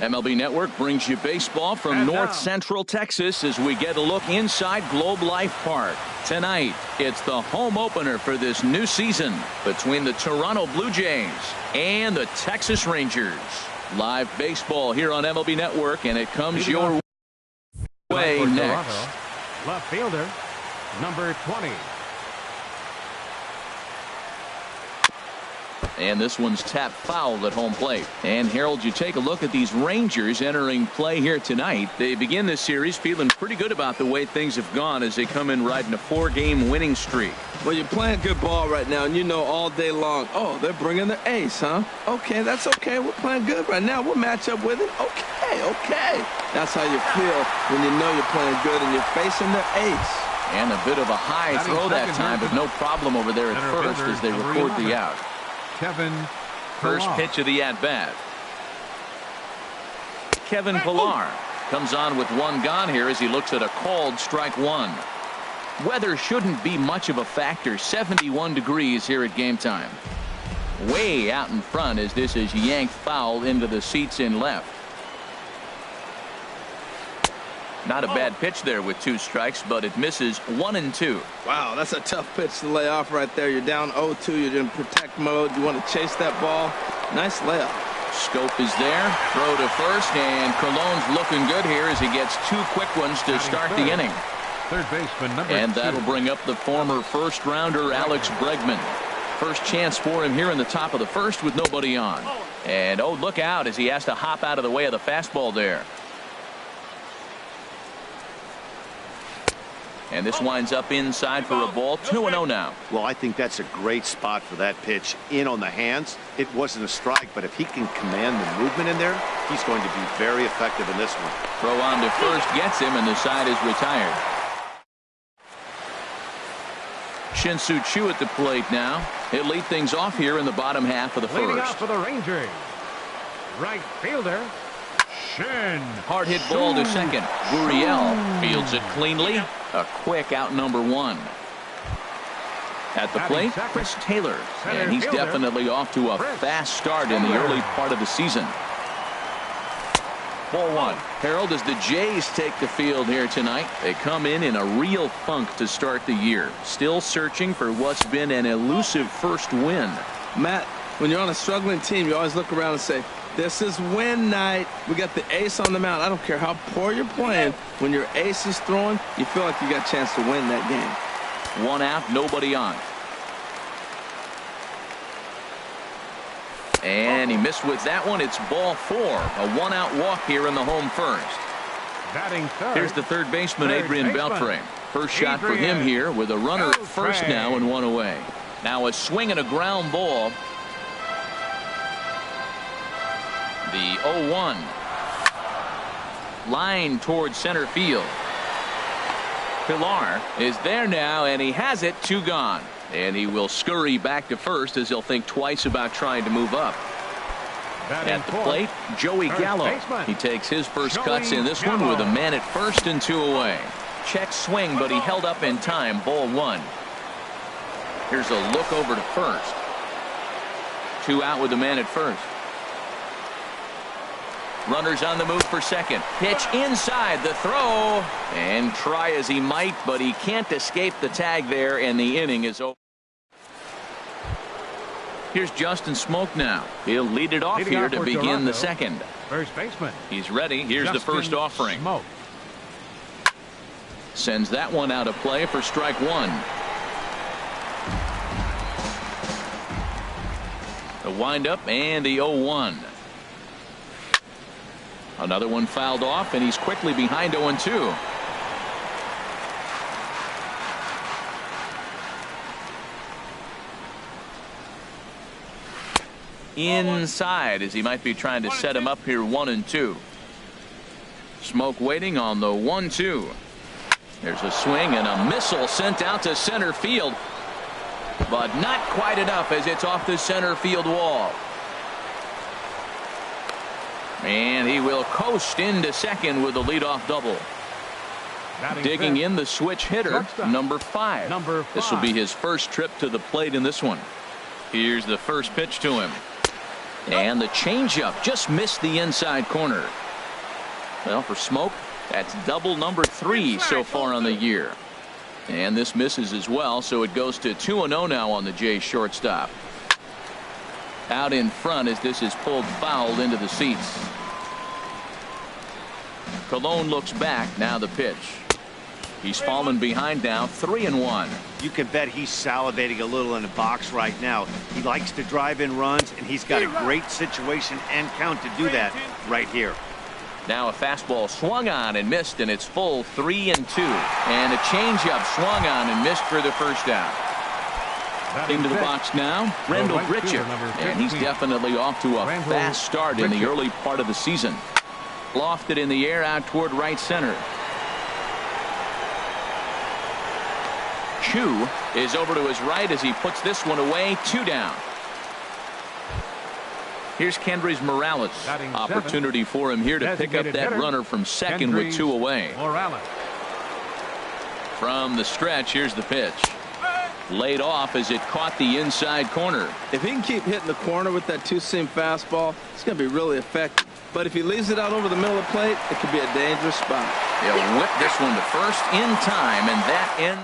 MLB Network brings you baseball from North Central Texas as we get a look inside Globe Life Park. Tonight, it's the home opener for this new season between the Toronto Blue Jays and the Texas Rangers. Live baseball here on MLB Network, and it comes your way next. Left fielder, number 20. And this one's tapped foul at home plate. And Harold, you take a look at these Rangers entering play here tonight. They begin this series feeling pretty good about the way things have gone as they come in riding a 4-game winning streak. Well, you're playing good ball right now, and you know all day long, oh, they're bringing their ace, huh? Okay, that's okay. We're playing good right now. We'll match up with it. Okay. That's how you feel when you know you're playing good and you're facing their ace. And a bit of a high throw that time, but no problem over there at first as they record the out. First pitch of the at-bat. Kevin Pillar comes on with one gone here as he looks at a called strike one. Weather shouldn't be much of a factor. 71 degrees here at game time. Way out in front as this is yanked foul into the seats in left. Not a bad pitch there with 2 strikes, but it misses 1 and 2. Wow, that's a tough pitch to lay off right there. You're down 0-2. You're in protect mode. You want to chase that ball. Nice layup. Scope is there. Throw to first, and Cologne's looking good here as he gets 2 quick ones to start the inning. Third baseman number 2. And that'll bring up the former first-rounder Alex Bregman. First chance for him here in the top of the first with nobody on. And oh, look out as he has to hop out of the way of the fastball there. And this winds up inside for a ball. 2-0 now. Well, I think that's a great spot for that pitch. In on the hands. It wasn't a strike, but if he can command the movement in there, he's going to be very effective in this one. Throw on to first gets him, and the side is retired. Shin-Soo Choo at the plate now. He'll lead things off here in the bottom half of the first. Leading off for the Rangers, right fielder, Shin. Hard hit ball to second. Gurriel fields it cleanly. A quick out number 1. At the plate, Chris Taylor. And he's definitely off to a fast start in the early part of the season. Ball 1. Harold, as the Jays take the field here tonight, they come in a real funk to start the year. Still searching for what's been an elusive first win. Matt, when you're on a struggling team, you always look around and say, this is win night. We got the ace on the mound. I don't care how poor you're playing. When your ace is throwing, you feel like you got a chance to win that game. 1 out, nobody on. And he missed with that one. It's ball 4. A 1-out walk here in the home first. Batting third. Here's the third baseman, Adrian Beltre. First shot for him here with a runner at first now and 1 away. Now a swing and a ground ball. The 0-1. Line towards center field. Pillar is there now, and he has it. 2 gone. And he will scurry back to first as he'll think twice about trying to move up. At the plate, Joey Gallo. He takes his first cuts in this one with a man at first and 2 away. Check swing, but he held up in time. Ball 1. Here's a look over to first. 2 out with the man at first. Runners on the move for second. Pitch inside, the throw, and try as he might, but he can't escape the tag there, and the inning is over. Here's Justin Smoke now. He'll lead it off here to begin the second. First baseman. He's ready. Here's the first offering. Smoke. Sends that one out of play for strike 1. The windup and the 0-1. Another one fouled off, and he's quickly behind 0-2. Inside as he might be trying to set him up here 1-2. Smoke waiting on the 1-2. There's a swing and a missile sent out to center field, but not quite enough as it's off the center field wall. And he will coast into second with a leadoff double. Digging in the switch hitter, number 5. This will be his first trip to the plate in this one. Here's the first pitch to him. And the changeup just missed the inside corner. Well, for Smoke, that's double number 3 so far on the year. And this misses as well, so it goes to 2-0 now on the Jays shortstop. Out in front as this is pulled foul into the seats. Colon looks back. Now the pitch. He's fallen behind now, 3-1. You can bet he's salivating a little in the box right now. He likes to drive in runs, and he's got a great situation and count to do that right here. Now a fastball swung on and missed, and it's full 3-2. And a changeup swung on and missed for the first out. Into the box now, Rendell Gritcher, and he's definitely off to a fast start in the early part of the season. Lofted in the air out toward right center. Chu is over to his right as he puts this one away. 2 down. Here's Kendrys Morales. Opportunity for him here to pick up that runner from second with 2 away. From the stretch, here's the pitch. Laid off as it caught the inside corner. If he can keep hitting the corner with that 2-seam fastball, it's going to be really effective. But if he leaves it out over the middle of the plate, it could be a dangerous spot. He'll whip this one to first in time, and that ends.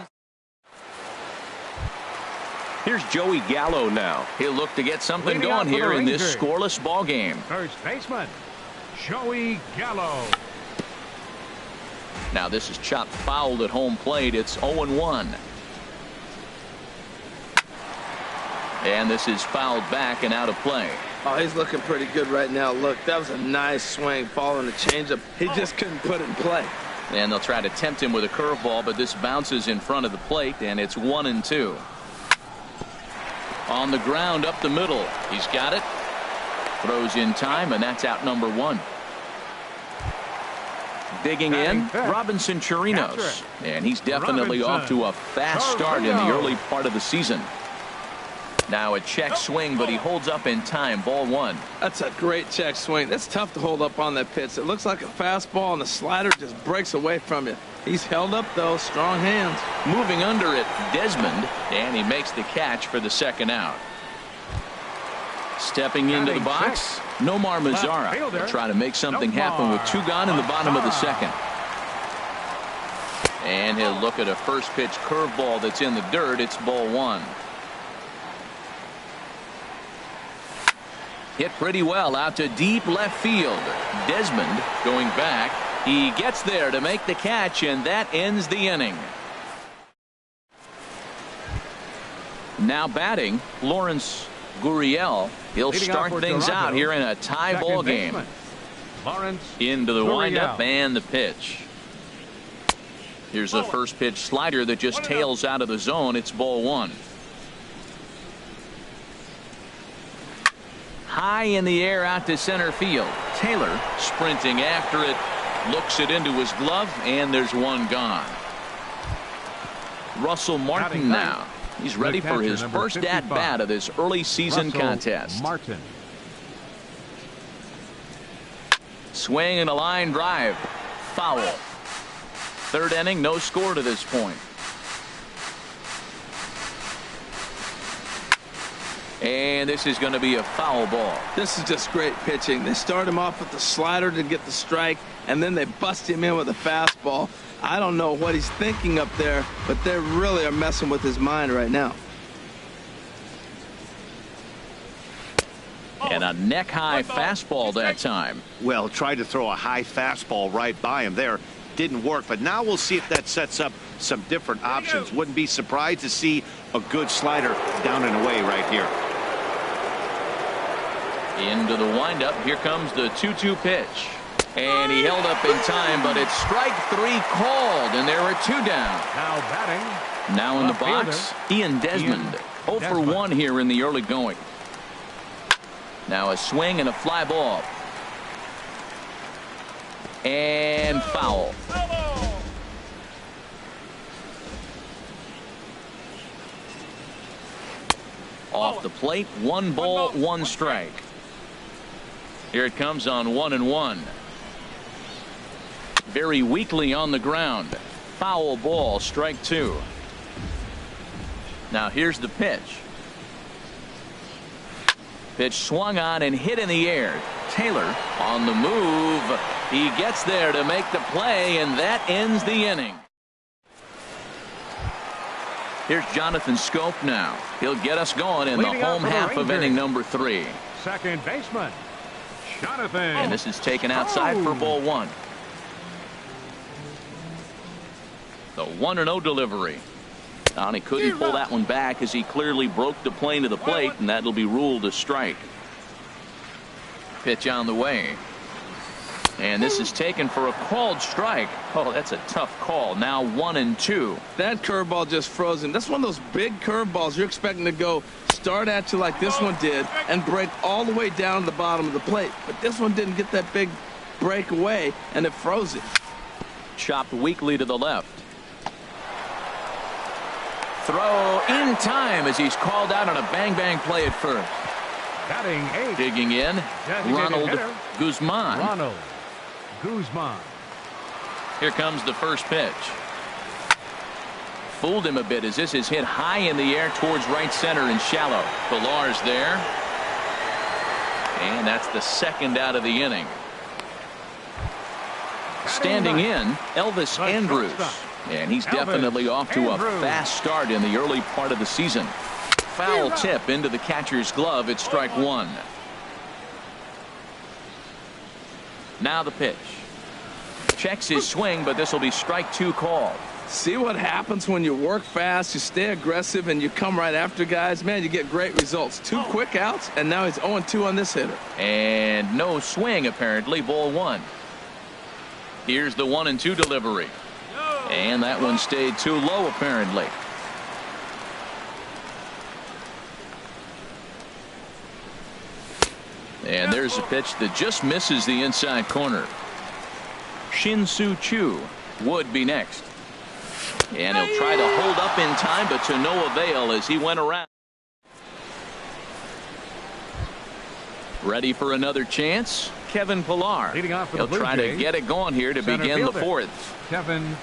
Here's Joey Gallo now. He'll look to get something going here in this scoreless ball game. First baseman, Joey Gallo. Now this is chopped foul at home plate. It's 0-1. And this is fouled back and out of play. Oh, he's looking pretty good right now. Look, that was a nice swing following the changeup. He just couldn't put it in play. And they'll try to tempt him with a curveball, but this bounces in front of the plate, and it's 1-2. On the ground up the middle. He's got it. Throws in time, and that's out number 1. Digging in, Robinson Chirinos. And he's definitely off to a fast start in the early part of the season. Now a check swing, but he holds up in time. Ball 1. That's a great check swing. That's tough to hold up on that pitch. It looks like a fastball, and the slider just breaks away from you. He's held up, though. Strong hands. Moving under it, Desmond, and he makes the catch for the second out. Stepping into the box, Nomar Mazara will try to make something happen with 2 gone in the bottom of the second. And he'll look at a first pitch curveball that's in the dirt. It's ball 1. Hit pretty well out to deep left field. Desmond going back. He gets there to make the catch, and that ends the inning. Now batting, Lawrence Gurriel. He'll start things out here in a tie ball game. Into the windup and the pitch. Here's a first pitch slider that just tails out of the zone. It's ball 1. High in the air out to center field. Taylor sprinting after it. Looks it into his glove, and there's 1 gone. Russell Martin now. He's ready for his first at-bat of this early season contest. Martin. Swing and a line drive. Foul. 3rd inning, no score to this point. And this is going to be a foul ball. This is just great pitching. They start him off with the slider to get the strike, and then they bust him in with a fastball. I don't know what he's thinking up there, but they really are messing with his mind right now. And a neck-high fastball that time. Well, tried to throw a high fastball right by him there. Didn't work, but now we'll see if that sets up some different options. Wouldn't be surprised to see a good slider down and away right here. Into the windup. Here comes the 2-2 pitch. And he held up in time, but it's strike 3 called, and there are 2 down. Now batting. Now in the box, Ian Desmond. 0 for 1 here in the early going. Now a swing and a fly ball. And foul. Off the plate, 1 ball, 1 strike. Here it comes on 1-1. Very weakly on the ground. Foul ball, strike 2. Now here's the pitch. Pitch swung on and hit in the air. Taylor on the move. He gets there to make the play, and that ends the inning. Here's Jonathan Schoop now. He'll get us going in the home half of inning number 3. Second baseman, Jonathan. And this is taken outside for ball 1. The 1-0 delivery. And he couldn't pull that one back as he clearly broke the plane to the plate, and that'll be ruled a strike. Pitch on the way. And this is taken for a called strike. Oh, that's a tough call. Now 1-2. That curveball just froze him. That's one of those big curveballs you're expecting to go start at you like this one did and break all the way down to the bottom of the plate. But this one didn't get that big break away, and it froze it. Chopped weakly to the left. Throw in time as he's called out on a bang-bang play at first. Batting 8. Digging in, Ronald Guzman. Ronald Guzman. Here comes the first pitch. Fooled him a bit as this is hit high in the air towards right center and shallow. Pilar's there. And that's the second out of the inning. Standing in, Elvis Andrus. And he's definitely off to a fast start in the early part of the season. Foul tip into the catcher's glove. It's strike 1. Now the pitch. Checks his swing, but this will be strike 2 called. See what happens when you work fast, you stay aggressive, and you come right after guys? Man, you get great results. 2 quick outs, and now he's 0-2 on this hitter. And no swing, apparently. Ball 1. Here's the 1-2 delivery. And that one stayed too low, apparently. And there's a pitch that just misses the inside corner. Shin-Soo Choo would be next. And he'll try to hold up in time, but to no avail as he went around. Ready for another chance? Kevin Pilar. He'll try to get it going here to begin the 4th. Kevin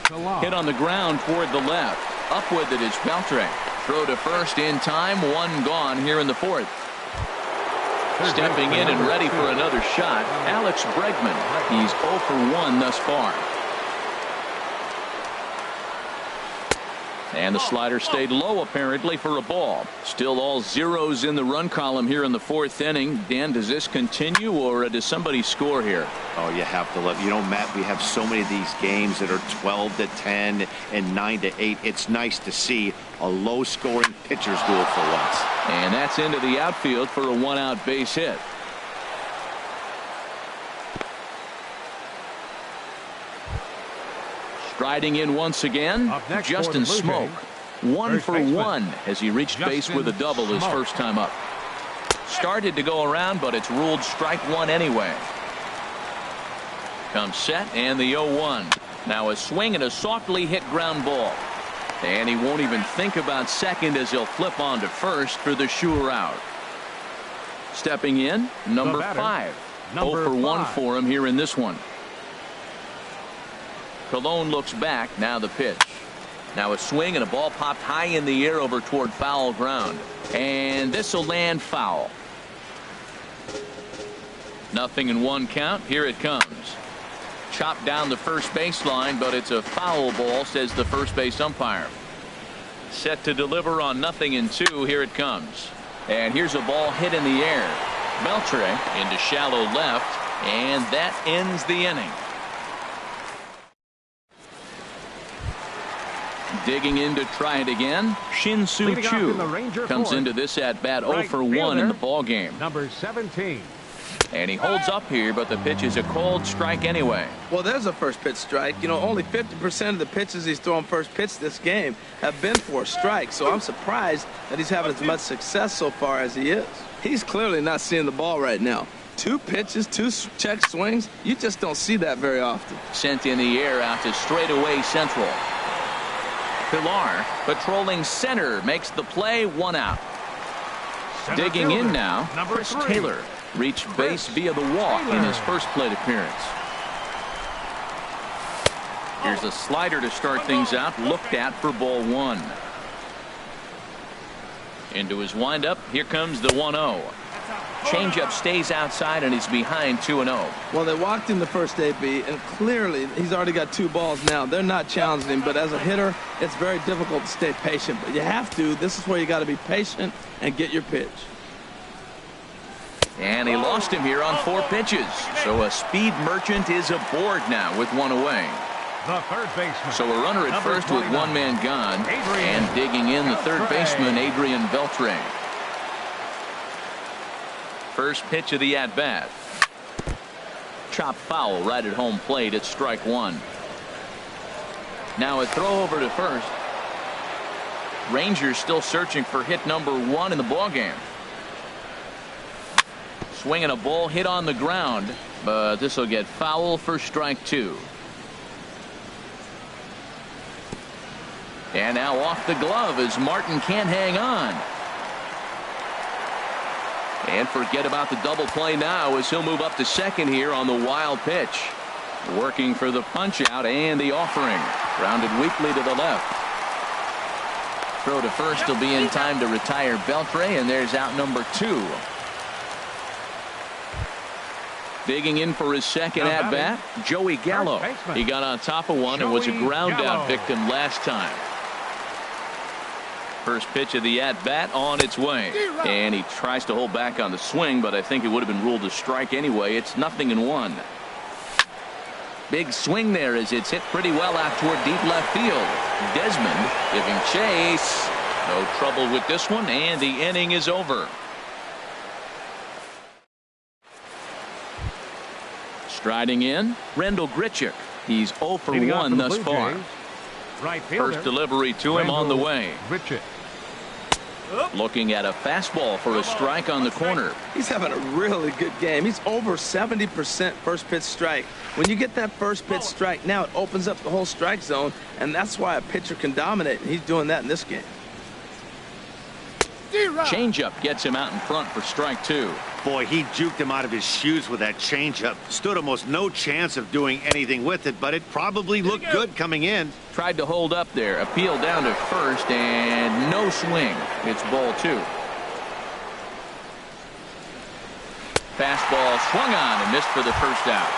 Pilar. Hit on the ground toward the left. Up with it is Beltre. Throw to first in time. 1 gone here in the 4th. Stepping in and ready for another shot, Alex Bregman. He's 0 for 1 thus far. And the slider stayed low, apparently, for a ball. Still all zeros in the run column here in the 4th inning. Dan, does this continue, or does somebody score here? Oh, you have to let. You know, Matt, we have so many of these games that are 12-10 and 9-8. It's nice to see a low-scoring pitcher's duel for once. And that's into the outfield for a 1-out base hit. Striding in once again, Justin Smoak. 1 for 1 as he reached base with a double his first time up. Started to go around, but it's ruled strike 1 anyway. Comes set and the 0-1. Now a swing and a softly hit ground ball. And he won't even think about second as he'll flip on to first for the sure out. Stepping in, number 5. 0 for 1 for him here in this one. Colon looks back. Now the pitch. Now a swing and a ball popped high in the air over toward foul ground. And this will land foul. 0-1 count. Here it comes. Chopped down the first baseline, but it's a foul ball, says the first base umpire. Set to deliver on 0-2. Here it comes. And here's a ball hit in the air. Beltre into shallow left, and that ends the inning. Digging in to try it again, Shin-Soo Choo comes into this at bat 0 for 1 in the ball game. Number 17. And he holds up here, but the pitch is a called strike anyway. Well, there's a first pitch strike. You know, only 50% of the pitches he's throwing first pitch this game have been for a strike. So I'm surprised that he's having as much success so far as he is. He's clearly not seeing the ball right now. 2 pitches, 2 check swings. You just don't see that very often. Sent in the air out to straightaway central. Pilar patrolling center makes the play. 1 out. Digging in now, Chris Taylor reached base via the walk in his first plate appearance. Here's a slider to start things out, looked at for ball 1. Into his windup, here comes the 1-0. Changeup stays outside, and he's behind 2-0. Well, they walked him the first AB, and clearly he's already got 2 balls now. They're not challenging him, but as a hitter, it's very difficult to stay patient. But you have to. This is where you got to be patient and get your pitch. And he lost him here on 4 pitches. So a speed merchant is aboard now with 1 away. The third baseman. So a runner at first with 1 man gone. And digging in the third baseman, Adrian Beltre. First pitch of the at-bat. Chop foul right at home plate at strike 1. Now a throw over to first. Rangers still searching for hit number 1 in the ballgame. Swinging a ball hit on the ground, but this will get foul for strike 2. And now off the glove as Martin can't hang on. And forget about the double play now as he'll move up to second here on the wild pitch. Working for the punch out and the offering. Grounded weakly to the left. Throw to first will be in time to retire Beltre, and there's out number 2. Digging in for his second at-bat, Joey Gallo. He got on top of one and was a ground-out victim last time. First pitch of the at-bat on its way. And he tries to hold back on the swing, but I think it would have been ruled a strike anyway. It's 0-1. Big swing there as it's hit pretty well out toward deep left field. Desmond giving chase. No trouble with this one, and the inning is over. Striding in, Rendell Grichuk. He's 0 for 1 thus far. First delivery to him on the way. Looking at a fastball for a strike on the corner. He's having a really good game. He's over 70% first pitch strike. When you get that first pitch strike, now it opens up the whole strike zone, and that's why a pitcher can dominate, and he's doing that in this game. Changeup gets him out in front for strike 2. Boy, he juked him out of his shoes with that changeup. Stood almost no chance of doing anything with it, but it probably looked good coming in. Tried to hold up there. Appeal down to first, and no swing. It's ball 2. Fastball swung on and missed for the first out.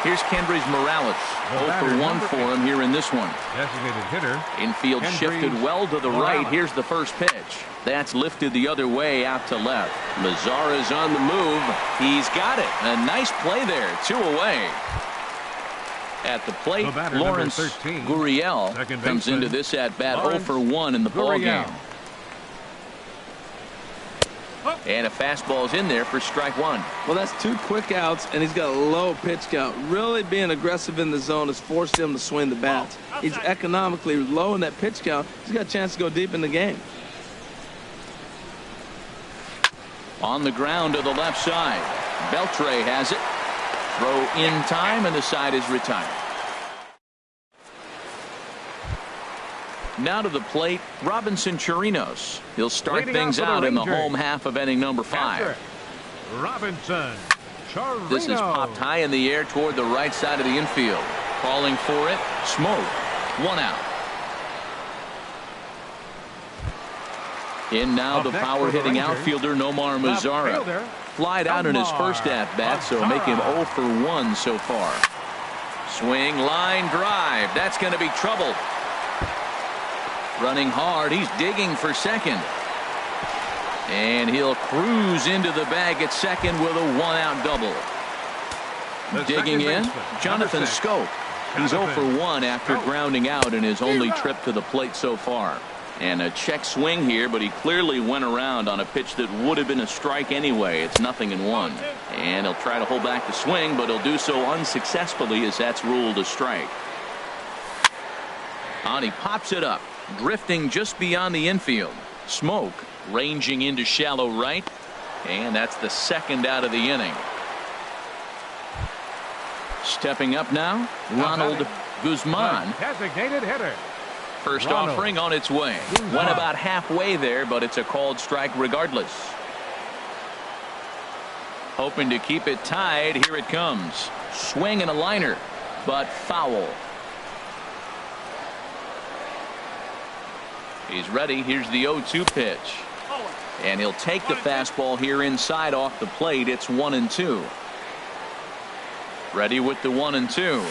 Here's Kendrys Morales. 0 for 1 for him here in this one. Designated hitter. Infield shifted well to the right. Here's the first pitch. That's lifted the other way out to left. Mazara's on the move. He's got it. A nice play there. 2 away. At the plate, Lawrence Gurriel comes into this at-bat 0 for 1 in the ballgame. And a fastball's in there for strike 1. Well, that's 2 quick outs, and he's got a low pitch count. Really being aggressive in the zone has forced him to swing the bats. He's economically low in that pitch count. He's got a chance to go deep in the game. On the ground to the left side. Beltre has it. Throw in time, and the side is retired. Now to the plate, Robinson Chirinos. He'll start things out in the home half of inning number 5. Robinson Chirinos. This is popped high in the air toward the right side of the infield. Calling for it. Smoke. 1 out. In now the power-hitting outfielder Nomar Mazara. Flied out in his first at-bat, so make him 0 for 1 so far. Swing, line drive. That's going to be trouble. Running hard. He's digging for second. And he'll cruise into the bag at second with a 1-out double. Digging in, Jonathan Schoop. He's 0 for 1 after grounding out in his only trip to the plate so far. And a check swing here, but he clearly went around on a pitch that would have been a strike anyway. It's 0-1. And he'll try to hold back the swing, but he'll do so unsuccessfully as that's ruled a strike. And he pops it up, drifting just beyond the infield. Smoke ranging into shallow right, and that's the second out of the inning. Stepping up now, Ronald Guzman. Designated hitter. First offering on its way. Went about halfway there, but it's a called strike regardless. Hoping to keep it tied. Here it comes. Swing and a liner, but foul. He's ready. Here's the 0-2 pitch. And he'll take the fastball here inside off the plate. It's 1-2. Ready with the 1-2.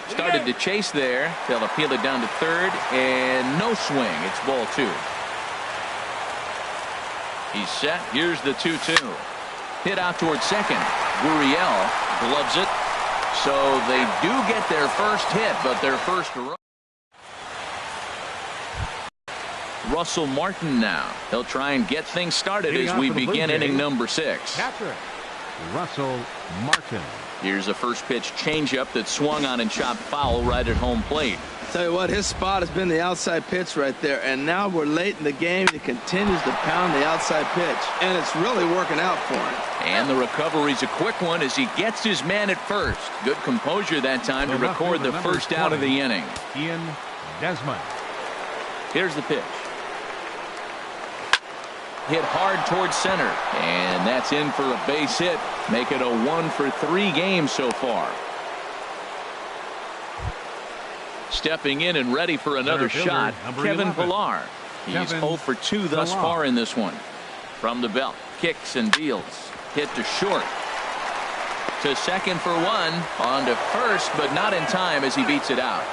Started to chase there. They'll appeal it down to third, and no swing. It's ball 2. He's set. Here's the 2-2. Hit out towards second. Gurriel gloves it. So they do get their first hit, but their first run. Russell Martin now. He'll try and get things started as we begin inning number 6. Catcher, Russell Martin. Here's a first pitch changeup that swung on and chopped foul right at home plate. Tell you what, his spot has been the outside pitch right there, and now we're late in the game. He continues to pound the outside pitch, and it's really working out for him. And the recovery's a quick one as he gets his man at first. Good composure that time to record the first out of the inning. Ian Desmond. Here's the pitch. Hit hard towards center, and that's in for a base hit. Make it a 1-for-3 game so far. Stepping in and ready for another shot, Kevin 11. Pillar. He's 0-for-2 thus far in this one. From the belt, kicks and deals. Hit to short. To second for 1. On to first, but not in time as he beats it out.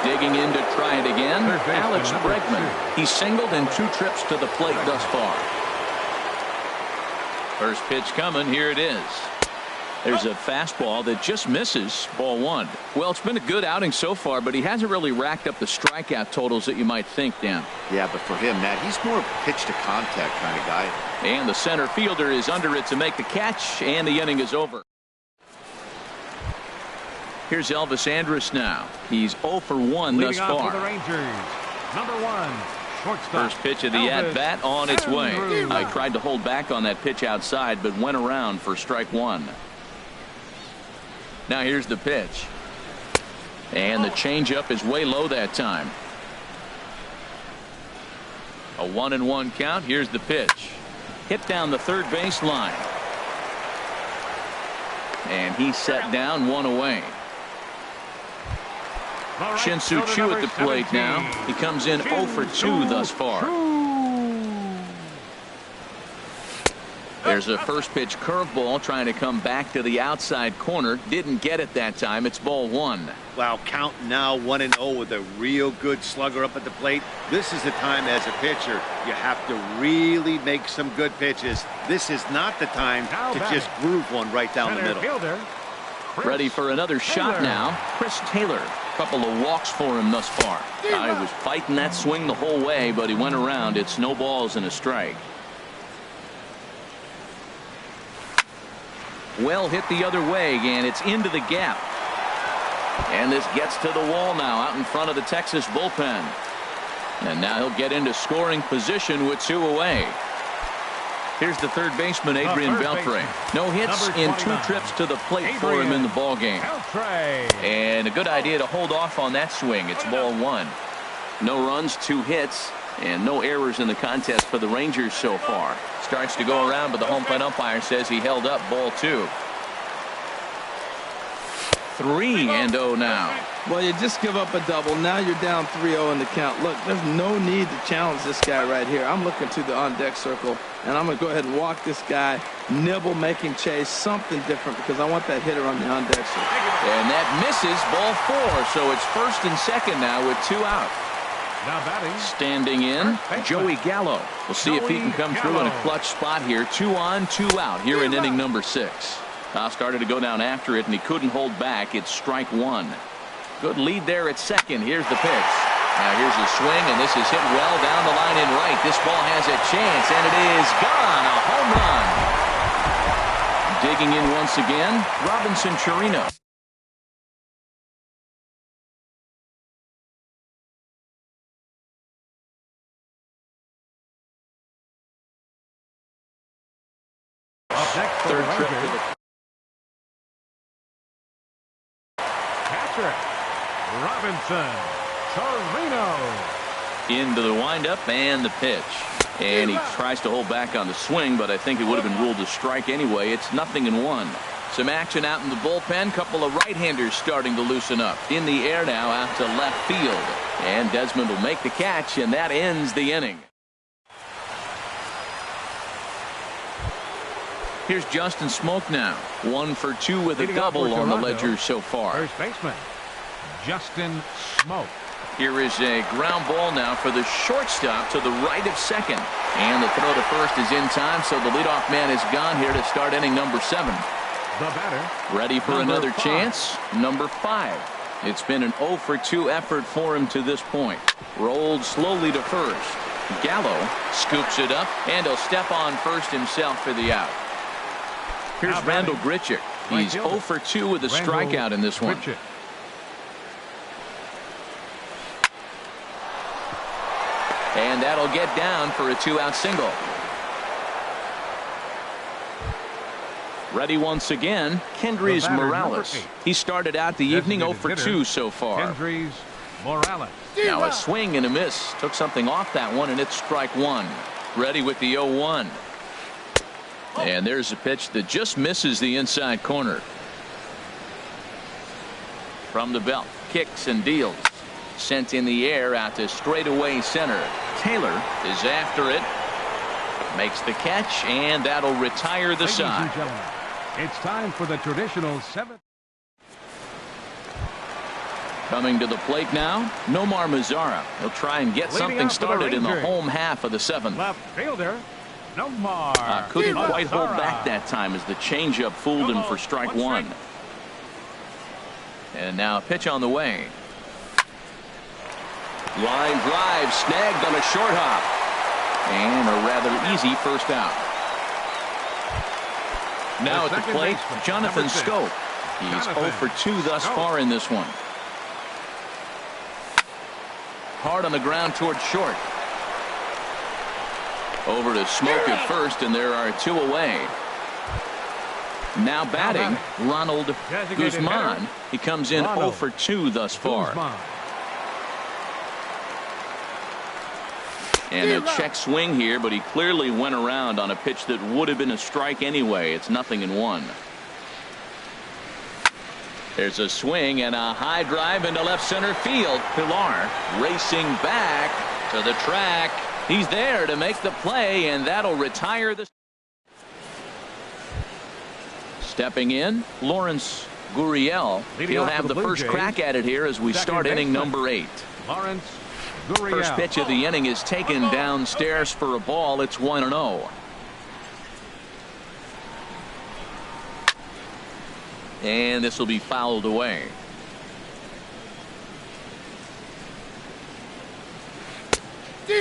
Digging in to try it again, Alex Bregman. He's singled in 2 trips to the plate thus far. First pitch coming. Here it is. There's a fastball that just misses. Ball 1. Well, it's been a good outing so far, but he hasn't really racked up the strikeout totals that you might think, Dan. Yeah, but for him, Matt, he's more pitch to contact kind of guy. And the center fielder is under it to make the catch, and the inning is over. Here's Elvis Andrus now. He's 0-for-1 thus far. For the Rangers, number 1, shortstop. First pitch of the at-bat on its way. I tried to hold back on that pitch outside, but went around for strike 1. Now here's the pitch. And the changeup is way low that time. A 1-1 count. Here's the pitch. Hit down the third base line. And he's set down, 1 away. Shin-Soo Choo at the plate now. He comes in 0-for-2 thus far. There's a first pitch curveball trying to come back to the outside corner. Didn't get it that time. It's ball 1. Wow, count now 1-0 with a real good slugger up at the plate. This is the time as a pitcher you have to really make some good pitches. This is not the time to just groove one right down the middle. Ready for another shot now. Chris Taylor. Couple of walks for him thus far. He was fighting that swing the whole way, but he went around. It's no balls and a strike. Well hit the other way, and it's into the gap. And this gets to the wall now out in front of the Texas bullpen. And now he'll get into scoring position with 2 away. Here's the third baseman, Adrian Beltre. No hits in 2 trips to the plate for him in the ballgame. And a good idea to hold off on that swing. It's ball 1. No runs, 2 hits, and no errors in the contest for the Rangers so far. Starts to go around, but the home plate umpire says he held up. Ball 2. 3-0 now. Well, you just give up a double. Now you're down 3-0 in the count. Look, there's no need to challenge this guy right here. I'm looking to the on-deck circle, and I'm going to go ahead and walk this guy, nibble, making chase, something different, because I want that hitter on the on-deck circle. And that misses. Ball 4, so it's first and second now with 2 out. Now batting. Standing in, Joey Gallo. We'll see if he can come through in a clutch spot here. 2 on, 2 out here in inning number 6. Started to go down after it, and he couldn't hold back. It's strike 1. Good lead there at second. Here's the pitch. Now here's the swing, and this is hit well down the line in right. This ball has a chance, and it is gone. A home run. Digging in once again, Robinson Chirino. Third trip to the Robinson Chirino. Into the windup and the pitch. And he tries to hold back on the swing, but I think it would have been ruled a strike anyway. It's 0-1. Some action out in the bullpen. Couple of right-handers starting to loosen up. In the air now out to left field. And Desmond will make the catch, and that ends the inning. Here's Justin Smoke now. 1 for 2 with a double on the ledger so far. First baseman, Justin Smoke. Here is a ground ball now for the shortstop to the right of second. And the throw to first is in time, so the leadoff man is gone here to start inning number 7. The batter. Ready for another chance. Number 5. It's been an 0 for 2 effort for him to this point. Rolled slowly to first. Gallo scoops it up, and he'll step on first himself for the out. Here's Randall Grichuk. He's 0 for 2 with a strikeout in this one. And that'll get down for a 2-out single. Ready once again, Kendrys Morales. He started out the evening 0 for 2 so far. Kendrys Morales. Now a swing and a miss. Took something off that one, and it's strike 1. Ready with the 0-1. And there's a pitch that just misses the inside corner. From the belt, kicks and deals. Sent in the air out to straightaway center. Taylor is after it. Makes the catch, and that'll retire the side. It's time for the traditional 7th. Coming to the plate now, Nomar Mazara. He'll try and get something started in the home half of the 7th. Left fielder, Nomar. Couldn't quite hold back that time as the changeup fooled him for strike 1. And now a pitch on the way. Line drive snagged on a short hop. And a rather easy first out. Now at the plate, Jonathan Schoop. He's 0 for 2 thus far in this one. Hard on the ground toward short. Over to Smoke at first, and there are 2 away. Now batting, Ronald Guzman. He comes in 0 for 2 thus far. And a check swing here, but he clearly went around on a pitch that would have been a strike anyway. It's 0-1. There's a swing and a high drive into left center field. Pilar racing back to the track. He's there to make the play, and that'll retire the. Stepping in, Lawrence Gurriel. He'll have the first crack at it here as we start inning number 8. Lawrence Gurriel. First pitch of the inning is taken downstairs for a ball. It's 1-0. And this will be fouled away.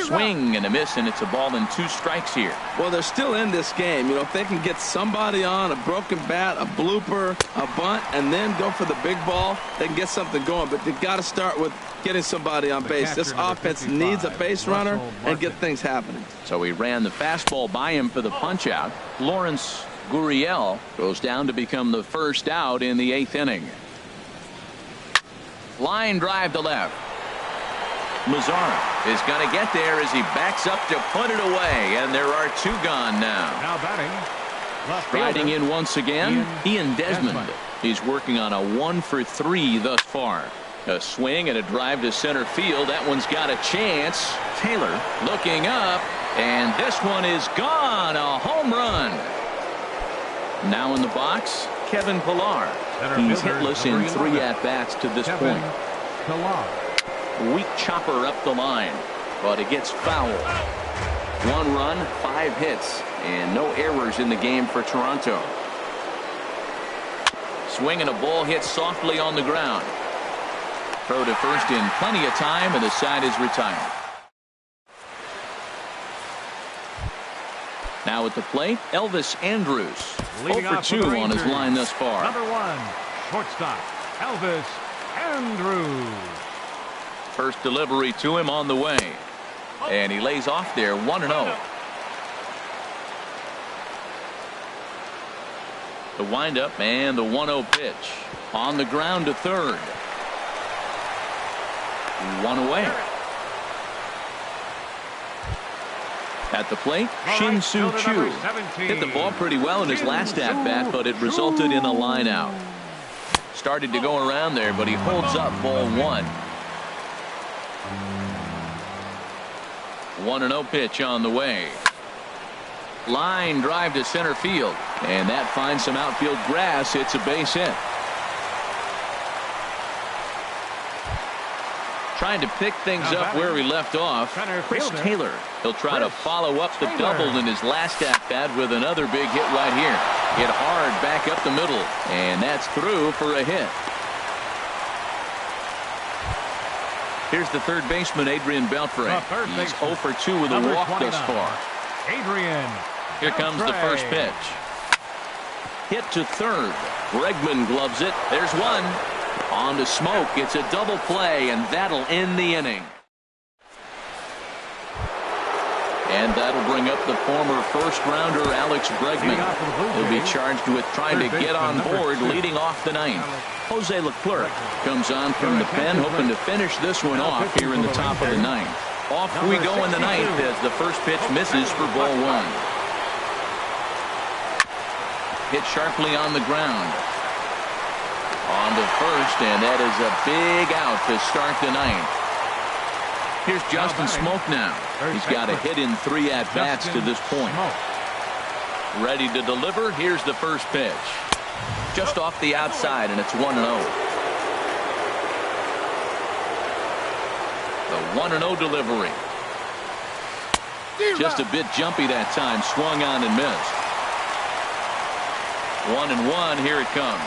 Swing and a miss, and it's a ball and 2 strikes here. Well, they're still in this game. You know, if they can get somebody on, a broken bat, a blooper, a bunt, and then go for the big ball, they can get something going. But they've got to start with getting somebody on base. This offense needs a base runner and get things happening. So he ran the fastball by him for the punch out. Lawrence Gurriel goes down to become the first out in the 8th inning. Line drive to left. Mazara is going to get there as he backs up to put it away, and there are 2 gone now. Now batting. Riding in once again, Ian Desmond. He's working on a 1 for 3 thus far. A swing and a drive to center field. That one's got a chance. Taylor looking up, and this one is gone. A home run. Now in the box, Kevin Pilar. He's hitless in 3 at-bats to this point. Pilar. Weak chopper up the line, but it gets foul. 1 run, 5 hits, and no errors in the game for Toronto. Swing and a ball hit softly on the ground. Throw to first in plenty of time, and the side is retired. Now at the plate, Elvis Andrus. 0 for 2 on his line thus far. Number 1, shortstop, Elvis Andrus. First delivery to him on the way. And he lays off there 1-0. The windup and the 1-0 pitch. On the ground to third. 1 away. At the plate, Shin-Soo Choo. Hit the ball pretty well in his last at-bat, but it resulted in a line out. Started to go around there, but he holds up ball 1. 1-0 pitch on the way. Line drive to center field, and that finds some outfield grass. It's a base hit. Trying to pick things up where he left off. Chris Taylor. He'll try to follow up the double in his last at-bat with another big hit right here. Hit hard back up the middle, and that's through for a hit. Here's the third baseman, Adrian Beltre. He's 0 for 2 with a walk thus far. Adrian. Here comes the first pitch. Hit to third. Bregman gloves it. There's one. On to Smoke. It's a double play, and that'll end the inning. And that'll bring up the former first-rounder Alex Bregman. He'll be charged with trying to get on board leading off the ninth. Jose Leclerc comes on from the pen, hoping to finish this one off here in the top of the ninth. Off we go in the ninth as the first pitch misses for ball one. Hit sharply on the ground. On to first, and that is a big out to start the ninth. Here's Justin Smoke now. He's got a hit in 3 at-bats to this point. Ready to deliver. Here's the first pitch. Just off the outside, and it's 1-0. The 1-0 delivery. Just a bit jumpy that time. Swung on and missed. 1-1. Here it comes.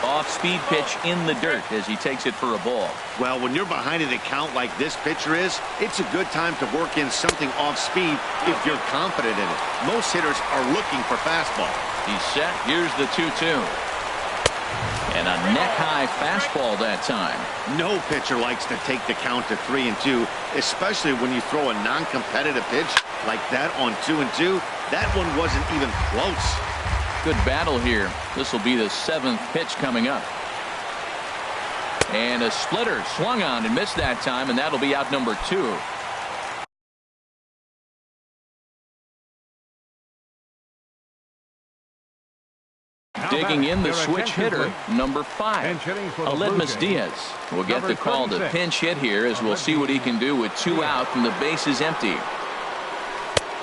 Off-speed pitch in the dirt as he takes it for a ball. Well, when you're behind an account like this pitcher is, it's a good time to work in something off-speed if you're confident in it. Most hitters are looking for fastball. He's set. Here's the 2-2. And a neck-high fastball that time. No pitcher likes to take the count to 3-2, especially when you throw a non-competitive pitch like that on 2-2. That one wasn't even close. Good battle here. This will be the 7th pitch coming up. And a splitter swung on and missed that time, and that'll be out number 2. Digging in the switch hitter, number 5, Aledmus Diaz will get the call to pinch hit here as we'll see what he can do with 2 out and the base is empty.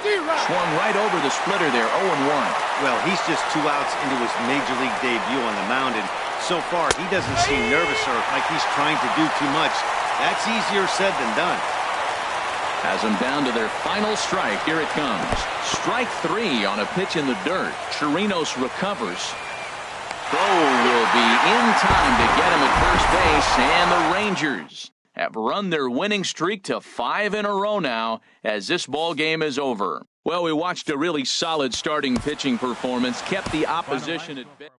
Swung right over the splitter there, 0-1. Well, he's just 2 outs into his major league debut on the mound, and so far he doesn't seem nervous or like he's trying to do too much. That's easier said than done. Has them down to their final strike. Here it comes. Strike 3 on a pitch in the dirt. Chirinos recovers. Throw will be in time to get him at first base, and the Rangers have run their winning streak to 5 in a row now as this ball game is over. Well, we watched a really solid starting pitching performance, kept the opposition at bay.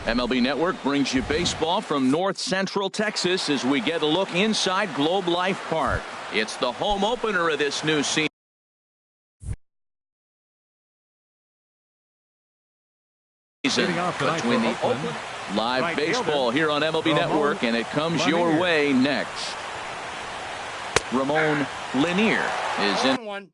MLB Network brings you baseball from North Central Texas as we get a look inside Globe Life Park. It's the home opener of this new season between the Oakland. Live baseball here on MLB Network, and it comes your way next. Ramon Lanier is in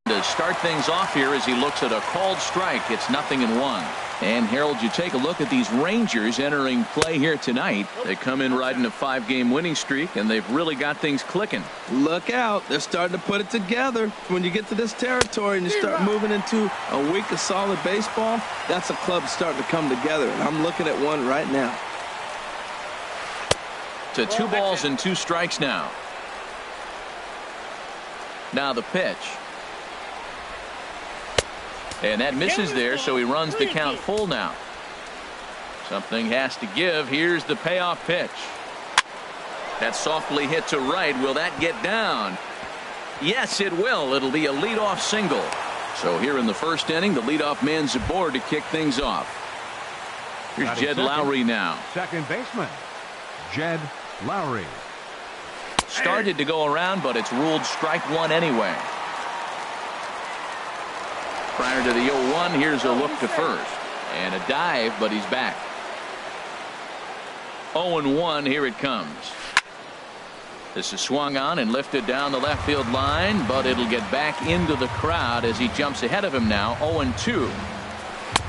to start things off here as he looks at a called strike. It's 0-1. And Harold, you take a look at these Rangers entering play here tonight. They come in riding a 5-game winning streak, and they've really got things clicking. Look out. They're starting to put it together. When you get to this territory and you start moving into a week of solid baseball, that's a club starting to come together. And I'm looking at one right now. To 2 balls and 2 strikes now. Now the pitch. And that misses there, so he runs the count full now. Something has to give. Here's the payoff pitch. That's softly hit to right. Will that get down? Yes, it will. It'll be a leadoff single. So here in the first inning, the leadoff man's aboard to kick things off. Here's Jed Lowry now. Second baseman, Jed Lowry. Started to go around, but it's ruled strike 1 anyway. Prior to the 0-1, here's a look to first. And a dive, but he's back. 0-1, here it comes. This is swung on and lifted down the left field line, but it'll get back into the crowd as he jumps ahead of him now. 0-2.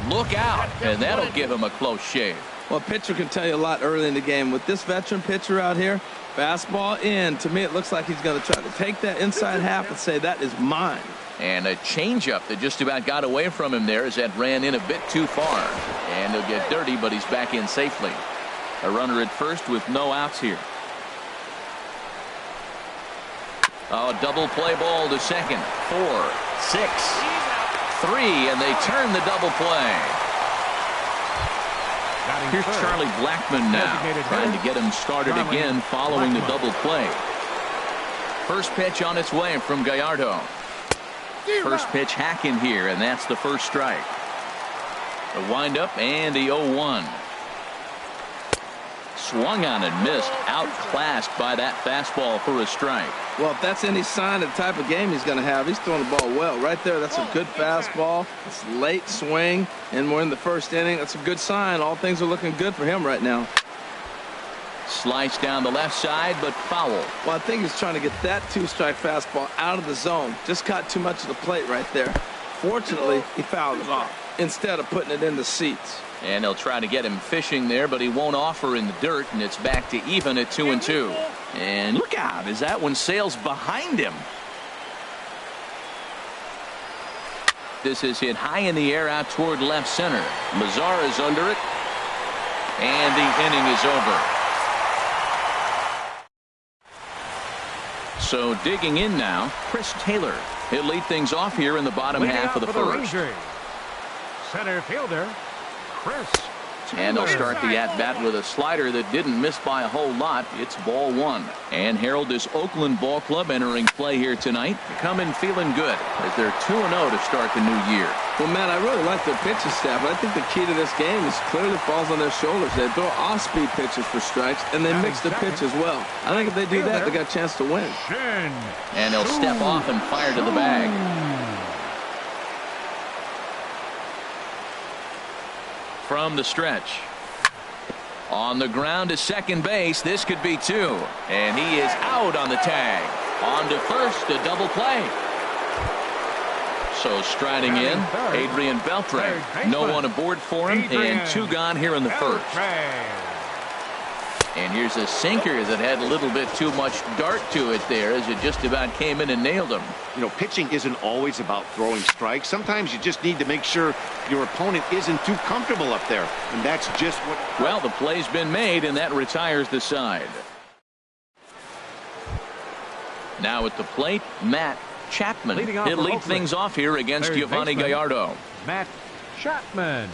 Look out, and that'll give him a close shave. Well, a pitcher can tell you a lot early in the game. With this veteran pitcher out here, fastball in. To me, it looks like he's going to try to take that inside half and say, that is mine. And a changeup that just about got away from him there as that ran in a bit too far. And he'll get dirty, but he's back in safely. A runner at first with no outs here. Oh, double play ball to second. 4, 6, 3, and they turn the double play. Here's Charlie Blackmon now, trying to get him started again following the double play. First pitch on its way from Gallardo. First pitch hacking here, and that's the first strike. The windup and the 0-1. Swung on and missed, outclassed by that fastball for a strike. Well, if that's any sign of the type of game he's going to have, he's throwing the ball well. Right there, that's a good fastball. It's late swing, and we're in the first inning. That's a good sign. All things are looking good for him right now. Slice down the left side, but foul. Well, I think he's trying to get that 2-strike fastball out of the zone. Just caught too much of the plate right there. Fortunately, he fouled it off instead of putting it in the seats. And they'll try to get him fishing there, but he won't offer in the dirt, and it's back to even at 2-2. And look out as that one sails behind him. This is hit high in the air out toward left center. Mazar is under it, and the inning is over. So digging in now, Chris Taylor. He'll lead things off here in the bottom half of the first. Center fielder, Chris Taylor. And they'll start the at-bat with a slider that didn't miss by a whole lot. It's ball 1. And Harold, this Oakland ball club entering play here tonight, coming feeling good as they're 2-0 to start the new year. Well, man, I really like their pitching staff, but I think the key to this game is clearly falls on their shoulders. They throw off-speed pitches for strikes, and they mix the pitch as well. I think if they do that, they got a chance to win. And they'll step off and fire to the bag. From the stretch. On the ground to second base. This could be 2. And he is out on the tag. On to first, a double play. So striding in, Adrian Beltre. No one aboard for him, and 2 gone here in the first. And here's a sinker that had a little bit too much dart to it there as it just about came in and nailed him. You know, pitching isn't always about throwing strikes. Sometimes you just need to make sure your opponent isn't too comfortable up there. And that's just what... Well, the play's been made, and that retires the side. Now at the plate, Matt Chapman. He'll lead things off here against Giovanni Gallardo. Matt Chapman.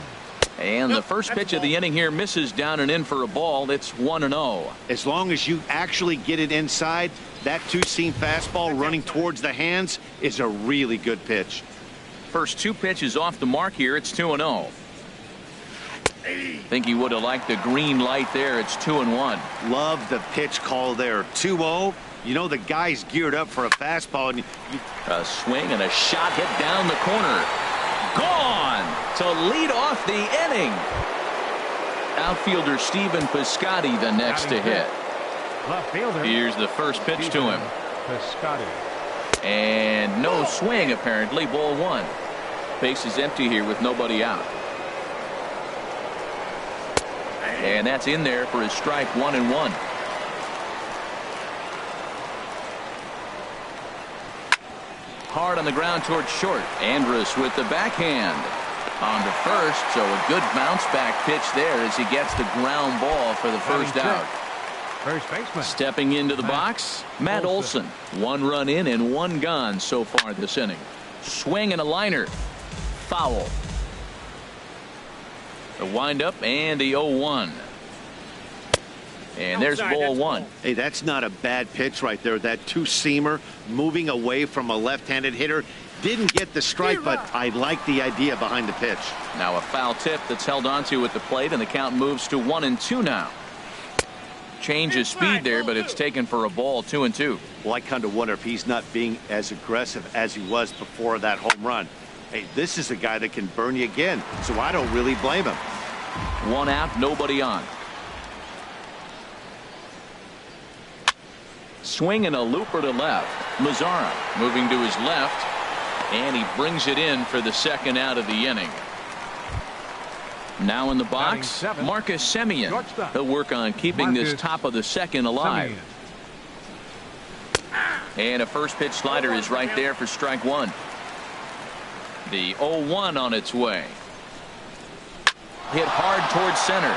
And the first pitch of the inning here misses down and in for a ball. It's 1-0. As long as you actually get it inside, that 2-seam fastball running towards the hands is a really good pitch. First 2 pitches off the mark here. It's 2-0. Think he would have liked the green light there. It's 2-1. Love the pitch call there. 2-0. You know the guy's geared up for a fastball. And a swing and a shot hit down the corner. Gone to lead off the inning. Outfielder Stephen Piscotty the next to hit. Left fielder. Here's the first pitch to him. Piscotty. And no swing apparently. Ball one. Base is empty here with nobody out. And that's in there for his strike. 1-1. Hard on the ground towards short. Andrus with the backhand on to first. So a good bounce back pitch there as he gets the ground ball for the first out. First baseman. Stepping into the box, Matt Olson. 1 run in and 1 gone so far this inning. Swing and a liner. Foul. The windup and the 0-1. And there's ball one. Hey, that's not a bad pitch right there. That two-seamer moving away from a left-handed hitter. Didn't get the strike, but I like the idea behind the pitch. Now a foul tip that's held onto at the plate, and the count moves to 1-2 now. Change of speed there, but it's taken for a ball. 2-2. Well, I kind of wonder if he's not being as aggressive as he was before that home run. Hey, this is a guy that can burn you again, so I don't really blame him. 1 out, nobody on. Swing and a looper to left. Mazzara moving to his left, and he brings it in for the second out of the inning. Now in the box, Marcus Semien. He'll work on keeping this top of the second alive. And a first pitch slider is right there for strike one. The 0-1 on its way. Hit hard towards center.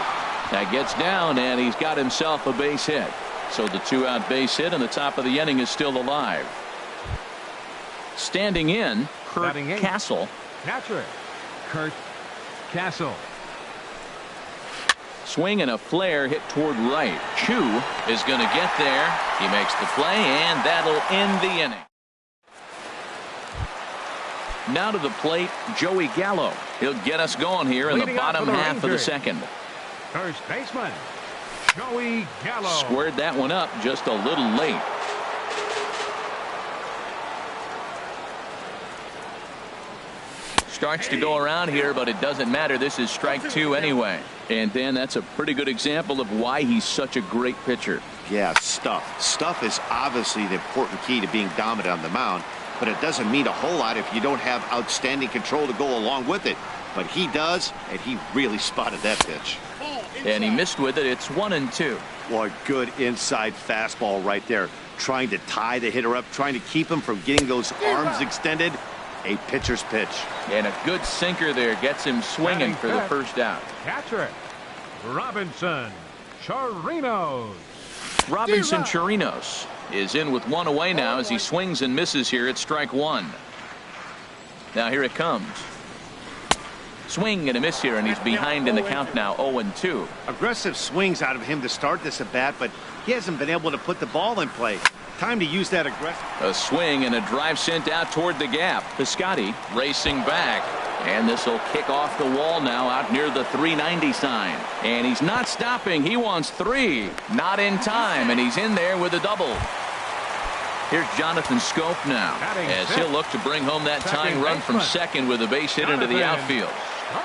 That gets down, and he's got himself a base hit. So the 2-out base hit, and the top of the inning is still alive. Standing in, Kurt Castle. Catcher, Kurt Castle. Swing and a flare hit toward right. Chu is going to get there. He makes the play, and that'll end the inning. Now to the plate, Joey Gallo. He'll get us going here in the bottom half of the second. First baseman, Joey Gallo. Squared that one up just a little late. Starts to go around here, but it doesn't matter. This is strike two anyway. And Dan, that's a pretty good example of why he's such a great pitcher. Yeah, stuff. Stuff is obviously the important key to being dominant on the mound, but it doesn't mean a whole lot if you don't have outstanding control to go along with it. But he does, and he really spotted that pitch. And he missed with it. It's 1-2. Boy, good inside fastball right there. Trying to tie the hitter up, trying to keep him from getting those arms extended. A pitcher's pitch. And a good sinker there gets him swinging for the first out. Catcher, Robinson Chirinos. Robinson Chirinos is in with one away now as he swings and misses here at strike one. Now here it comes. Swing and a miss here, and he's behind in the count now. 0-2. Aggressive swings out of him to start this at bat, but he hasn't been able to put the ball in play. Time to use that aggressive. A swing and a drive sent out toward the gap. Piscotty racing back, and this will kick off the wall now out near the 390 sign. And he's not stopping. He wants 3. Not in time, and he's in there with a double. Here's Jonathan Scope now as he'll look to bring home that tying run from second with a base hit into the outfield.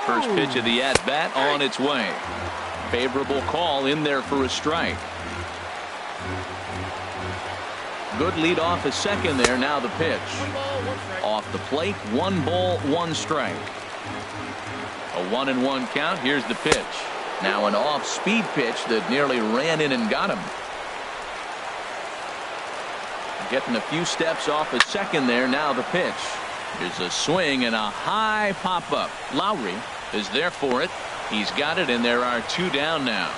First pitch of the at-bat on its way. Favorable call in there for a strike. Good lead off the second there. Now the pitch. Off the plate, 1 ball, 1 strike. A 1-1 count. Here's the pitch. Now an off-speed pitch that nearly ran in and got him. Getting a few steps off a second there. Now the pitch. Here's a swing and a high pop-up. Lowry is there for it. He's got it, and there are 2 down now.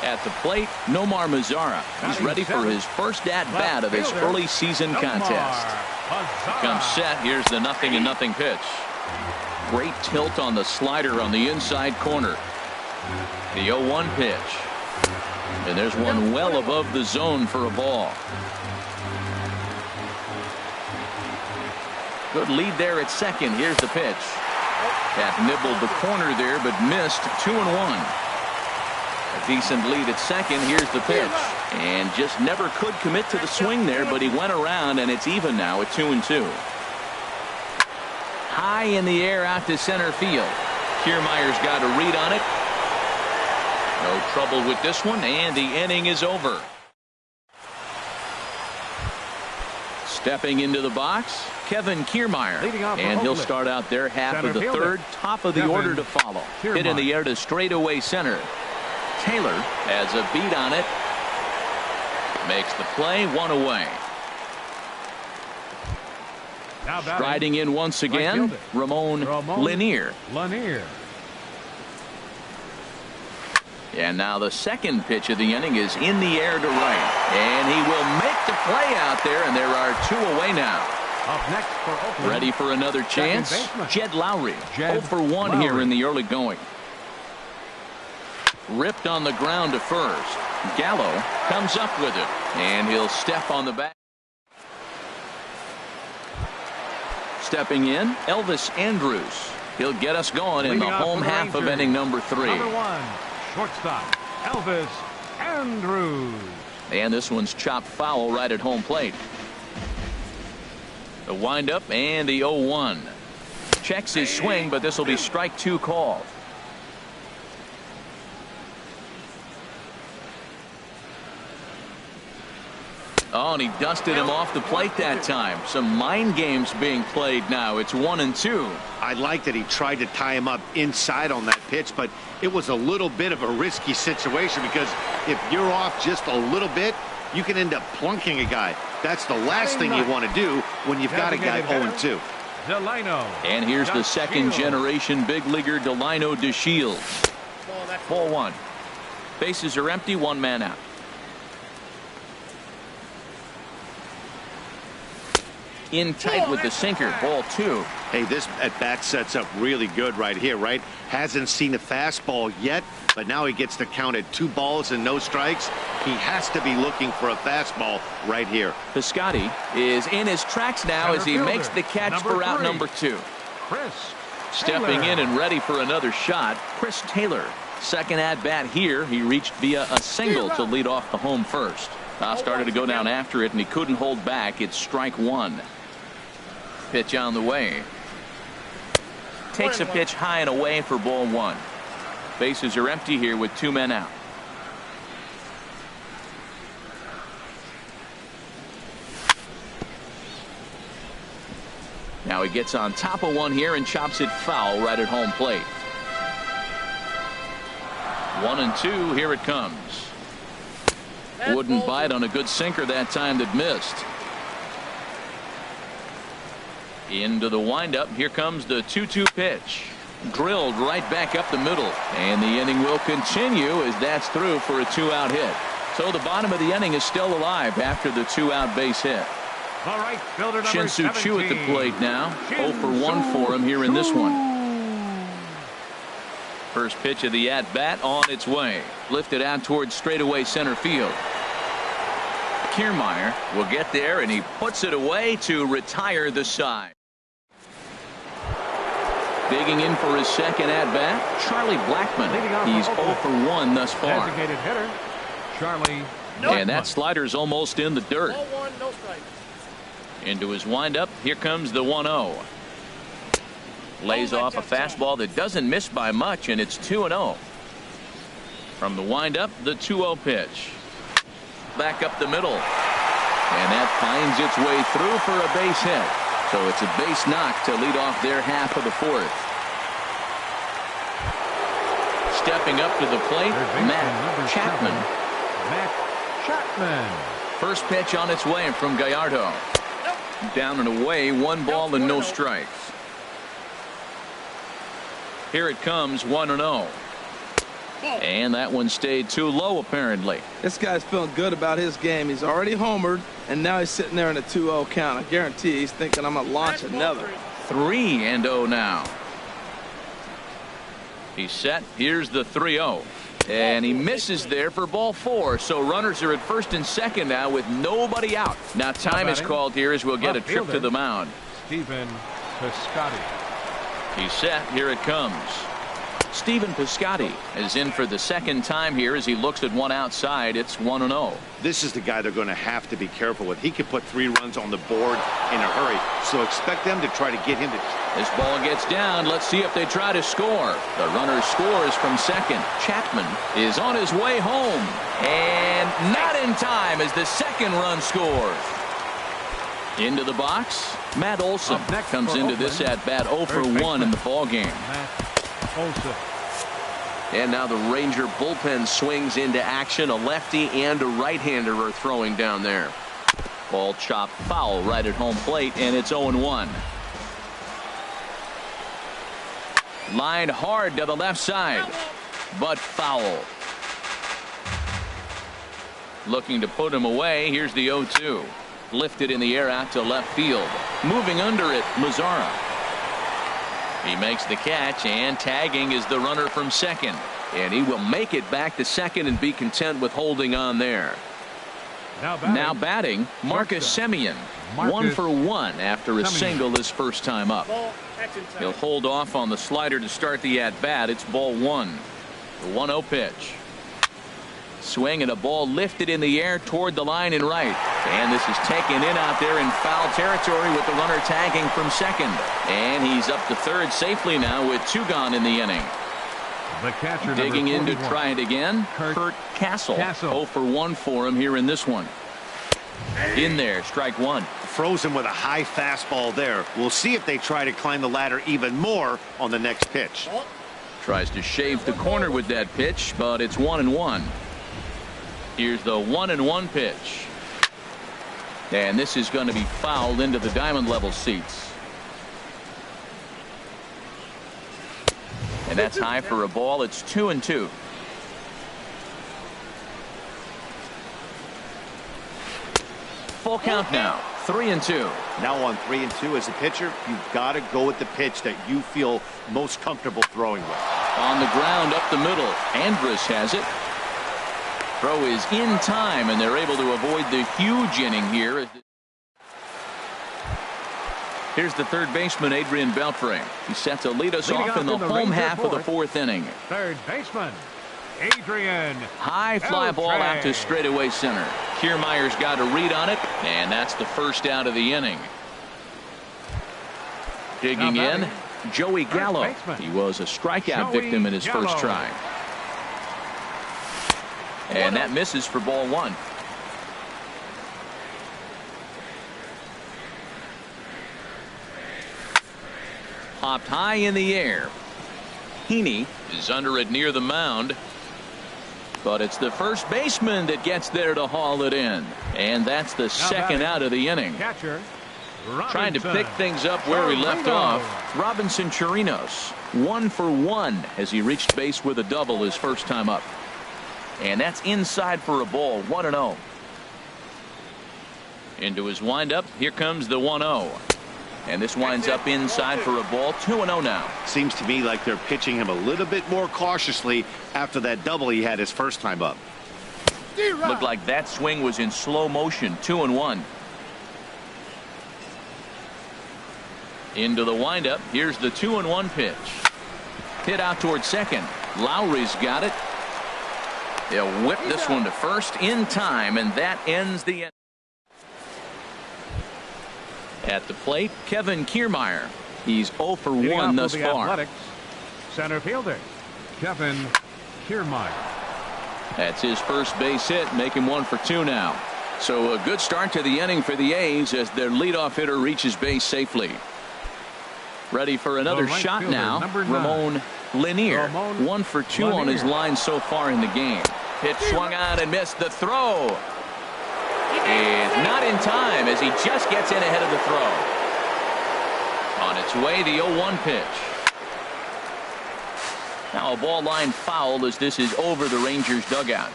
At the plate, Nomar Mazzara. He's ready for his first at-bat of this early season contest. Comes set. Here's the 0-0 pitch. Great tilt on the slider on the inside corner. The 0-1 pitch. And there's one well above the zone for a ball. Good lead there at second. Here's the pitch. That nibbled the corner there, but missed. 2-1. A decent lead at second. Here's the pitch. And just never could commit to the swing there, but he went around, and it's even now at 2-2. High in the air out to center field. Kiermaier's got a read on it. No trouble with this one, and the inning is over. Stepping into the box, Kevin Kiermaier, and he'll start out there half of the third, top of the order to follow. Hit in the air to straightaway center. Taylor has a beat on it. Makes the play, one away. Striding in once again, Ramon Lanier. And now the second pitch of the inning is in the air to right. And he will make the play out there, and there are two away now. Up next for Oakland. Ready for another chance? Jed Lowry. 0 for 1 here in the early going. Ripped on the ground to first. Gallo comes up with it, and he'll step on the back. Stepping in, Elvis Andrus. He'll get us going in the home half of inning number 3. Number 1, shortstop, Elvis Andrus. And this one's chopped foul right at home plate. The windup and the 0-1. Checks his swing, but this will be strike 2 called. Oh, and he dusted him off the plate that time. Some mind games being played now. It's 1-2. I like that he tried to tie him up inside on that pitch, but it was a little bit of a risky situation because if you're off just a little bit, you can end up plunking a guy. That's the last thing you want to do when you've got a guy 0-2. Delino. And here's the second generation big leaguer Delino DeShields. Ball 1. Bases are empty, 1 man out. In tight with the sinker, ball 2. Hey, this at bat sets up really good right here, right? Hasn't seen a fastball yet, but now he gets to count at 2 balls and no strikes. He has to be looking for a fastball right here. Piscotty is in his tracks now as he makes the catch for out number 2. Chris Stepping Taylor. in and ready for another shot, Chris Taylor. Second at bat here. He reached via a single to lead off the home first. Started to go down after it, and he couldn't hold back. It's strike 1. Pitch on the way. Takes a pitch high and away for ball 1. Bases are empty here with 2 men out. Now he gets on top of one here and chops it foul right at home plate. 1-2. Here it comes. Wouldn't bite on a good sinker that time that missed. Into the windup. Here comes the 2-2 pitch. Drilled right back up the middle. And the inning will continue as that's through for a 2-out hit. So the bottom of the inning is still alive after the 2-out base hit. All right, fielder number Shin-Soo Choo at the 17. plate now. 0 for 1 for him here in this one. First pitch of the at-bat on its way. Lifted out towards straightaway center field. Kiermaier will get there, and he puts it away to retire the side. Digging in for his second at-bat, Charlie Blackmon. He's 0 for 1 thus far. Designated hitter, Charlie. And that slider's almost in the dirt. Ball 1, no strike. Into his windup. Here comes the 1-0. Lays off a fastball that doesn't miss by much, and it's 2-0. From the windup, the 2-0 pitch. Back up the middle. And that finds its way through for a base hit. So it's a base knock to lead off their half of the 4th. Stepping up to the plate, Matt Chapman. Matt Chapman. First pitch on its way from Gallardo. Down and away, 1 ball and no strikes. Here it comes, 1-0. And that one stayed too low, apparently. This guy's feeling good about his game. He's already homered, and now he's sitting there in a 2-0 count. I guarantee he's thinking I'm going to launch another. 3-0 now. He's set. Here's the 3-0. And he misses there for ball 4. So runners are at first and second now with nobody out. Now time is called here as we'll get a trip to the mound. Stephen Piscotty. He's set. Here it comes. Stephen Piscotty is in for the second time here as he looks at one outside. It's 1-0. This is the guy they're going to have to be careful with. He can put 3 runs on the board in a hurry, so expect them to try to get him to. This ball gets down. Let's see if they try to score. The runner scores from second. Chapman is on his way home, and not in time as the second run scores. Into the box, Matt Olson comes into this at bat 0 for 1 in the ball game. And now the Ranger bullpen swings into action. A lefty and a right-hander are throwing down there. Ball chopped foul right at home plate, and it's 0-1. Lined hard to the left side, but foul. Looking to put him away. Here's the 0-2. Lifted in the air out to left field. Moving under it, Mazzara. He makes the catch, and tagging is the runner from second. And he will make it back to second and be content with holding on there. Now batting Marcus Semien. 1 for 1 after a single his first time up. He'll hold off on the slider to start the at-bat. It's ball 1. The 1-0 pitch. Swing and a ball lifted in the air toward the line and right. And this is taken in out there in foul territory with the runner tagging from second. And he's up to third safely now with 2 gone in the inning. The catcher, digging in to try it again, Kurt Castle. 0 for 1 for him here in this one. In there, strike 1. Frozen with a high fastball there. We'll see if they try to climb the ladder even more on the next pitch. Tries to shave the corner with that pitch, but it's 1-1. Here's the 1-1 pitch. And this is going to be fouled into the diamond level seats. And that's high for a ball. It's 2-2. Full count now. 3-2. Now on 3-2 as a pitcher, you've got to go with the pitch that you feel most comfortable throwing with. On the ground up the middle. Andrus has it. Throw is in time, and they're able to avoid the huge inning here. Here's the third baseman, Adrian Beltre. He's set to lead us off in the home half of the 4th inning. Third baseman, Adrian. High fly ball out to straightaway center. Kiermaier's got a read on it, and that's the first out of the inning. Digging in, Joey Gallo. He was a strikeout victim in his first try. And that misses for ball 1. Popped high in the air. Heaney is under it near the mound. But it's the first baseman that gets there to haul it in. And that's the second out of the inning. Catcher, trying to pick things up where he left off. Robinson Chirinos, 1 for 1 as he reached base with a double his first time up. And that's inside for a ball. 1-0. Into his windup. Here comes the 1-0. And this winds up inside for a ball. 2-0 now. Seems to me like they're pitching him a little bit more cautiously after that double he had his first time up. Looked like that swing was in slow motion. 2-1. Into the windup. Here's the 2-1 pitch. Hit out toward second. Lowry's got it. They'll whip this one to first in time, and that ends the end. At the plate, Kevin Kiermaier. He's 0 for 1 thus far. Athletics, center fielder, Kevin Kiermaier. That's his first base hit, make him 1 for 2 now. So a good start to the inning for the A's as their leadoff hitter reaches base safely. Ready for another shot now. Ramon Lanier. 1 for 2 on his line so far in the game. Pitch swung on and missed. The throw is not in time as he just gets in ahead of the throw. On its way, the 0-1 pitch. Now a ball line foul as this is over the Rangers dugout.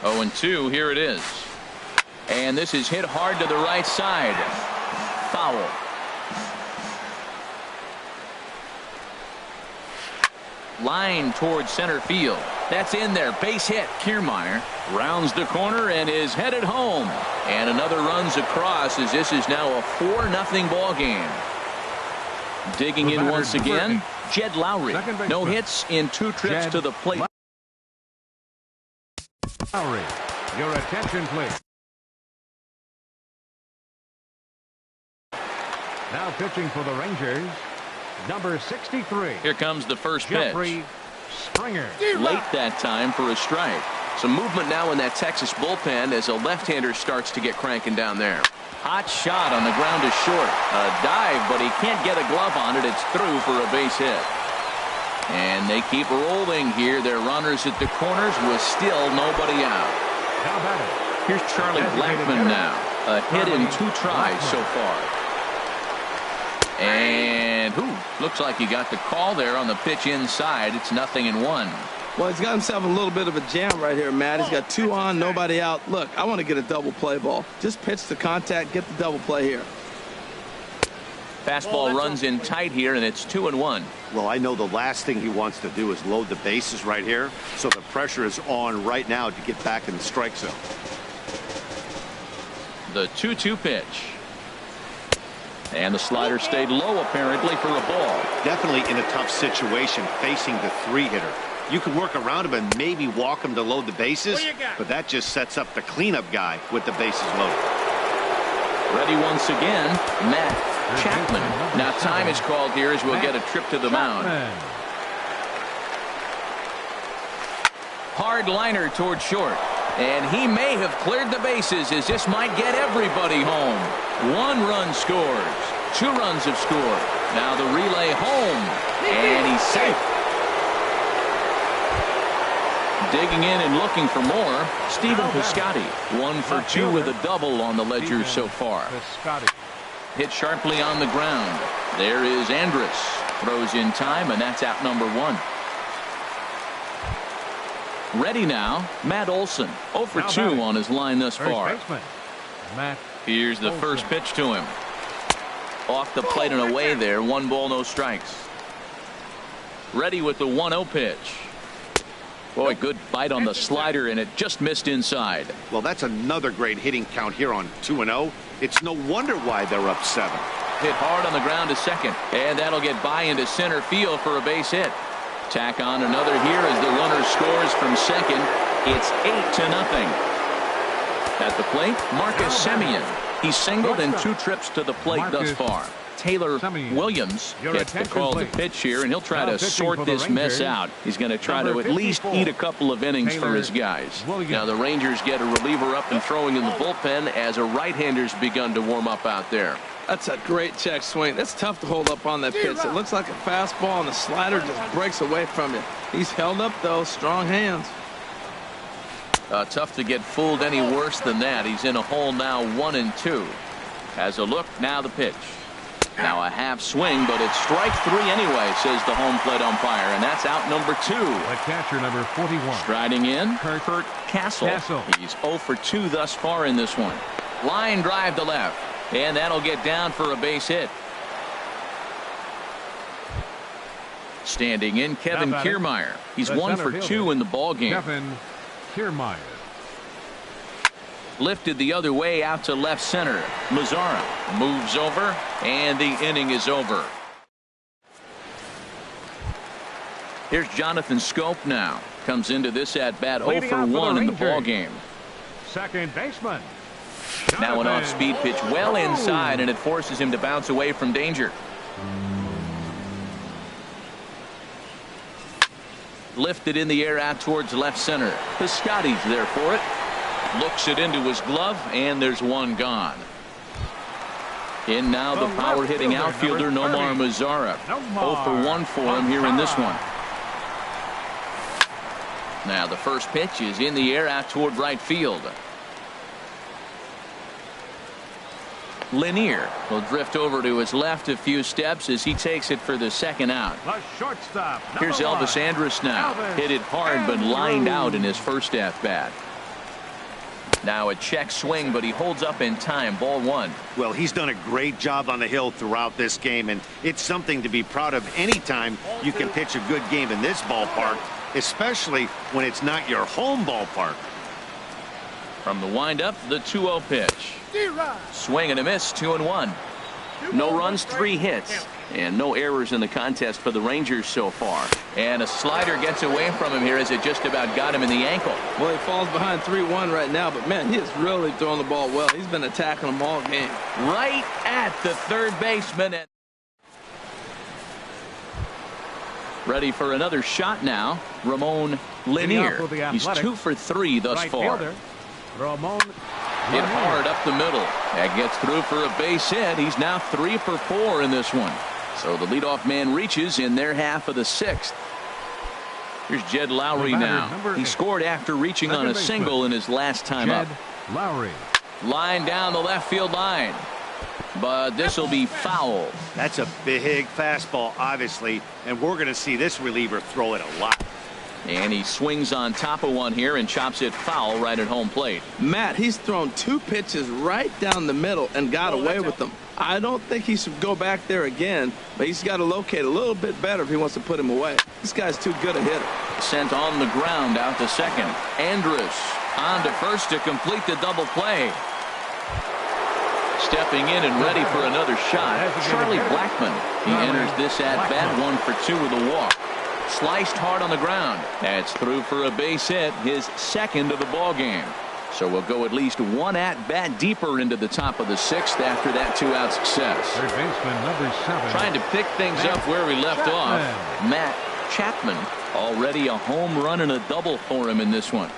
0-2, here it is. And this is hit hard to the right side. Foul. Line towards center field. That's in there. Base hit. Kiermaier rounds the corner and is headed home. And another runs across as this is now a 4-0 ball game. Digging in once again, Jed Lowry. No hits in 2 trips to the plate. Lowry, your attention, please. Now pitching for the Rangers, number 63. Here comes the first pitch. Jeffrey Springer. Late that time for a strike. Some movement now in that Texas bullpen as a left-hander starts to get cranking down there. Hot shot on the ground is short. A dive, but he can't get a glove on it. It's through for a base hit. And they keep rolling here. Their runners at the corners with still nobody out. How about it? Here's Charlie Blackmon now. A hit in 2 tries so far. And looks like he got the call there on the pitch inside. It's 0-1. Well, he's got himself a little bit of a jam right here, Matt. He's got 2 on, nobody out. Look, I want to get a double play ball. Just pitch the contact, get the double play here. Fastball runs in tight here, and it's 2-1. Well, I know the last thing he wants to do is load the bases right here, so the pressure is on right now to get back in the strike zone. The 2-2 pitch. And the slider stayed low, apparently, for a ball. Definitely in a tough situation facing the 3-hitter. You can work around him and maybe walk him to load the bases, but that just sets up the cleanup guy with the bases loaded. Ready once again, Matt Chapman. Now time is called here as we'll get a trip to the mound. Hard liner toward short. And he may have cleared the bases as this might get everybody home. 1 run scores. 2 runs have scored. Now the relay home. And he's safe. Digging in and looking for more, Stephen Piscotty. 1 for 2 with a double on the ledger so far. Hit sharply on the ground. There is Andrus. Throws in time, and that's out number 1. Ready now, Matt Olson. 0 for 2 on his line thus far. Here's the first pitch to him. Off the plate and away there. 1 ball, no strikes. Ready with the 1-0 pitch. Boy, good bite on the slider, and it just missed inside. Well, that's another great hitting count here on 2-0. It's no wonder why they're up 7. Hit hard on the ground to second, and that'll get by into center field for a base hit. Tack on another here as the runner scores from second. It's 8-0. At the plate, Marcus Semien. He's singled in 2 trips to the plate thus far. Taylor Williams gets the call to pitch here, and he'll try to sort this mess out. He's going to try to at least eat a couple of innings for his guys. Now the Rangers get a reliever up and throwing in the bullpen as a right-hander's begun to warm up out there. That's a great check swing. That's tough to hold up on that pitch. It looks like a fastball, and the slider just breaks away from you. He's held up, though. Strong hands. Tough to get fooled any worse than that. He's in a hole now, 1-2. Has a look. Now the pitch. Now a half swing, but it's strike 3 anyway, says the home plate umpire, and that's out number 2. The catcher, number 41. Striding in, Kurt Castle. He's 0 for 2 thus far in this one. Line drive to left, and that'll get down for a base hit. Standing in, Kevin Kiermaier. He's 1 for 2 in the ball game. Kevin Kiermaier. Lifted the other way out to left center. Mazzara moves over, and the inning is over. Here's Jonathan Scope now. Comes into this at bat 0 for 1 in the ball game. Second baseman. Now an off-speed pitch well inside, and it forces him to bounce away from danger. Lifted in the air out towards left center. Piscotty's there for it. Looks it into his glove, and there's 1 gone. In now the power-hitting outfielder Nomar Mazzara. 0 for 1 for him here in this one. Now the first pitch is in the air out toward right field. Lanier will drift over to his left a few steps as he takes it for the second out. The shortstop. Here's Elvis Andrus now. Hit it hard but lined out in his first at-bat. Now a check swing, but he holds up in time. Ball 1. Well, he's done a great job on the hill throughout this game, and it's something to be proud of anytime you can pitch a good game in this ballpark, especially when it's not your home ballpark. From the windup, the 2-0 pitch. Swing and a miss, 2-1. No runs, 3 hits. And no errors in the contest for the Rangers so far. And a slider gets away from him here as it just about got him in the ankle. Well, he falls behind 3-1 right now, but man, he is really throwing the ball well. He's been attacking them all game. Right at the third baseman. Ready for another shot now. Ramon Lanier. He's 2 for 3 thus far. Ramon Hit hard up the middle. That gets through for a base hit. He's now 3 for 4 in this one. So the leadoff man reaches in their half of the 6th. Here's Jed Lowry now. He scored after reaching on a single in his last time up. Lowry. Line down the left field line. But this will be foul. That's a big fastball, obviously, and we're going to see this reliever throw it a lot. And he swings on top of one here and chops it foul right at home plate. Matt, he's thrown 2 pitches right down the middle and got away with them. I don't think he should go back there again, but he's got to locate a little bit better if he wants to put him away. This guy's too good a hitter. Sent on the ground out to second. Andrus on to first to complete the double play. Stepping in and ready for another shot, Charlie Blackmon. He enters this at-bat 1 for 2 with a walk. Sliced hard on the ground. That's through for a base hit, his 2nd of the ball game. So we'll go at least 1 at-bat deeper into the top of the 6th after that 2-out success. Third baseman number 7. Trying to pick things up where we left off. Matt Chapman. Already a home run and a double for him in this one.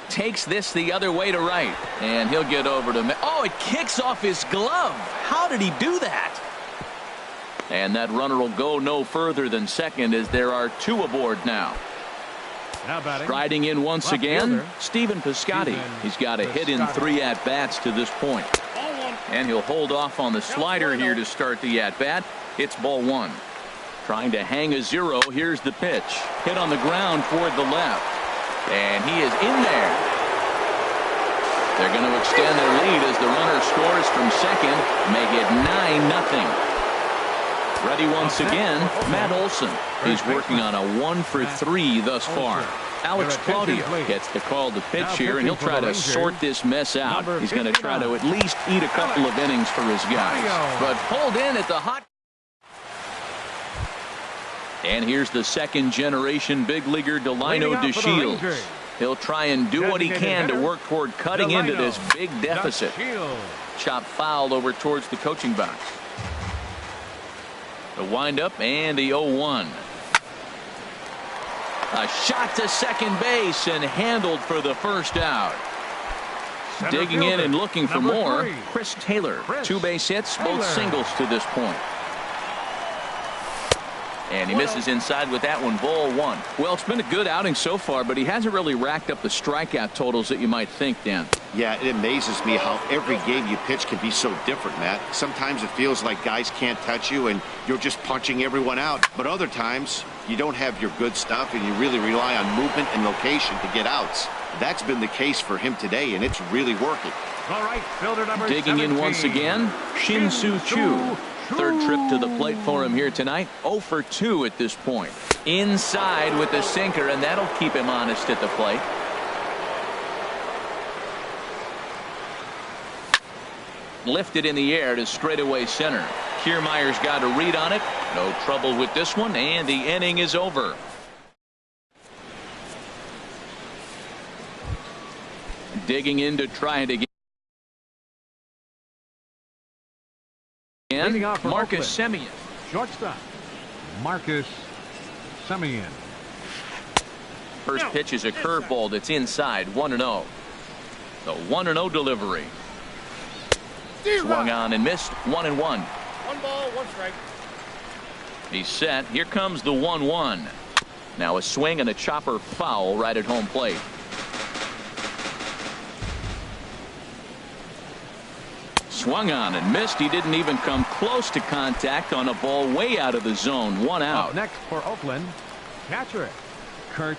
Takes this the other way to right. And he'll get over to... Oh, it kicks off his glove. How did he do that? And that runner will go no further than second as there are 2 aboard now. Striding in once again, Stephen Piscotty. He's got a hit in 3 at-bats to this point. And he'll hold off on the slider here to start the at-bat. It's ball 1. Trying to hang a 0. Here's the pitch. Hit on the ground toward the left. And he is in there. They're going to extend their lead as the runner scores from second. Make it 9-0. Ready once again, Matt Olson. He's working on a 1 for 3 thus far. Alex Claudio gets the call to pitch here, and he'll try to sort this mess out. He's going to try to at least eat a couple of innings for his guys. But pulled in at the hot. And here's the 2nd-generation big leaguer Delino DeShields. He'll try and do what he can to work toward cutting into this big deficit. Chop foul over towards the coaching box. The windup and the 0-1. A shot to second base and handled for the first out. Digging in and looking for more, Chris Taylor. 2 base hits, both singles to this point. And he misses inside with that one, ball 1. Well, it's been a good outing so far, but he hasn't really racked up the strikeout totals that you might think, Dan. Yeah, it amazes me how every game you pitch can be so different, Matt. Sometimes it feels like guys can't touch you and you're just punching everyone out. But other times, you don't have your good stuff and you really rely on movement and location to get outs. That's been the case for him today, and it's really working. All right, fielder number Digging 17. in once again, Shin-Soo Choo. 3rd trip to the plate for him here tonight. 0 for 2 at this point. Inside with the sinker, and that'll keep him honest at the plate. Lifted in the air to straightaway center. Kiermaier's got a read on it. No trouble with this one, and the inning is over. Digging in to try it again. Marcus Semien. Shortstop, Marcus Semien. First pitch is a curveball that's inside, 1-0. The 1-0 delivery. Swung on and missed, 1-1. 1 ball, 1 strike. He's set. Here comes the 1-1. Now a swing and a chopper foul right at home plate. Swung on and missed. He didn't even come close to contact on a ball way out of the zone. 1 out. Up next for Oakland, catcher Kurt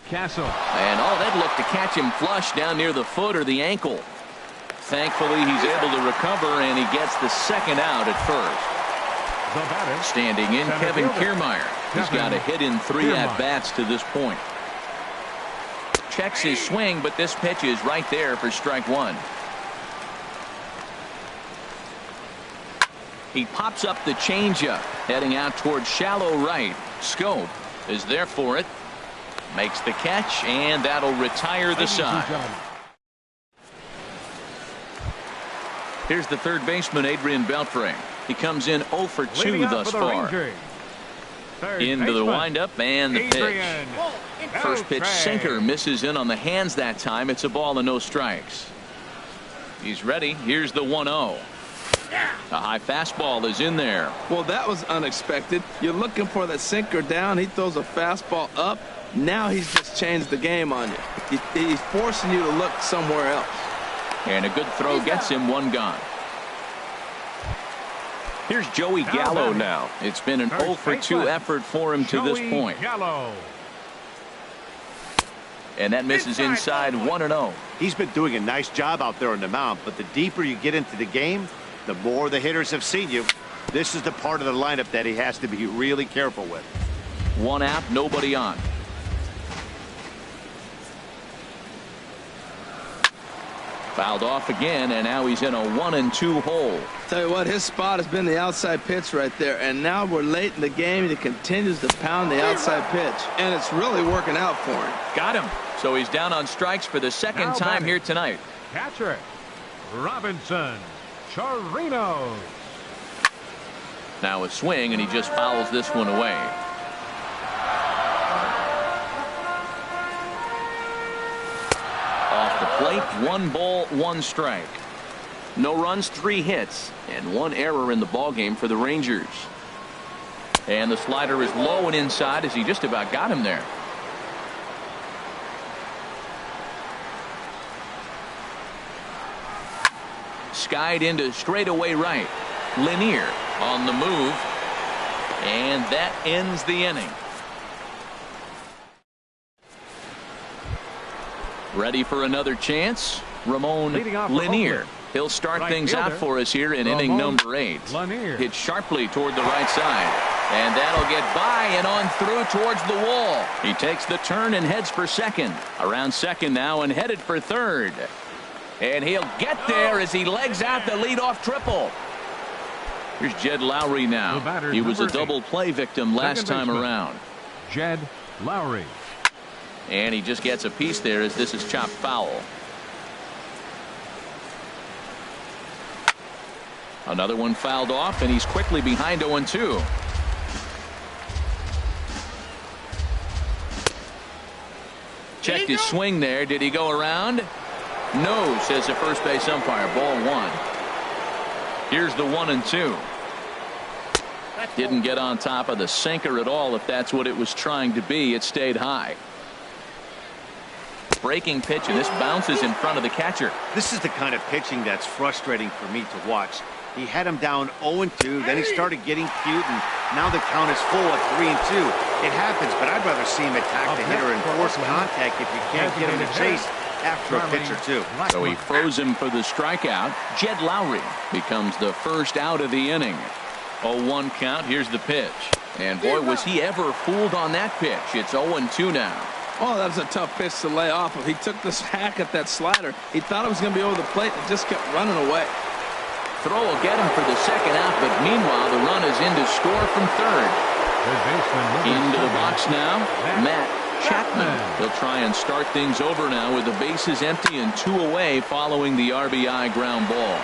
Castle. And that looked to catch him flush down near the foot or the ankle. Thankfully, he's able to recover, and he gets the 2nd out at first. The batter, standing in, Kevin Kiermaier. He's got a hit in 3 at-bats to this point. Checks his swing, but this pitch is right there for strike 1. He pops up the changeup, heading out towards shallow right. Scope is there for it. Makes the catch, and that'll retire the side. Here's the third baseman, Adrian Beltre. He comes in 0 for 2 thus far. Into the windup and the pitch. First pitch sinker misses in on the hands that time. It's a ball and no strikes. He's ready. Here's the 1-0. A high fastball is in there. Well, that was unexpected. You're looking for that sinker down. He throws a fastball up. Now he's just changed the game on you. He's forcing you to look somewhere else. And a good throw gets him one gone. Here's Joey Gallo now. It's been an 0 for 2 effort for him to this point. And that misses inside 1-0. He's been doing a nice job out there on the mound, but the deeper you get into the game, the more the hitters have seen you. This is the part of the lineup that he has to be really careful with. One out, nobody on. Fouled off again, and now he's in a 1-2 hole. Tell you what, his spot has been the outside pitch right there, and now we're late in the game, and he continues to pound the outside pitch, and it's really working out for him. Got him. So he's down on strikes for the second time here tonight. Catcher Robinson Chirinos. Now a swing, and he just fouls this one away. Off the plate, 1 ball, 1 strike. No runs, 3 hits, and 1 error in the ballgame for the Rangers. And the slider is low and inside as he just about got him there. Skied into straightaway right. Lanier on the move, and that ends the inning. Ready for another chance? Ramon Lanier. He'll start things out for us here in inning number 8. Hit sharply toward the right side. And that'll get by and on through towards the wall. He takes the turn and heads for second. Around second now and headed for third. And he'll get there as he legs out the leadoff triple. Here's Jed Lowry now. He was a double play victim last time around. Jed Lowry. And he just gets a piece there as this is chopped foul. Another one fouled off, and he's quickly behind 0-2. Checked his swing there. Did he go around? No, says the first base umpire. Ball 1. Here's the 1-2. Didn't get on top of the sinker at all, if that's what it was trying to be. It stayed high. Breaking pitch, and this bounces in front of the catcher. This is the kind of pitching that's frustrating for me to watch. He had him down 0-2, then he started getting cute, and now the count is full at 3-2. It happens, but I'd rather see him attack the hitter and force contact if you can't get him to chase after a pitch or 2. So he froze him for the strikeout. Jed Lowry becomes the first out of the inning. 0-1 count. Here's the pitch. And boy, was he ever fooled on that pitch. It's 0-2 now. Oh, that was a tough pitch to lay off of. He took this hack at that slider. He thought it was going to be over the plate and just kept running away. Throw will get him for the second out, but meanwhile the run is in to score from third. Into the box now, Matt Chapman. He'll try and start things over now with the bases empty and 2 away following the RBI ground ball.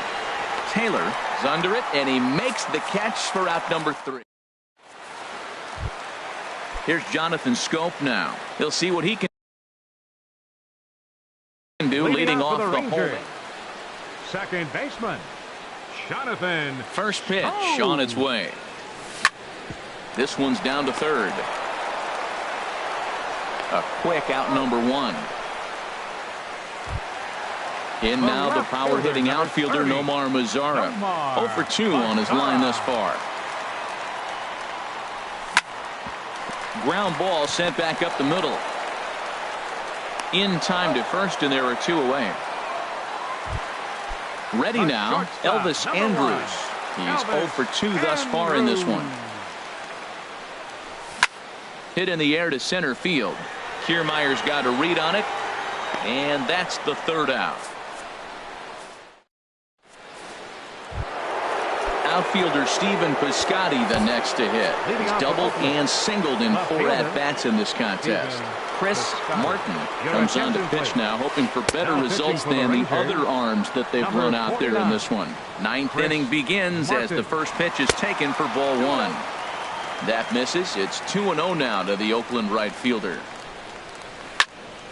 Taylor is under it, and he makes the catch for out number 3. Here's Jonathan Scope now. He'll see what he can do leading off the hole. Second baseman Jonathan. First pitch on its way. This one's down to third. A quick out number 1. In now the power hitting outfielder Nomar Mazara. 0 for 2 on his line thus far. Ground ball sent back up the middle. In time to first, and there are 2 away. Ready now, Elvis Andrus. He's 0 for 2 thus far in this one. Hit in the air to center field. Kiermaier's got a read on it, and that's the third out. outfielder Stephen Piscotty the next to hit. He's doubled and singled in 4 at-bats in this contest. Chris Martin comes on to pitch now, hoping for better results than the other arms that they've run out there in this one. 9th inning begins as the first pitch is taken for ball 1. That misses. It's 2-0 now to the Oakland right fielder.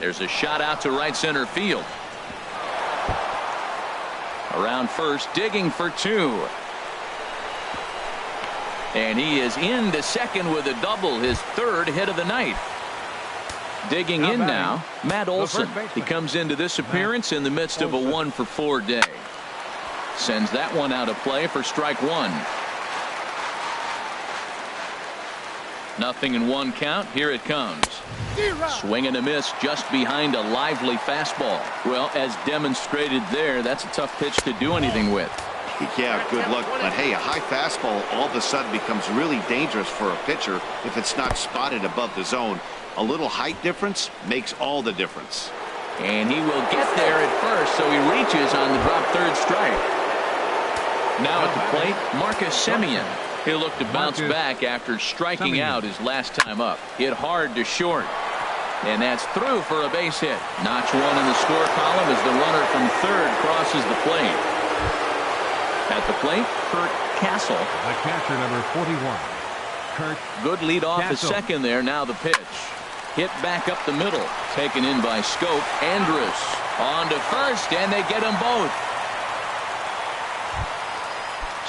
There's a shot out to right center field. Around first, digging for 2. And he is into second with a double, his 3rd hit of the night. Digging in now, Matt Olson. He comes into this appearance in the midst of a 1-for-4 day. Sends that one out of play for strike 1. 0-1 count. Here it comes. Swing and a miss just behind a lively fastball. Well, as demonstrated there, that's a tough pitch to do anything with. Yeah, good luck. But hey, a high fastball all of a sudden becomes really dangerous for a pitcher if it's not spotted above the zone. A little height difference makes all the difference. And he will get there at first, so he reaches on the drop 3rd strike. Now at the plate, Marcus Semien. He'll look to bounce back after striking out his last time up. Hit hard to short. And that's through for a base hit. Notch 1 in the score column as the runner from 3rd crosses the plate. At the plate, Kurt Castle. The catcher, number 41. Kurt Good lead off Castle. the second there. Now the pitch. Hit back up the middle. Taken in by Scope. Andrus on to first, and they get them both.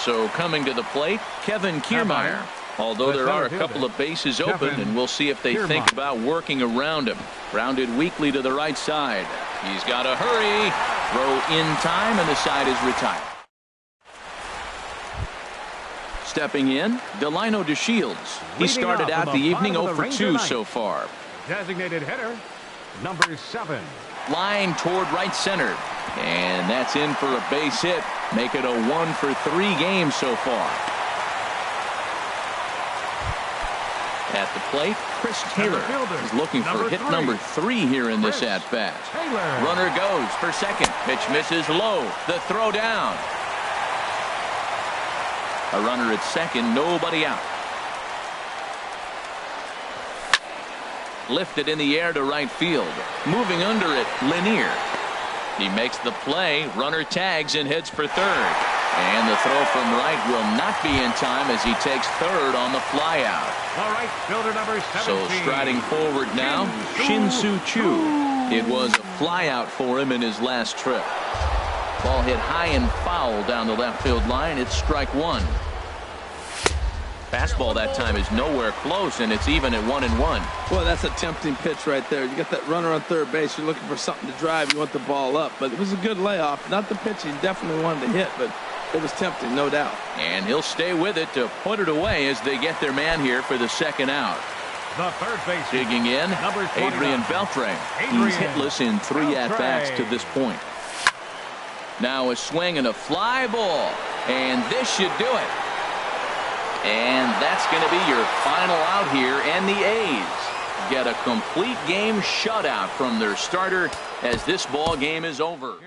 So coming to the plate, Kevin Kiermaier. Although there are a couple of bases open, and we'll see if they think about working around him. Grounded weakly to the right side. He's got to hurry. Throw in time, and the side is retired. Stepping in, Delino DeShields. He started out the evening 0 for 2 so far. Designated hitter, number 7. Line toward right center. And that's in for a base hit. Make it a 1 for 3 game so far. At the plate, Chris Taylor is looking for hit number 3 here in this at-bat. Runner goes for second. Pitch misses low. The throw down. A runner at second, nobody out. Lifted in the air to right field. Moving under it, Lanier. He makes the play. Runner tags and heads for 3rd. And the throw from right will not be in time as he takes 3rd on the flyout. All right, fielder number 17. So striding forward now, Shin-Soo Choo. It was a flyout for him in his last trip. Ball hit high and foul down the left field line. It's strike 1. Fastball that time is nowhere close, and it's even at 1-1. Well, that's a tempting pitch right there. You got that runner on 3rd base. You're looking for something to drive. You want the ball up. But it was a good layoff. Not the pitch he definitely wanted to hit, but it was tempting, no doubt. And he'll stay with it to put it away as they get their man here for the 2nd out. The 3rd base. Digging in, Adrian Beltre. He's hitless in 3 at-bats to this point. Now a swing and a fly ball. And this should do it. And that's going to be your final out here, and the A's get a complete game shutout from their starter as this ball game is over.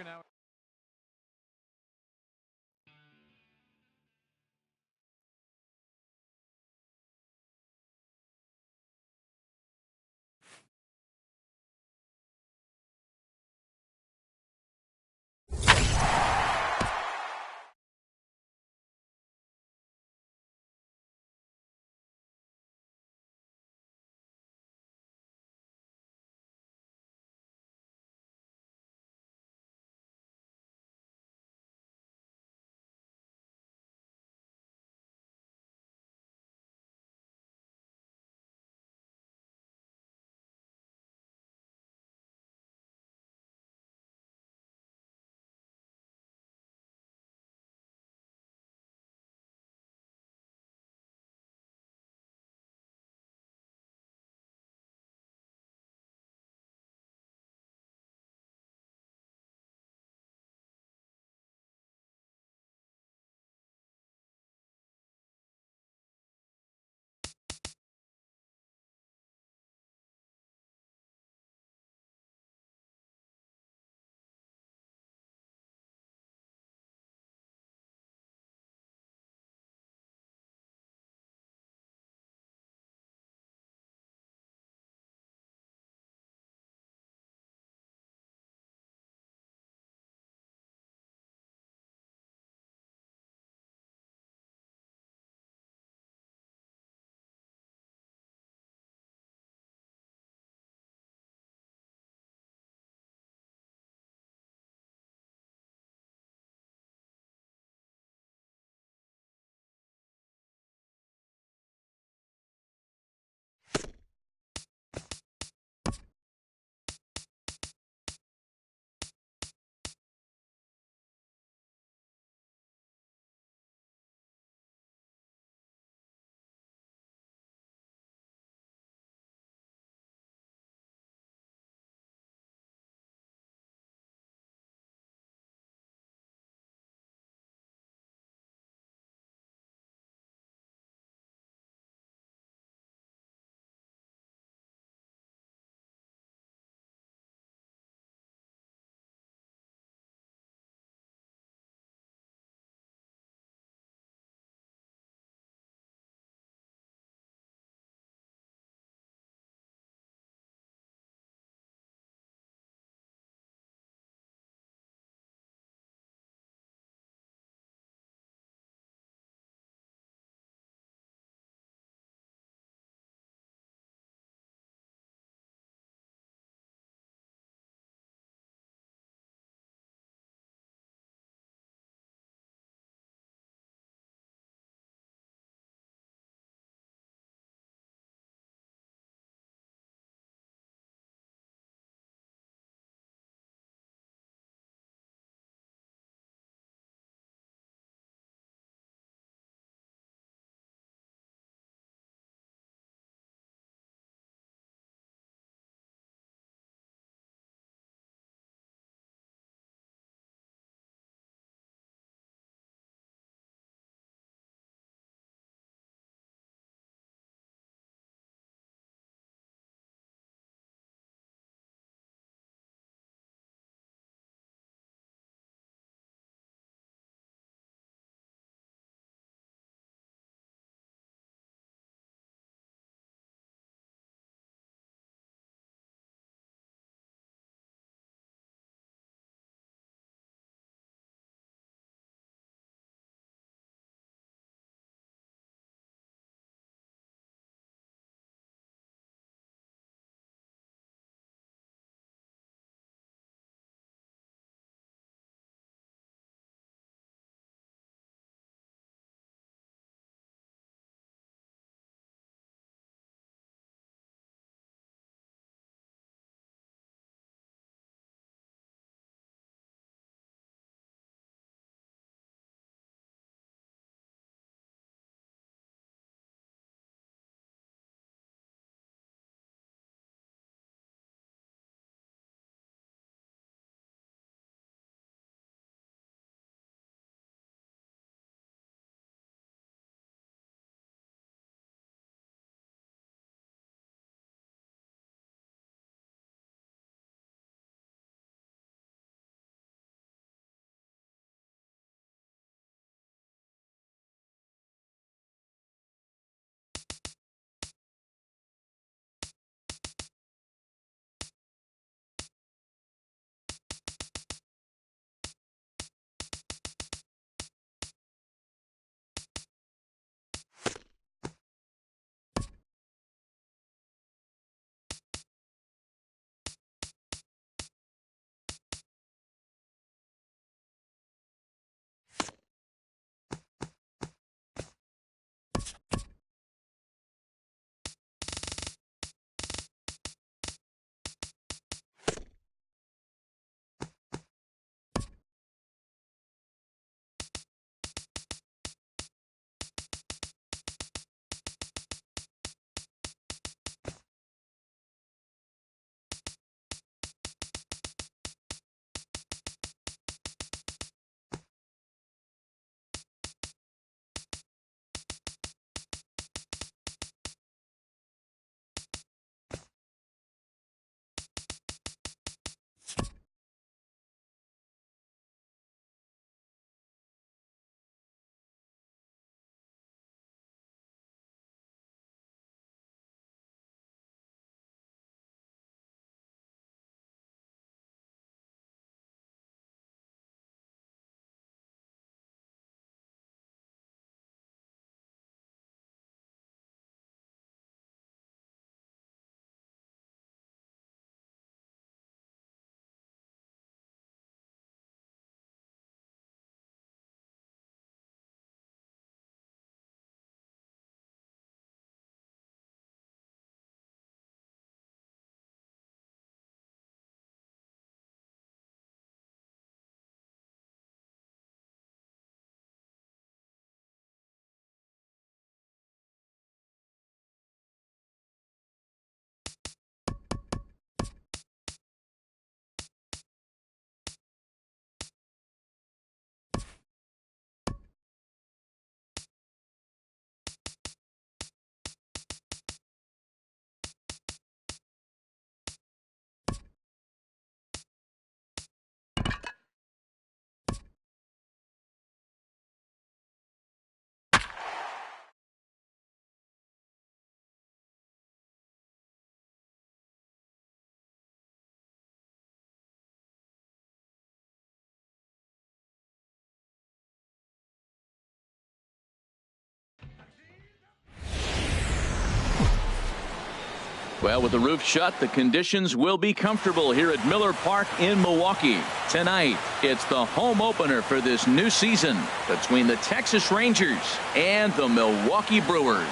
Well, with the roof shut, the conditions will be comfortable here at Miller Park in Milwaukee. Tonight, it's the home opener for this new season between the Texas Rangers and the Milwaukee Brewers.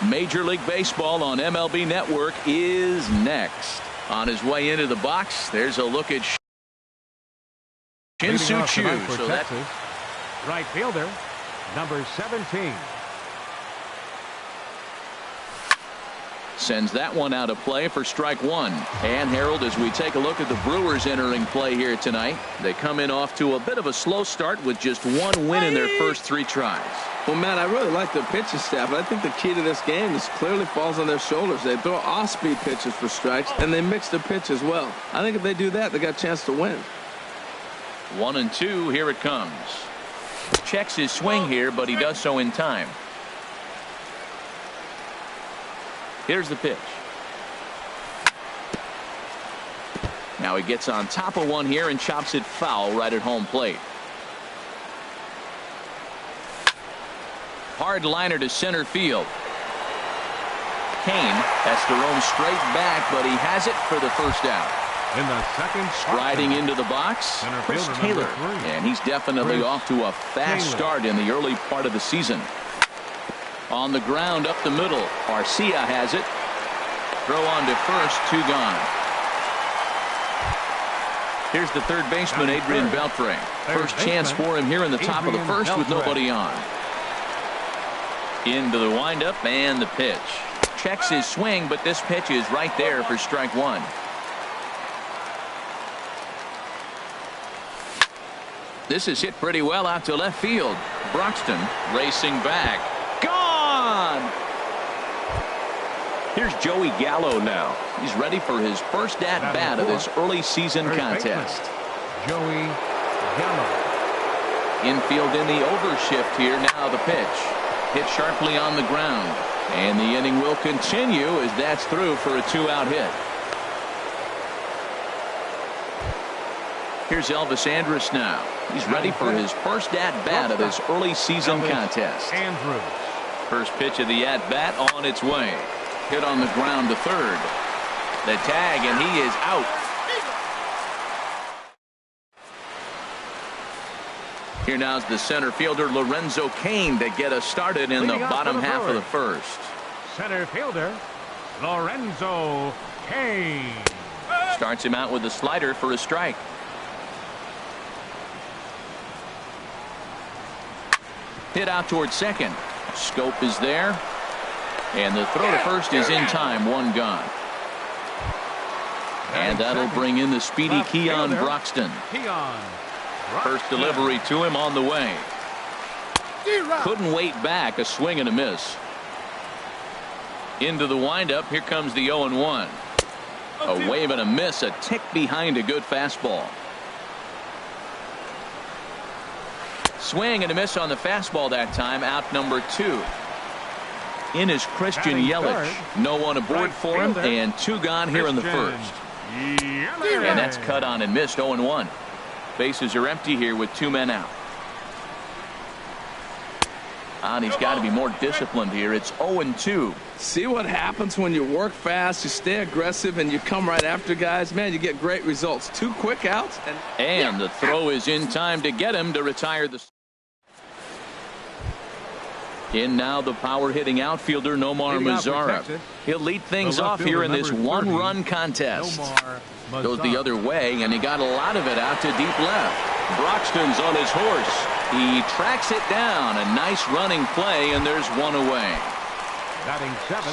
Major League Baseball on MLB Network is next. On his way into the box, there's a look at Shin-Soo Choo. Right fielder, number 17. Sends that one out of play for strike one. And Harold, as we take a look at the Brewers entering play here tonight, they come in off to a bit of a slow start with just one win in their first 3 tries. Well, Matt, I really like their pitching staff. I think the key to this game is clearly falls on their shoulders. They throw off-speed pitches for strikes, and they mix their pitch as well. I think if they do that, they got a chance to win. 1-2, here it comes. Checks his swing here, but he does so in time. Here's the pitch. Now he gets on top of one here and chops it foul right at home plate. Hard liner to center field. Kane has to roam straight back, but he has it for the first out. In the second, striding into the box, Chris Taylor, and he's definitely off to a fast start in the early part of the season. On the ground up the middle, Garcia has it. Throw on to first, 2 gone. Here's the third baseman, Adrian Beltre. First chance for him here in the top of the first with nobody on. Into the windup and the pitch. Checks his swing, but this pitch is right there for strike one. This is hit pretty well out to left field. Broxton racing back. Gone! Here's Joey Gallo now. He's ready for his first at-bat of this early season contest. Joey Gallo. Infield in the overshift here. Now the pitch. Hit sharply on the ground. And the inning will continue as that's through for a 2-out hit. Here's Elvis Andrus now. He's ready for his first at-bat of this early season contest. First pitch of the at-bat on its way. Hit on the ground to third. The tag, and he is out. Here now's the center fielder Lorenzo Cain to get us started in the bottom half of the first. Center fielder Lorenzo Cain. Starts him out with a slider for a strike. Hit out towards second. Scope is there. And the throw to first is in time. 1 gone. And that'll bring in the speedy Keon Broxton. First delivery to him on the way. Couldn't wait back. A swing and a miss. Into the windup. Here comes the 0-1. A wave and a miss. A tick behind a good fastball. Swing and a miss on the fastball that time. Out number 2. In is Christian Yelich. No one aboard for him, and 2 gone here in the first. And that's cut on and missed. 0-1. Bases are empty here with 2 men out. And he's got to be more disciplined here. It's 0-2. See what happens when you work fast, you stay aggressive, and you come right after guys. Man, you get great results. 2 quick outs. And the throw is in time to get him to retire the. In now the power-hitting outfielder Nomar Mazara. He'll lead things off here in this 1-run contest. Goes the other way, and he got a lot of it out to deep left. Broxton's on his horse. He tracks it down. A nice running play, and there's 1 away.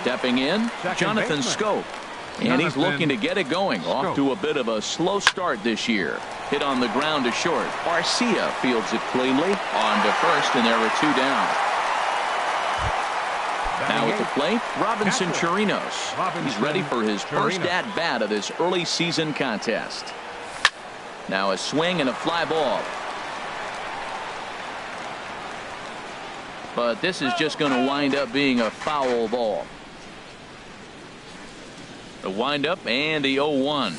Stepping in, Jonathan Scope. And he's looking to get it going. Off to a bit of a slow start this year. Hit on the ground to short. Garcia fields it cleanly. On to first, and there are 2 down. Now at the plate, Robinson Chirinos. He's ready for his first at-bat of this early season contest. Now a swing and a fly ball. But this is just going to wind up being a foul ball. The windup and the 0-1.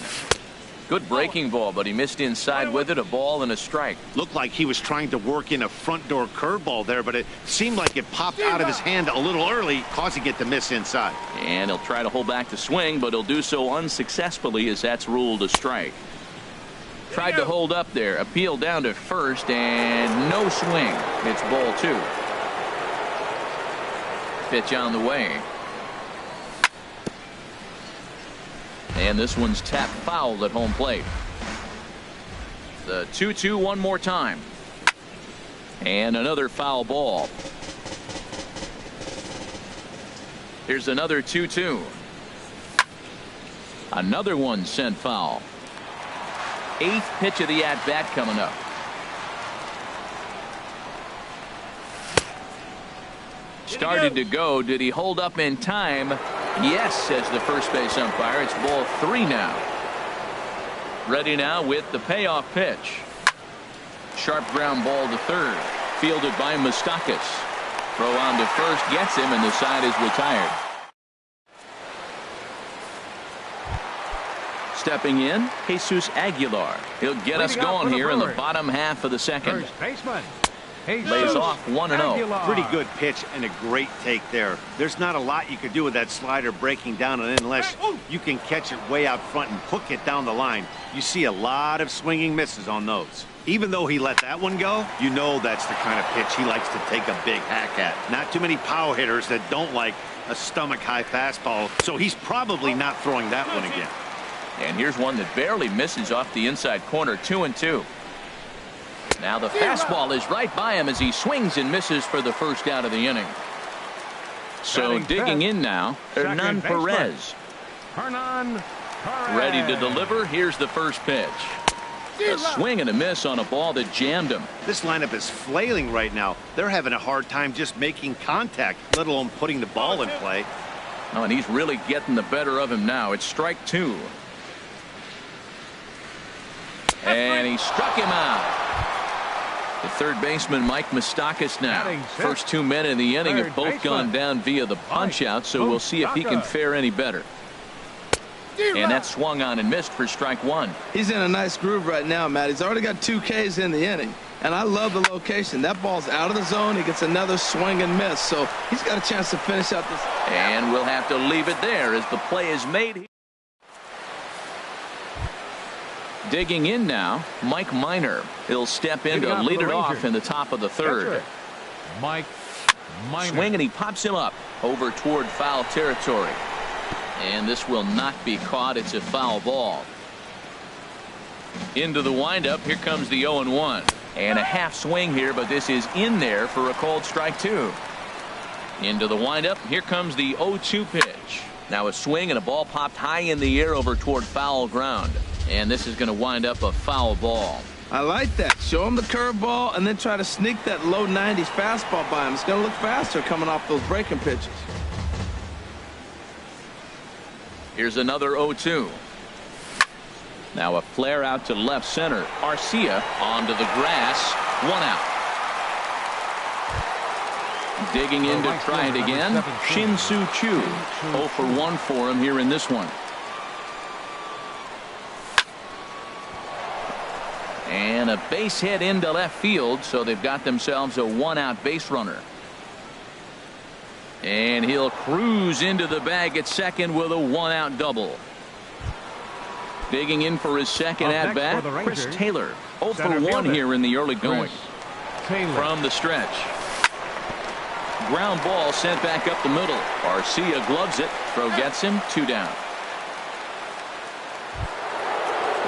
Good breaking ball, but he missed inside with it. A ball and a strike. Looked like he was trying to work in a front door curveball there, but it seemed like it popped out of his hand a little early, causing it to miss inside. And he'll try to hold back the swing, but he'll do so unsuccessfully as that's ruled a strike. Tried to hold up there. Appeal down to first, and no swing. It's ball 2. Pitch on the way. And this one's tapped foul at home plate. The 2-2 one more time. And another foul ball. Here's another 2-2. Another one sent foul. 8th pitch of the at-bat coming up. Started to go. Did he hold up in time? Yes, says the first base umpire. It's ball 3 now. Ready now with the payoff pitch. Sharp ground ball to third. Fielded by Moustakas. Throw on to first gets him, and the side is retired. Stepping in, Jesus Aguilar. He'll get us going here in the bottom half of the second. First baseman. Lays off 1-0. Pretty good pitch and a great take there. There's not a lot you could do with that slider breaking down and in unless you can catch it way out front and hook it down the line. You see a lot of swinging misses on those. Even though he let that one go, you know that's the kind of pitch he likes to take a big hack at. Not too many power hitters that don't like a stomach-high fastball, so he's probably not throwing that one again. And here's one that barely misses off the inside corner. 2-2. Now the fastball is right by him as he swings and misses for the first out of the inning. So digging in now, Hernan Perez. Ready to deliver. Here's the first pitch. A swing and a miss on a ball that jammed him. This lineup is flailing right now. They're having a hard time just making contact, let alone putting the ball in play. Oh, and he's really getting the better of him now. It's strike 2. And he struck him out. The third baseman, Mike Moustakas, now. First 2 men in the inning have both gone down via the punch-out, so we'll see if he can fare any better. And that swung on and missed for strike 1. He's in a nice groove right now, Matt. He's already got 2 Ks in the inning. And I love the location. That ball's out of the zone. He gets another swing and miss. So he's got a chance to finish out this. And we'll have to leave it there as the play is made. Digging in now, Mike Minor. He'll step in to lead it off in the top of the third. Mike Minor. Swing, and he pops him up over toward foul territory. And this will not be caught. It's a foul ball. Into the windup. Here comes the 0-1. And a half swing here, but this is in there for a called strike 2. Into the windup. Here comes the 0-2 pitch. Now a swing and a ball popped high in the air over toward foul ground. And this is going to wind up a foul ball. I like that. Show him the curveball and then try to sneak that low 90s fastball by him. It's going to look faster coming off those breaking pitches. Here's another 0-2. Now a flare out to left center. Arcia onto the grass. 1 out. Digging in to try it again. Shin-Soo Choo. 0 for 1 for him here in this one. And a base hit into left field, so they've got themselves a 1-out base runner. And he'll cruise into the bag at second with a 1-out double. Digging in for his second at-bat, Chris Taylor. 0 for 1 here in the early going. From the stretch. Ground ball sent back up the middle. Arcia gloves it. Throw gets him. 2 down.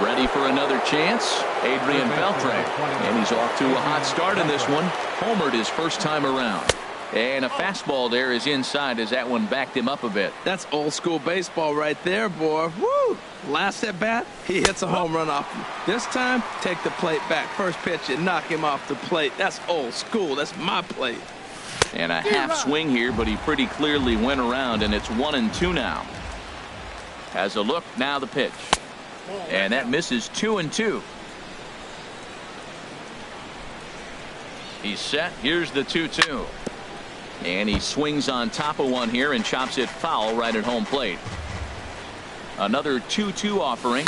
Ready for another chance. Adrian Beltre. And he's off to a hot start in this one. Homered his first time around. And a fastball there is inside as that one backed him up a bit. That's old school baseball right there, boy. Woo! Last at bat, he hits a home run off you. This time, take the plate back. First pitch, you knock him off the plate. That's old school. That's my plate. And a half swing here, but he pretty clearly went around, and it's 1-2 now. Has a look, now the pitch. And that misses. 2-2. He's set. Here's the 2-2. And he swings on top of one here and chops it foul right at home plate. Another 2-2 offering.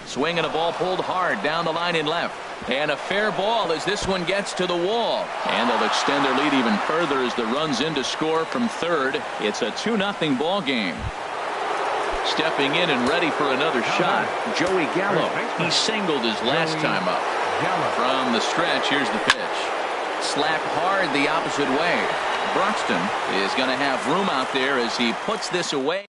Swing and a ball pulled hard down the line in left. And a fair ball as this one gets to the wall. And they'll extend their lead even further as the runs in to score from third. It's a 2-0 ball game. Stepping in and ready for another shot, Joey Gallo. He singled his last time up. From the stretch, here's the pitch. Slapped hard the opposite way. Broxton is going to have room out there as he puts this away.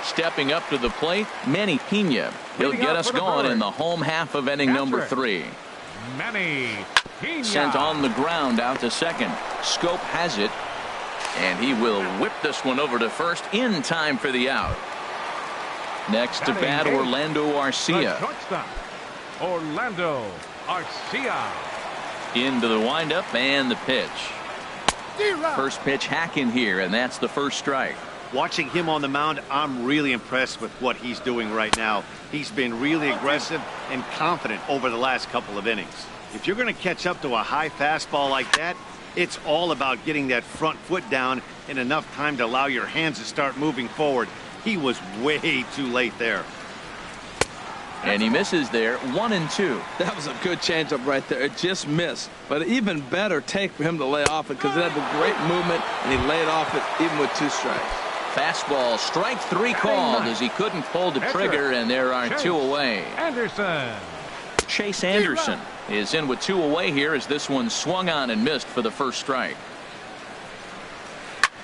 Stepping up to the plate, Manny Pena. He'll get us going in the home half of inning number 3. Manny Pena. Sent on the ground out to second. Scope has it. And he will whip this one over to first in time for the out. Next to bat, Orlando Arcia. Orlando Arcia. Into the windup and the pitch. First pitch hacking here, and that's the first strike. Watching him on the mound, I'm really impressed with what he's doing right now. He's been really aggressive and confident over the last couple of innings. If you're going to catch up to a high fastball like that, it's all about getting that front foot down in enough time to allow your hands to start moving forward. He was way too late there. And he misses there, 1-2. That was a good changeup right there. It just missed. But an even better take for him to lay off it because it had the great movement, and he laid off it even with 2 strikes. Fastball, strike 3 called as he couldn't pull the trigger, and there are 2 away. Anderson. Chase Anderson is in with 2 away here as this one swung on and missed for the first strike.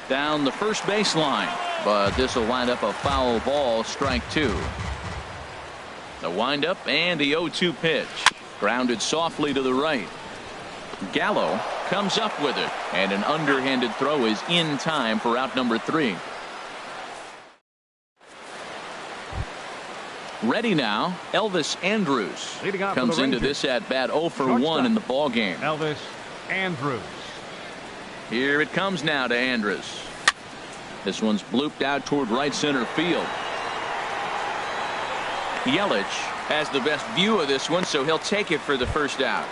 Down the first baseline, but this will wind up a foul ball, strike 2. The windup and the 0-2 pitch. Grounded softly to the right. Gallo comes up with it, and an underhanded throw is in time for out number 3. Ready now, Elvis Andrus comes into this at bat 0 for 1 in the ball game. Elvis Andrus. Here it comes now to Andrus. This one's blooped out toward right center field. Yelich has the best view of this one, so he'll take it for the first out.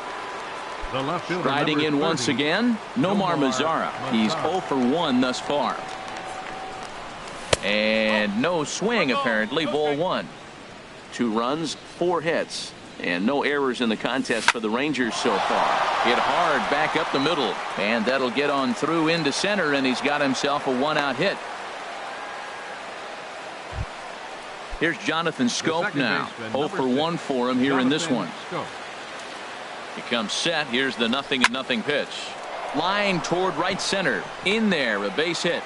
The left fielder, riding in 30, once again, Nomar Mazara. He's 0 for 1 thus far. And no swing apparently, ball 1. 2 runs, 4 hits, and no errors in the contest for the Rangers so far. Hit hard back up the middle, and that'll get on through into center, and he's got himself a 1-out hit. Here's Jonathan Scope now. 0 for 1 for him here in this one. He comes set. Here's the 0-0 pitch. Line toward right center. In there, a base hit.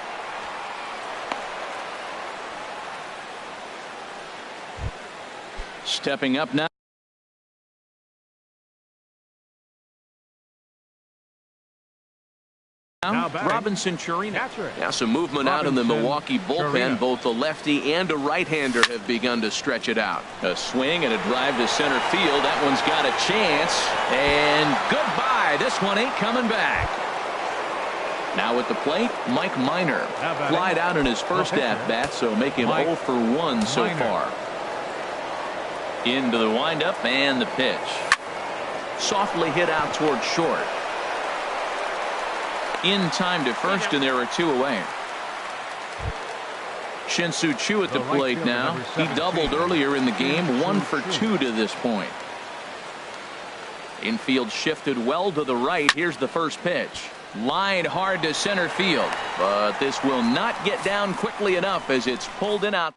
Stepping up now. Robinson Chirino. Now some movement out in the Milwaukee bullpen. Both a lefty and a right-hander have begun to stretch it out. A swing and a drive to center field. That one's got a chance. And goodbye. This one ain't coming back. Now at the plate, Mike Minor. Flied out in his first at-bat, so make him 0 for 1 so far. Into the windup and the pitch. Softly hit out toward short. In time to first, and there are 2 away. Shin-Soo Choo at the plate now. He doubled earlier in the game, 1 for 2 to this point. Infield shifted well to the right. Here's the first pitch. Line hard to center field, but this will not get down quickly enough as it's pulled in out.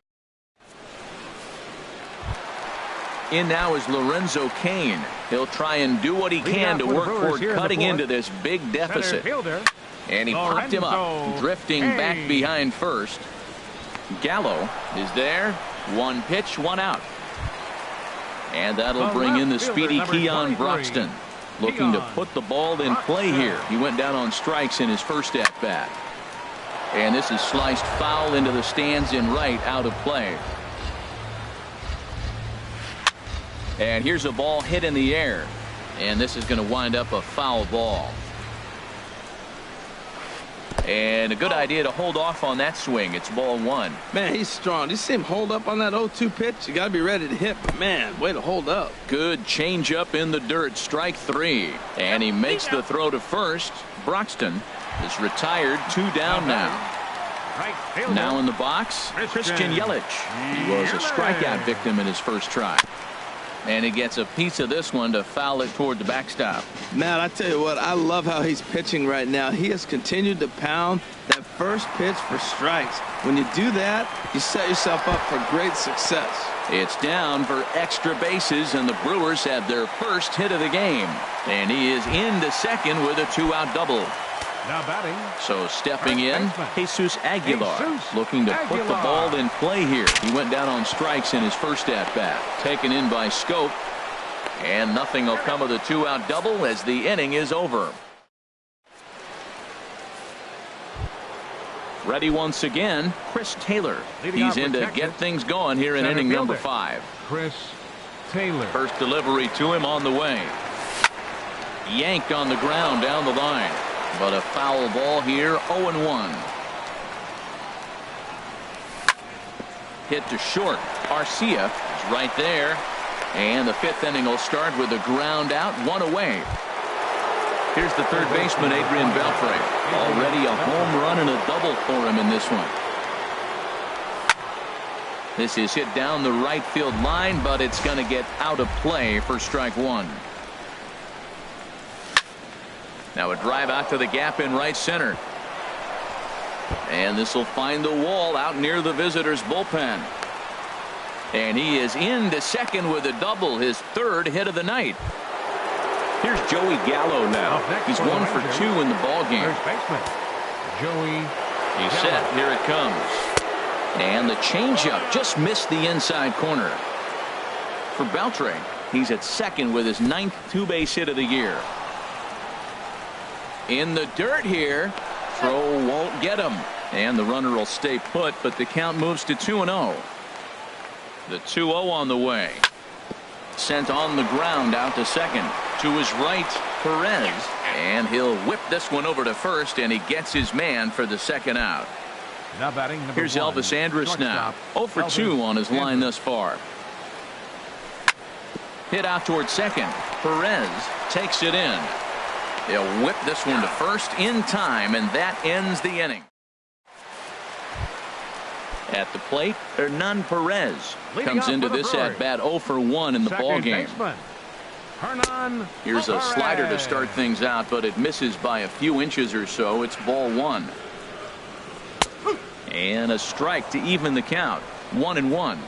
In now is Lorenzo Cain. He'll try and do what he can to work toward cutting into this big deficit. And he popped him up, drifting back behind first. Gallo is there. 1 pitch, 1 out. And that'll bring in the speedy Keon Broxton. Looking to put the ball in play here. He went down on strikes in his first at-bat. And this is sliced foul into the stands in right, out of play. And here's a ball hit in the air. And this is going to wind up a foul ball. And a good idea to hold off on that swing. It's ball 1. Man, he's strong. You see him hold up on that 0-2 pitch? You got to be ready to hit. But man, way to hold up. Good changeup in the dirt. Strike 3. And he makes the throw to first. Broxton is retired. 2 down now. Right fielder. Now in the box, Christian Yelich. He was a strikeout victim in his first try. And he gets a piece of this one to foul it toward the backstop. Matt, I tell you what, I love how he's pitching right now. He has continued to pound that first pitch for strikes. When you do that, you set yourself up for great success. It's down for extra bases, and the Brewers have their first hit of the game. And he is into second with a 2-out double. Now batting. So stepping in, Jesus Aguilar, looking to put the ball in play here. He went down on strikes in his first at-bat. Taken in by Scope. And nothing will come of the 2-out double as the inning is over. Ready once again, Chris Taylor. He's in to get things going here in inning number 5. Chris Taylor. First delivery to him on the way. Yanked on the ground down the line. But a foul ball here, 0-1. Hit to short. Arcia is right there. And the 5th inning will start with a ground out, 1 away. Here's the third baseman, Adrian Beltre. Already a home run and a double for him in this one. This is hit down the right field line, but it's going to get out of play for strike 1. Now a drive out to the gap in right center. And this will find the wall out near the visitors' bullpen. And he is into second with a double, his 3rd hit of the night. Here's Joey Gallo now. He's 1 for 2 in the ball game. Joey. He's set. Here it comes. And the changeup just missed the inside corner. For Beltre, he's at second with his 9th 2-base hit of the year. In the dirt here. Throw won't get him. And the runner will stay put, but the count moves to 2-0. The 2-0 on the way. Sent on the ground out to second. To his right, Perez. And he'll whip this one over to first, and he gets his man for the 2nd out. Now batting number Here's 1. Elvis Andrus now. 0 for 2 on his line thus far. Hit out toward second. Perez takes it in. They'll whip this one to first in time, and that ends the inning. At the plate, Hernan Perez comes into this at bat 0 for 1 in the ball game. Here's a slider to start things out, but it misses by a few inches or so. It's ball 1. And a strike to even the count. 1-1.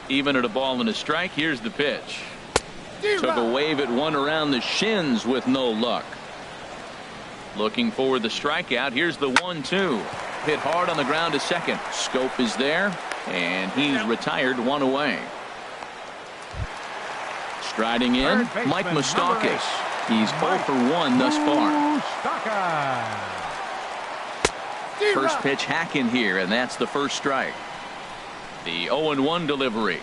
Even at a ball and a strike. Here's the pitch. Took a wave at one around the shins with no luck. Looking for the strikeout. Here's the 1-2. Hit hard on the ground to second. Scope is there, and he's retired, 1 away. Striding in, Mike Moustakas. He's 0 for 1 thus far. First pitch hack in here, and that's the first strike. The 0-1 delivery.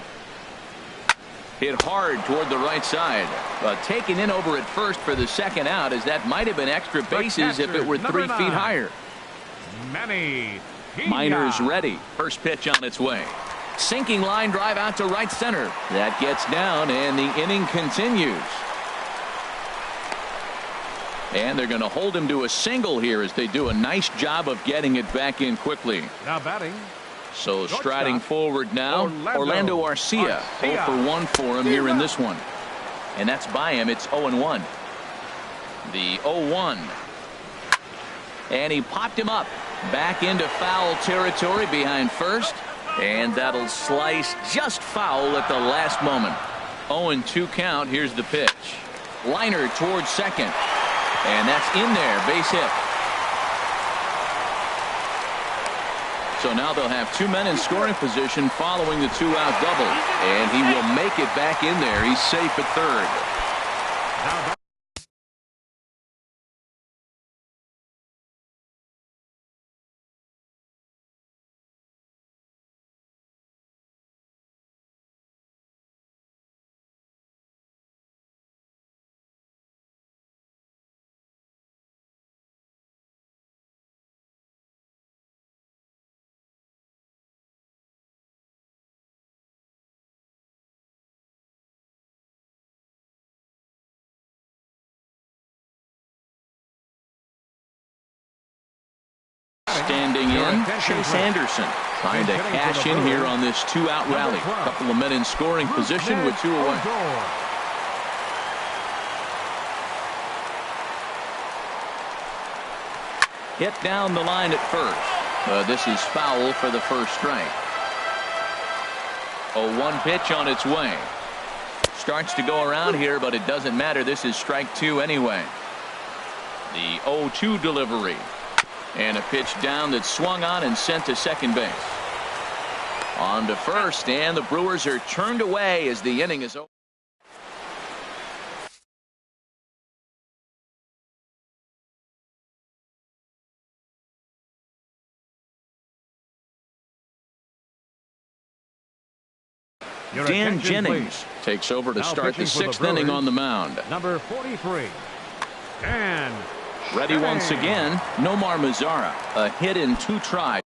Hit hard toward the right side, but taken in over at first for the 2nd out, as that might have been extra bases if it were 3 feet higher. Minor's ready. First pitch on its way. Sinking line drive out to right center. That gets down, and the inning continues. And they're going to hold him to a single here as they do a nice job of getting it back in quickly. Now batting. So striding forward now, Orlando Arcia. 0 for 1 for him here in this one. And that's by him. It's 0-1. The 0-1. And he popped him up. Back into foul territory behind first. And that'll slice just foul at the last moment. 0-2 count. Here's the pitch. Liner towards second. And that's in there. Base hit. So now they'll have 2 men in scoring position following the 2-out double. And he will make it back in there. He's safe at 3rd. Standing in, Chase Anderson trying to cash in here on this 2-out rally. A couple of men in scoring position with 2 away. Hit down the line at first. This is foul for the first strike. 0-1 pitch on its way. Starts to go around here, but it doesn't matter. This is strike 2 anyway. The 0-2 delivery. And a pitch down that swung on and sent to second base. On to first, and the Brewers are turned away as the inning is over. Dan Jennings takes over to start the 6th inning on the mound. Number 43. And ready once again, Nomar Mazara. A hit in 2 tries.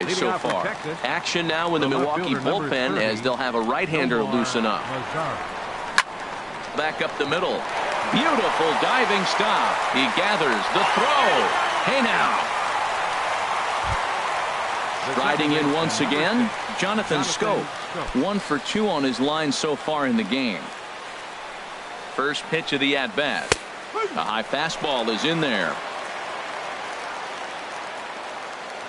So far. Action now in the Milwaukee bullpen as they'll have a right-hander loosen up. Back up the middle. Beautiful diving stop. He gathers the throw. Hey now. Riding in once again, Jonathan Scope. 1 for 2 on his line so far in the game. First pitch of the at-bat. A high fastball is in there.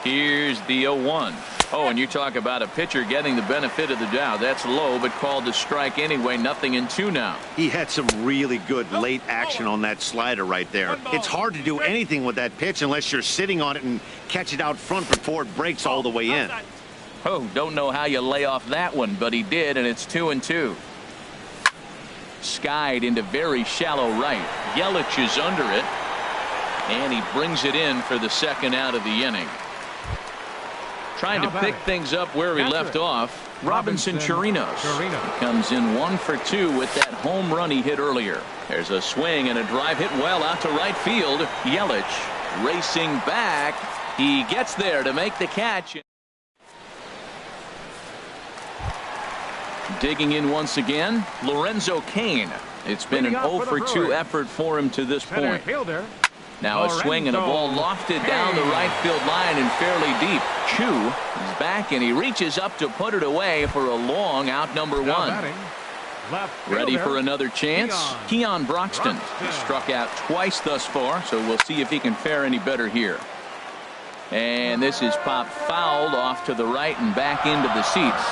Here's the 0-1. Oh, and you talk about a pitcher getting the benefit of the doubt. That's low, but called to strike anyway. 0-2 now. He had some really good late action on that slider right there. It's hard to do anything with that pitch unless you're sitting on it and catch it out front before it breaks all the way in. Oh, don't know how you lay off that one, but he did, and it's 2-2. Skied into very shallow right. Yelich is under it, and he brings it in for the 2nd out of the inning. Trying to pick things up where he left off, Robinson Chirinos. He comes in 1 for 2 with that home run he hit earlier. There's a swing and a drive hit well out to right field. Yelich racing back. He gets there to make the catch. Digging in once again, Lorenzo Cain. It's been an 0 for 2 effort for him to this point. Now a swing and a ball lofted down the right field line and fairly deep. Chu is back and he reaches up to put it away for a long out number 1. Ready for another chance? Keon Broxton. He's struck out twice thus far, so we'll see if he can fare any better here. And this is popped fouled off to the right and back into the seats.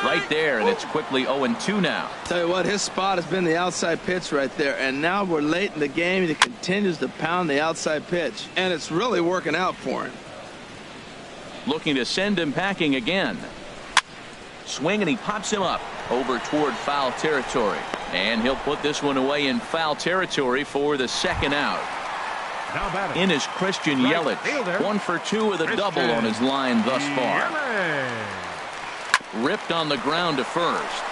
Right there, and it's quickly 0-2 now. Tell you what, his spot has been the outside pitch right there, and now we're late in the game. He continues to pound the outside pitch, and it's really working out for him. Looking to send him packing again. Swing, and he pops him up over toward foul territory, and he'll put this one away in foul territory for the 2nd out. In is Christian Yelich. 1 for 2 with a double on his line thus far. Ripped on the ground to first,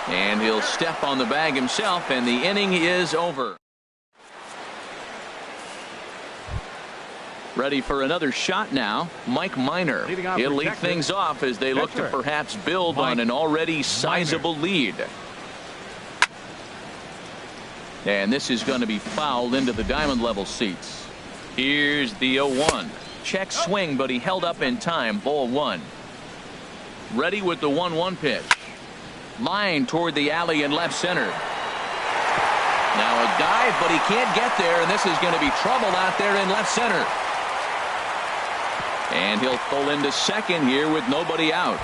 and he'll step on the bag himself, and the inning is over. Ready for another shot now, Mike Minor. He'll lead things off as they look to perhaps build on an already sizable lead. And this is going to be fouled into the diamond level seats. Here's the 0-1. Check swing, but he held up in time. Ball 1. Ready with the 1-1 pitch. Line toward the alley in left center. Now a dive, but he can't get there, and this is going to be trouble out there in left center. And he'll pull into second here with nobody out.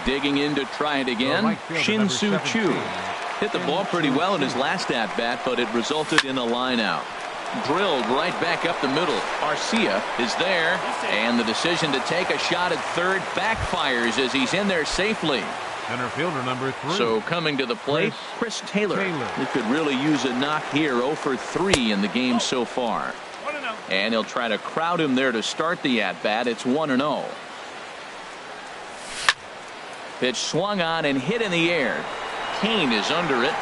Digging in to try it again, Shin-Soo Choo. Hit the ball pretty well in his last at-bat, but it resulted in a line out. Drilled right back up the middle. Arcia is there, and the decision to take a shot at third backfires as he's in there safely. Center fielder number 3. So coming to the plate, Chris Taylor. He could really use a knock here. 0 for 3 in the game so far. And he'll try to crowd him there to start the at-bat. It's 1-0. Pitch swung on and hit in the air. Kane is under it.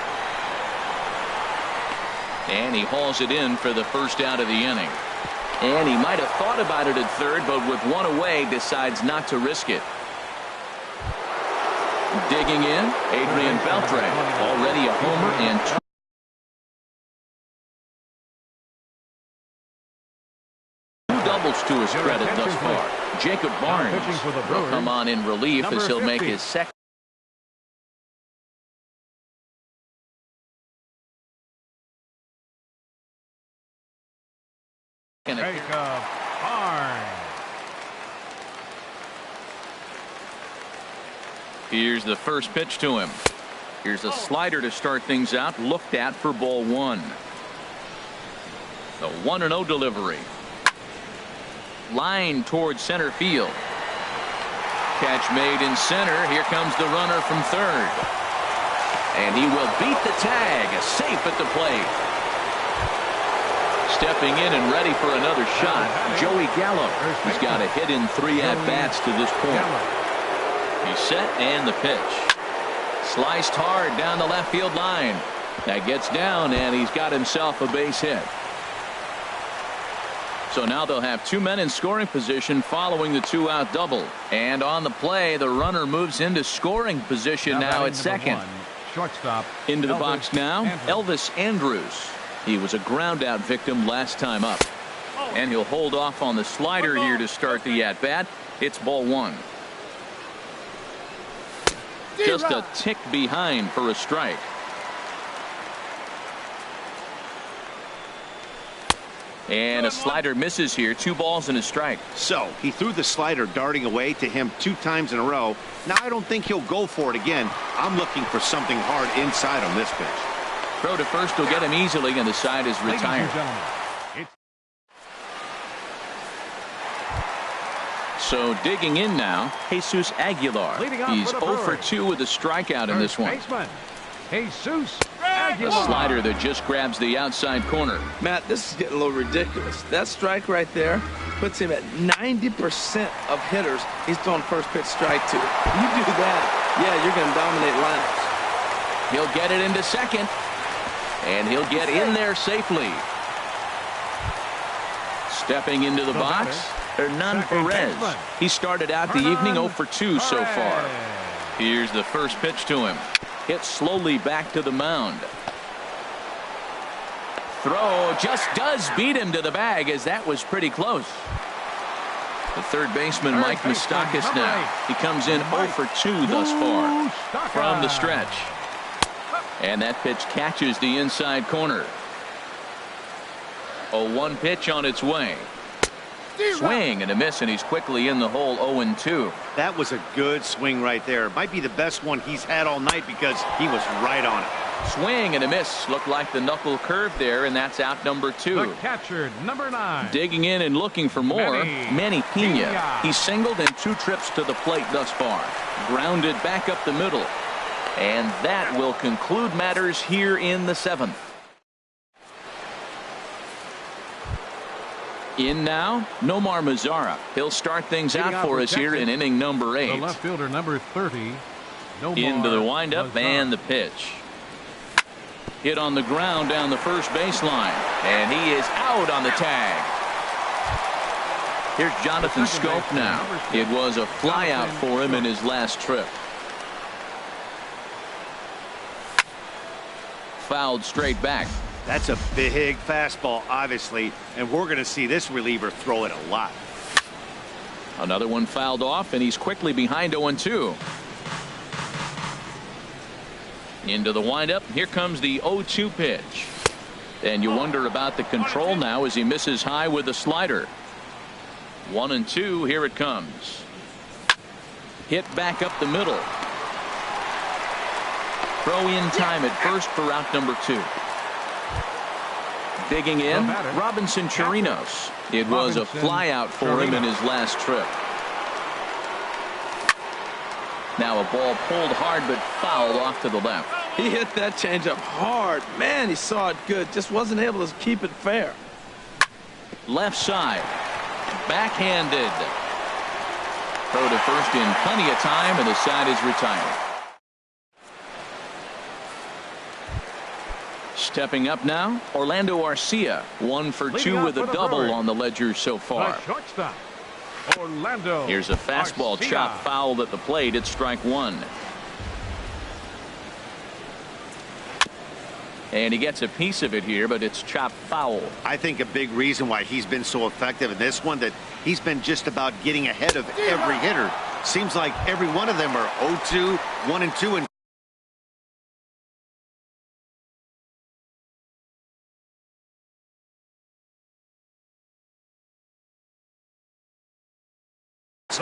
And he hauls it in for the first out of the inning. And he might have thought about it at third, but with one away, decides not to risk it. Digging in, Adrian Beltre, already a homer and two doubles to his credit thus far. Jacob Barnes will come on in relief as he'll make his second. Jacob Barnes. Here's the first pitch to him. Here's a slider to start things out, looked at for ball one. The 1-0 delivery. Line towards center field. Catch made in center. Here comes the runner from third. And he will beat the tag. Safe at the plate. Stepping in and ready for another shot, Joey Gallo. He's got a hit in 3 at-bats to this point. He's set and the pitch. Sliced hard down the left field line. That gets down and he's got himself a base hit. So now they'll have 2 men in scoring position following the 2-out double. And on the play, the runner moves into scoring position now at second. Shortstop. Into the box now, Elvis Andrus. He was a ground-out victim last time up. And he'll hold off on the slider here to start the at-bat. It's ball one. Just a tick behind for a strike. And a slider misses here. 2 balls and a strike. So he threw the slider darting away to him 2 times in a row. Now I don't think he'll go for it again. I'm looking for something hard inside on this pitch. Throw to first will get him easily, and the side is retired. So digging in now, Jesus Aguilar. He's 0 for 2 with a strikeout in this one. Jesus A Aguilar. slider that just grabs the outside corner. Matt, this is getting a little ridiculous. That strike right there puts him at 90% of hitters he's throwing first pitch strike to. You do that, yeah, you're going to dominate lineups. He'll get it into second. And he'll get in there safely. Stepping into the box, Hernan Perez. He started out the evening 0 for 2 so far. Here's the first pitch to him. Hit slowly back to the mound. Throw just does beat him to the bag, as that was pretty close. The third baseman, Mike Moustakas now. He comes in 0 for 2 thus far from the stretch. And that pitch catches the inside corner. A 1 pitch on its way. Swing and a miss, and he's quickly in the hole. 0-2. That was a good swing right there. Might be the best one he's had all night because he was right on it. Swing and a miss. Looked like the knuckle curve there, and that's out number 2. The catcher, number 9. Digging in and looking for more, Manny Pena. He's singled in 2 trips to the plate thus far. Grounded back up the middle. And that will conclude matters here in the 7th. In now, Nomar Mazara. He'll start things out for us here in inning number 8. The left fielder, number 30. Into the windup and the pitch. Hit on the ground down the first baseline. And he is out on the tag. Here's Jonathan Scope now. It was a flyout for him in his last trip. Fouled straight back. That's a big fastball, obviously, and we're going to see this reliever throw it a lot. Another one fouled off, and he's quickly behind 0-2. Into the windup. Here comes the 0-2 pitch. And you wonder about the control now as he misses high with the slider. 1-2. Here it comes. Hit back up the middle. Throw in time at first for out number 2. Digging in, Robinson Chirinos. It was a flyout for him in his last trip. Now a ball pulled hard but fouled off to the left. He hit that changeup hard. Man, he saw it good. Just wasn't able to keep it fair. Left side. Backhanded. Throw to first in plenty of time, and the side is retired. Stepping up now, Orlando Arcia, 1 for 2 with a double on the ledger so far. The shortstop, Orlando. Here's a fastball Arcia. chop fouled at the plate. It's strike 1. And he gets a piece of it here, but it's chopped foul. I think a big reason why he's been so effective in this one, that he's been just about getting ahead of every hitter. Seems like every one of them are 0-2, 1-2, and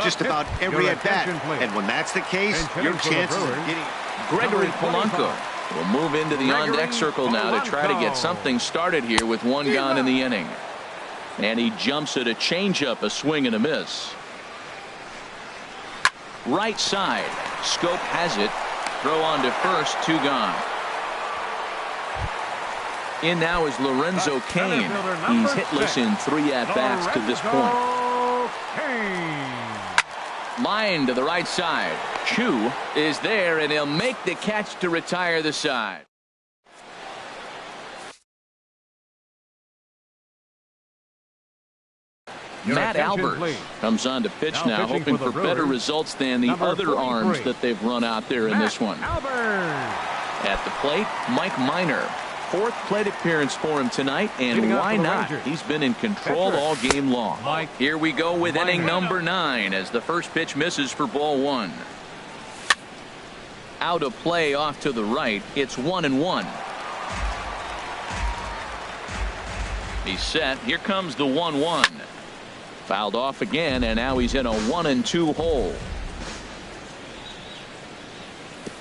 just about every at bat. And when that's the case, your chances of getting Gregory Polanco will move into the on-deck circle now to try to get something started here with 1 gone in the inning. And he jumps at a changeup, a swing and a miss. Right side. Scope has it. Throw on to first, 2 gone. In now is Lorenzo Cain. He's hitless in 3 at-bats to this point. Line to the right side. Chu is there, and he'll make the catch to retire the side. Matt Albert comes on to pitch now, hoping for better results than the other arms that they've run out there in this one. At the plate, Mike Minor. 4th plate appearance for him tonight, and why not? He's been in control all game long. Here we go with inning number 9 as the first pitch misses for ball 1. Out of play off to the right. It's 1-1. He's set. Here comes the 1-1. Fouled off again, and now he's in a 1-2 hole.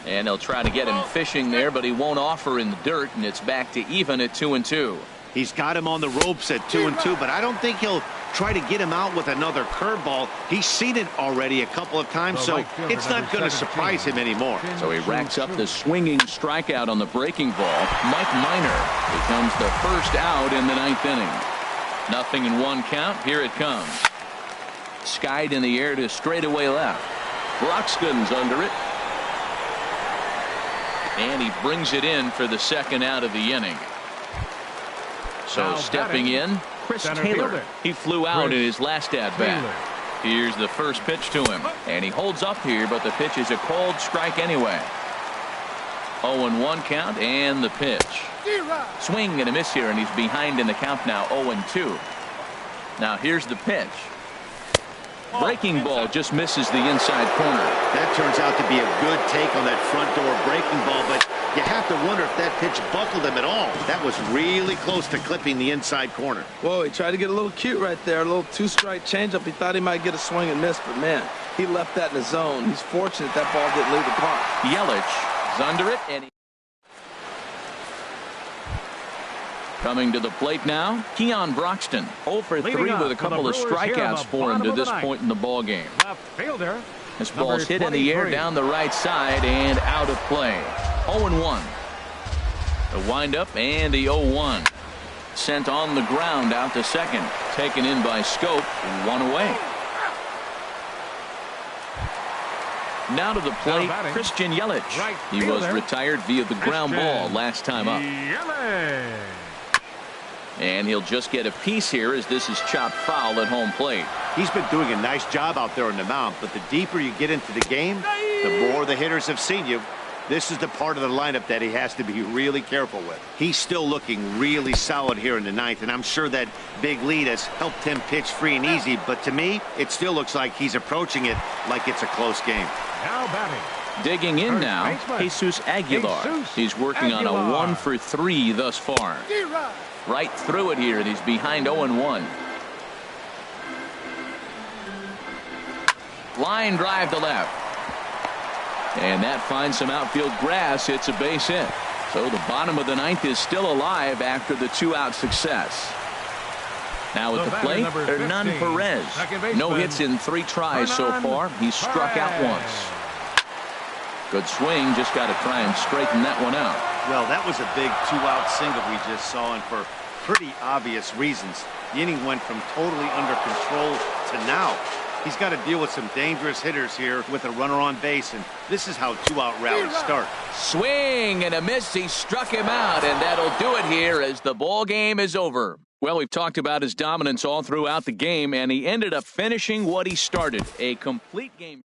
And they'll try to get him fishing there, but he won't offer in the dirt, and it's back to even at 2-2. He's got him on the ropes at 2-2, but I don't think he'll try to get him out with another curveball. He's seen it already a couple of times, so it's not going to surprise him anymore. So he racks up the swinging strikeout on the breaking ball. Mike Minor becomes the first out in the 9th inning. 0-1 count. Here it comes. Skied in the air to straightaway left. Broxton's under it. And he brings it in for the 2nd out of the inning. So stepping in, Chris Taylor. He flew out in his last at-bat. Here's the first pitch to him. And he holds up here, but the pitch is a cold strike anyway. 0-1 count, and the pitch. Swing and a miss here, and he's behind in the count now, 0-2. Now here's the pitch. Breaking ball just misses the inside corner. That turns out to be a good take on that front door breaking ball, but you have to wonder if that pitch buckled him at all. That was really close to clipping the inside corner. Whoa, he tried to get a little cute right there. A little 2-strike changeup. He thought he might get a swing and miss, but man, he left that in the zone. He's fortunate that ball didn't leave the park. Yelich is under it, and coming to the plate now, Keon Broxton. 0 for 3 with a couple of strikeouts for him to this point in the ball game. This ball's hit in the air down the right side and out of play. 0-1. The windup and the 0-1. Sent on the ground out to second. Taken in by Scope. 1 away. Now to the plate, Christian Yelich. He was retired via the ground ball last time up. And he'll just get a piece here as this is chopped foul at home plate. He's been doing a nice job out there on the mound, but the deeper you get into the game, the more the hitters have seen you. This is the part of the lineup that he has to be really careful with. He's still looking really solid here in the 9th, and I'm sure that big lead has helped him pitch free and easy, but to me, it still looks like he's approaching it like it's a close game. Now batting. Digging in now, Jesus Aguilar. He's working on a 1 for 3 thus far. Right through it here, and he's behind 0-1. Line drive to left. And that finds some outfield grass. It's a base hit. So the bottom of the 9th is still alive after the 2-out success. Now at the plate, Hernan Perez. No hits in 3 tries so far. He's struck out once. Good swing. Just got to try and straighten that one out. Well, that was a big 2-out single we just saw, and for pretty obvious reasons. The inning went from totally under control to now He's got to deal with some dangerous hitters here with a runner on base, and this is how two-out rallies start. Swing and a miss. He struck him out, and that'll do it here as the ball game is over. Well, we've talked about his dominance all throughout the game, and he ended up finishing what he started, a complete game.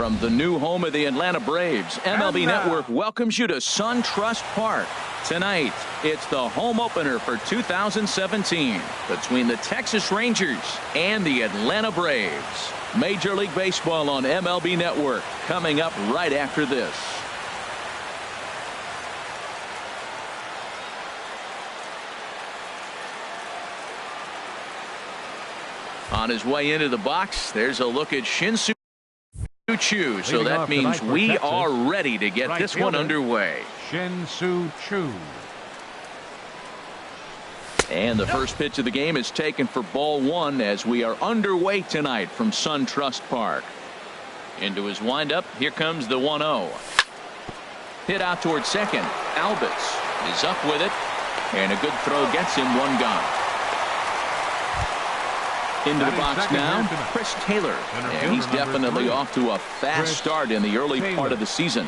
From the new home of the Atlanta Braves, MLB Network welcomes you to SunTrust Park. Tonight, it's the home opener for 2017 between the Texas Rangers and the Atlanta Braves. Major League Baseball on MLB Network coming up right after this. On his way into the box, there's a look at Shin-Soo Choo. So that means we are ready to get this one underway. Shin-Soo Choo. And the first pitch of the game is taken for ball one as we are underway tonight from SunTrust Park. Into his windup, here comes the 1-0. Hit out towards second. Albitz is up with it, and a good throw gets him one gone. Into the box now, Chris Taylor, and he's definitely off to a fast start in the early part of the season.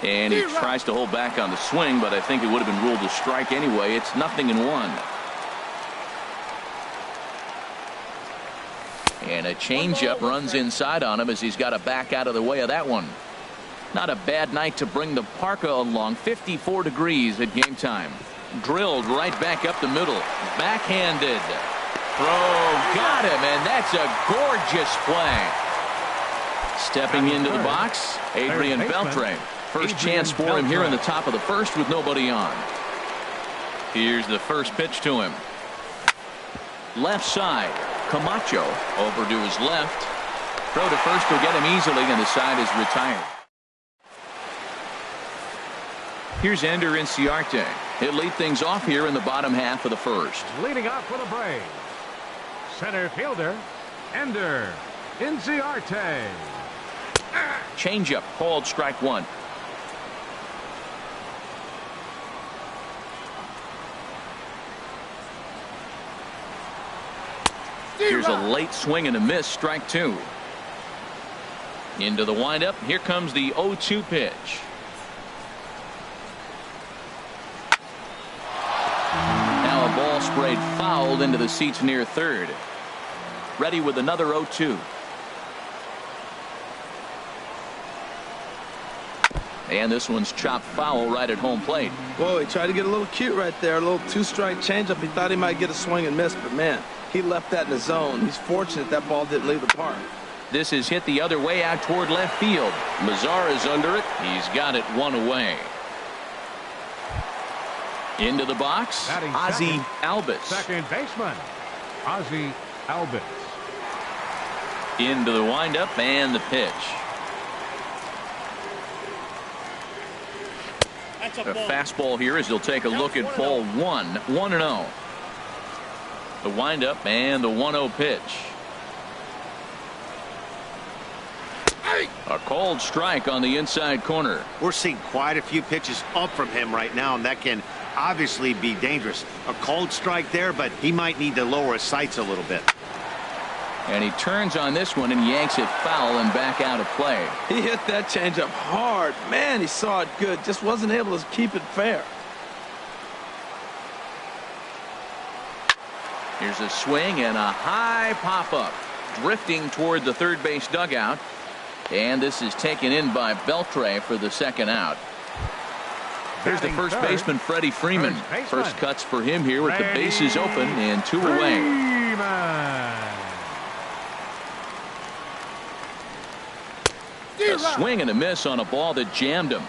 And he tries to hold back on the swing, but I think it would have been ruled a strike anyway. It's 0-1. And a changeup runs inside on him as he's got to back out of the way of that one. Not a bad night to bring the parka along. 54 degrees at game time. Drilled right back up the middle. Backhanded. Throw got him, and that's a gorgeous play. Stepping into the box, Adrian Beltre. First chance for him here in the top of the first with nobody on. Here's the first pitch to him. Left side, Camacho over to his left. Throw to first will get him easily, and the side is retired. Here's Ender Inciarte. He'll lead things off here in the bottom half of the first. Leading off for the Braves, center fielder, Ender Inciarte. Changeup called strike one. Here's a late swing and a miss, strike two. Into the windup, here comes the 0-2 pitch. Now a ball sprayed fouled into the seats near third. Ready with another 0-2. And this one's chopped foul right at home plate. Whoa, he tried to get a little cute right there. A little two-strike changeup. He thought he might get a swing and miss, but man, he left that in the zone. He's fortunate that ball didn't leave the park. This is hit the other way out toward left field. Mazar is under it. He's got it one away. Into the box, Ozzie Albitz. Second baseman, Ozzie Albitz. Into the windup and the pitch. A fastball here as he'll take a look at ball one. 1-0. The windup and the 1-0 pitch. A called strike on the inside corner. We're seeing quite a few pitches up from him right now, and that can obviously be dangerous. A called strike there, but he might need to lower his sights a little bit. And he turns on this one and yanks it foul and back out of play. He hit that changeup hard. Man, he saw it good. Just wasn't able to keep it fair. Here's a swing and a high pop-up. Drifting toward the third base dugout. And this is taken in by Beltre for the second out. Here's the first baseman, Freddie Freeman. First cuts for him here with the bases open and two away. A swing and a miss on a ball that jammed him.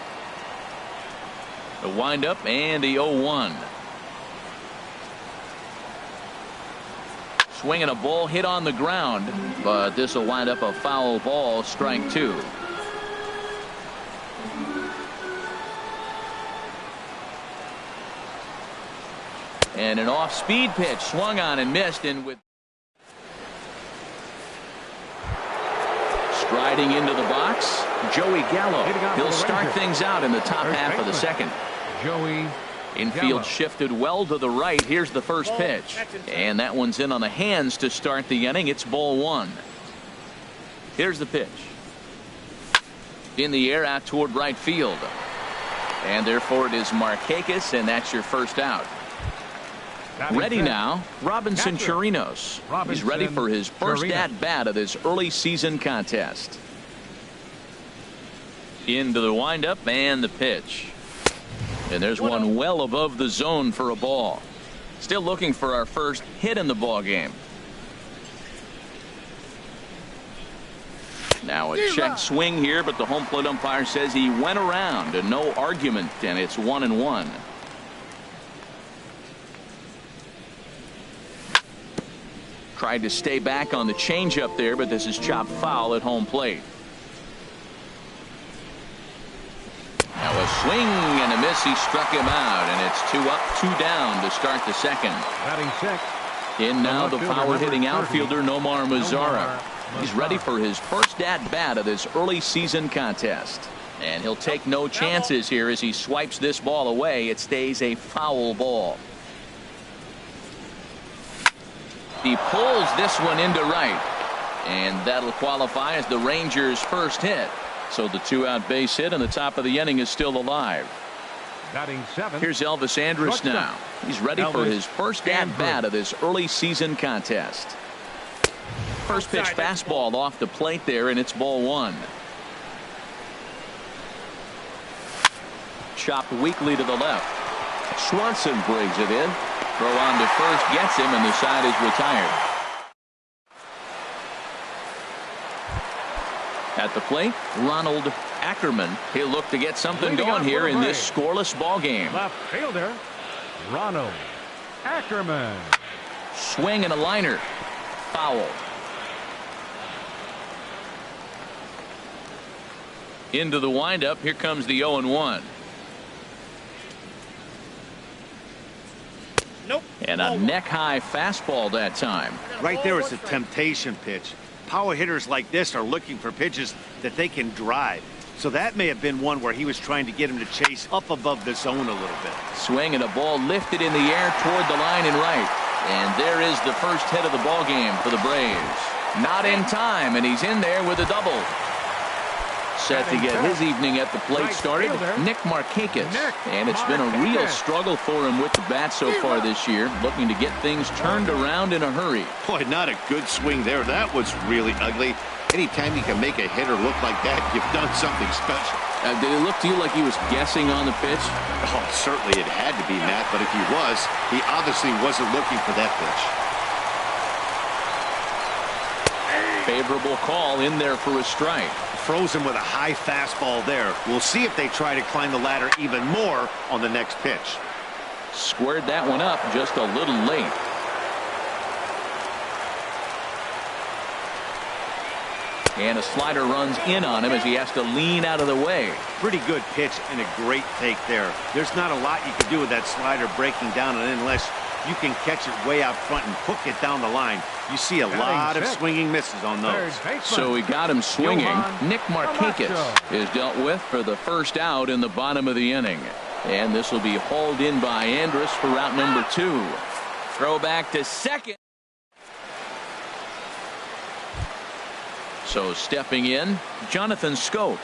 The windup and the 0-1. Swinging a ball hit on the ground, but this will wind up a foul ball, strike two. And an off-speed pitch swung on and missed, and with striding into the box, Joey Gallo. He'll start things out in the top half of the second. Joey Infield shifted well to the right. Here's the first pitch. And that one's in on the hands to start the inning. It's ball one. Here's the pitch. In the air out toward right field. And therefore it is Markakis, and that's your first out. Ready now, Robinson Chirinos. He's ready for his first at-bat of this early season contest. Into the windup and the pitch. And there's one well above the zone for a ball. Still looking for our first hit in the ball game. Now a check swing here, but the home plate umpire says he went around and no argument, and it's 1-1. Tried to stay back on the changeup there, but this is chopped foul at home plate. Now a swing and a miss. He struck him out, and it's 2 up, 2 down to start the second. Batting sixth. In now the power-hitting outfielder Nomar Mazara. He's ready for his first at-bat of this early season contest. And he'll take no chances here as he swipes this ball away. It stays a foul ball. He pulls this one into right. And that'll qualify as the Rangers' first hit. So the 2-out base hit and the top of the inning is still alive. Batting seventh. Here's Elvis Andrus now. He's ready for his first at-bat of this early season contest. First pitch fastball off the plate there, and it's ball 1. Chopped weakly to the left. Swanson brings it in. Throw on to first gets him, and the side is retired. At the plate, Ronald Ackerman. He'll look to get something going here in this scoreless ball game. Left fielder, Ronald Ackerman. Swing and a liner. Foul. Into the windup. Here comes the 0-1. Nope. And a neck-high fastball that time. Right there is a temptation pitch. Power hitters like this are looking for pitches that they can drive. So that may have been one where he was trying to get him to chase up above the zone a little bit. Swing and a ball lifted in the air toward the line and right. And there is the first hit of the ball game for the Braves. Not in time, and he's in there with a double. Set to get his evening at the plate started, Nick Markakis. And it's been a real struggle for him with the bat so far this year, looking to get things turned around in a hurry. Boy, not a good swing there. That was really ugly. Anytime you can make a hitter look like that, you've done something special. Did it look to you like he was guessing on the pitch? Oh, certainly it had to be, Matt, but if he was, he obviously wasn't looking for that pitch. Favorable call in there for a strike. Frozen with a high fastball there. We'll see if they try to climb the ladder even more on the next pitch. Squared that one up just a little late. And a slider runs in on him as he has to lean out of the way. Pretty good pitch and a great take there. There's not a lot you can do with that slider breaking down unless you can catch it way out front and hook it down the line. You see a lot of swinging misses on those. So he got him swinging. Nick Markakis is dealt with for the first out in the bottom of the inning. And this will be hauled in by Andrus for route number 2. Throw back to second. So stepping in, Jonathan Scope.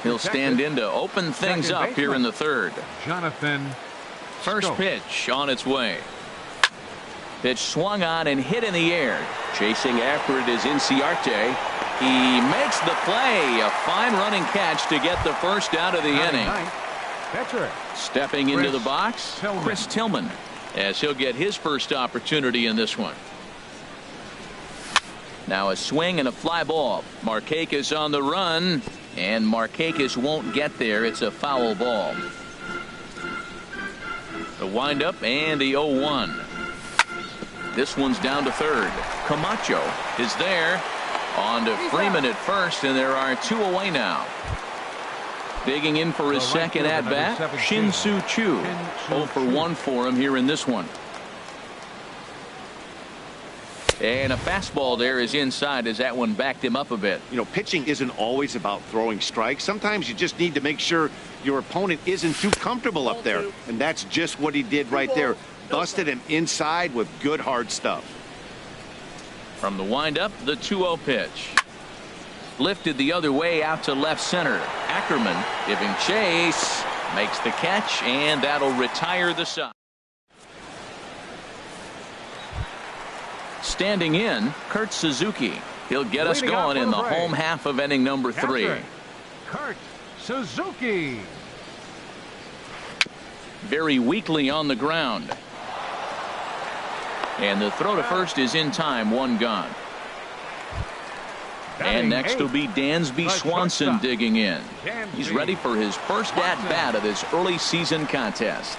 He'll stand in to open things up here in the third. Jonathan First pitch on its way. Pitch swung on and hit in the air. Chasing after it is Inciarte. He makes the play. A fine running catch to get the first out of the inning. Stepping into the box, Chris Tillman, as he'll get his first opportunity in this one. Now a swing and a fly ball. Markakis on the run, and Markakis won't get there. It's a foul ball. The windup and the 0-1. This one's down to third. Camacho is there. On to Freeman at first, and there are 2 away now. Digging in for his second at-bat, Shin-Soo Choo. 0 for 1 for him here in this one. And a fastball there is inside as that one backed him up a bit. You know, pitching isn't always about throwing strikes. Sometimes you just need to make sure your opponent isn't too comfortable up there. And that's just what he did right there. Busted him inside with good hard stuff. From the windup, the 2-0 pitch. Lifted the other way out to left center. Ackerman giving chase. Makes the catch, and that'll retire the side. Standing in, Kurt Suzuki. He'll get us going in the home half of inning number 3. Kurt Suzuki. Very weakly on the ground. And the throw to first is in time. One gone. And next will be Dansby Swanson digging in. He's ready for his first at-bat of this early season contest.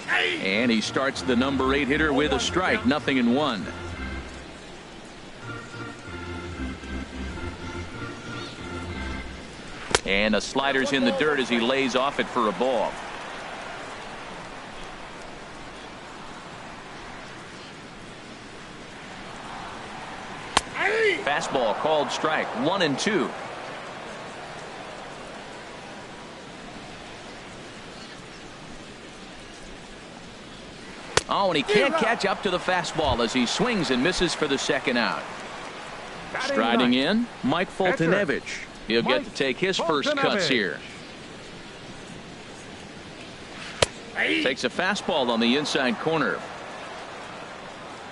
And he starts the number 8 hitter with a strike. 0-1. And a slider's in the dirt as he lays off it for a ball. Fastball called strike. 1-2. Oh, and he can't catch up to the fastball as he swings and misses for the second out. Striding in, Mike Foltynewicz. He'll get to take his first cuts here. Takes a fastball on the inside corner.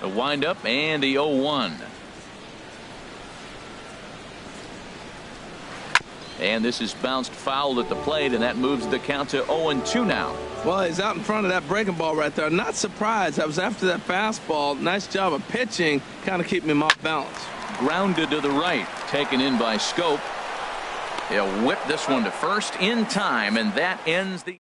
The windup and the 0-1. And this is bounced foul at the plate, and that moves the count to 0-2 now. Well, he's out in front of that breaking ball right there. Not surprised. I was after that fastball. Nice job of pitching, kind of keeping him off balance. Grounded to the right, taken in by Scope. He'll whip this one to first in time, and that ends the.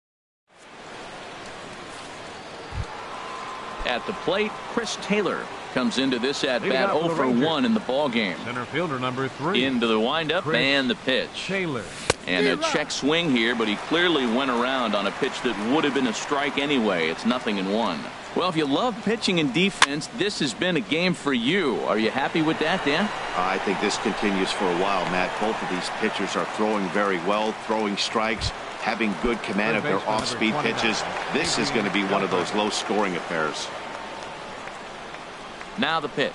At the plate, Chris Taylor comes into this at bat 0 for 1 in the ball game. Center fielder number 3. Into the windup and the pitch. Taylor. And a check swing here, but he clearly went around on a pitch that would have been a strike anyway. It's 0-1. Well, if you love pitching and defense, this has been a game for you. Are you happy with that, Dan? I think this continues for a while, Matt. Both of these pitchers are throwing very well, throwing strikes, having good command of their off-speed pitches. This is going to be one of those low-scoring affairs. Now the pitch.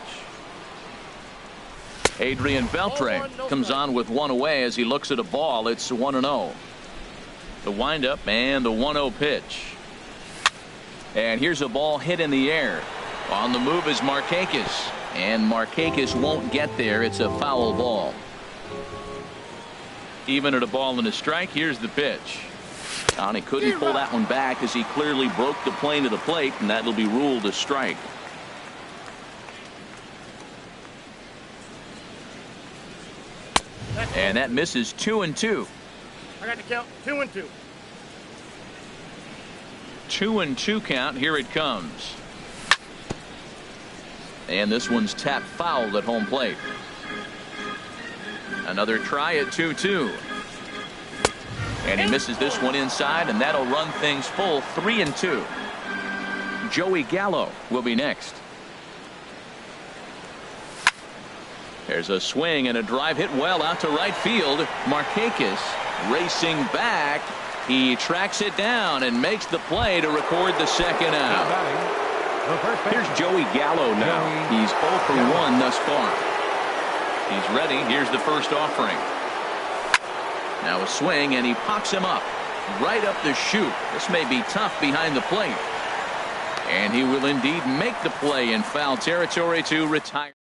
Adrian Beltre comes on with one away as he looks at a ball. It's 1-0. The windup and the 1-0 pitch. And here's a ball hit in the air. On the move is Markakis. And Markakis won't get there. It's a foul ball. Even at a ball and a strike, here's the pitch. And he couldn't pull that one back as he clearly broke the plane of the plate, and that'll be ruled a strike. And that misses 2-2. I got to count 2-2. 2-2 count. Here it comes. And this one's tapped foul at home plate. Another try at 2-2. And he misses this one inside, and that'll run things full 3-2. Joey Gallo will be next. There's a swing and a drive hit well out to right field. Markakis racing back. He tracks it down and makes the play to record the second out. Here's Joey Gallo now. He's 0 for 1 thus far. He's ready. Here's the first offering. Now a swing, and he pops him up right up the chute. This may be tough behind the plate. And he will indeed make the play in foul territory to retire.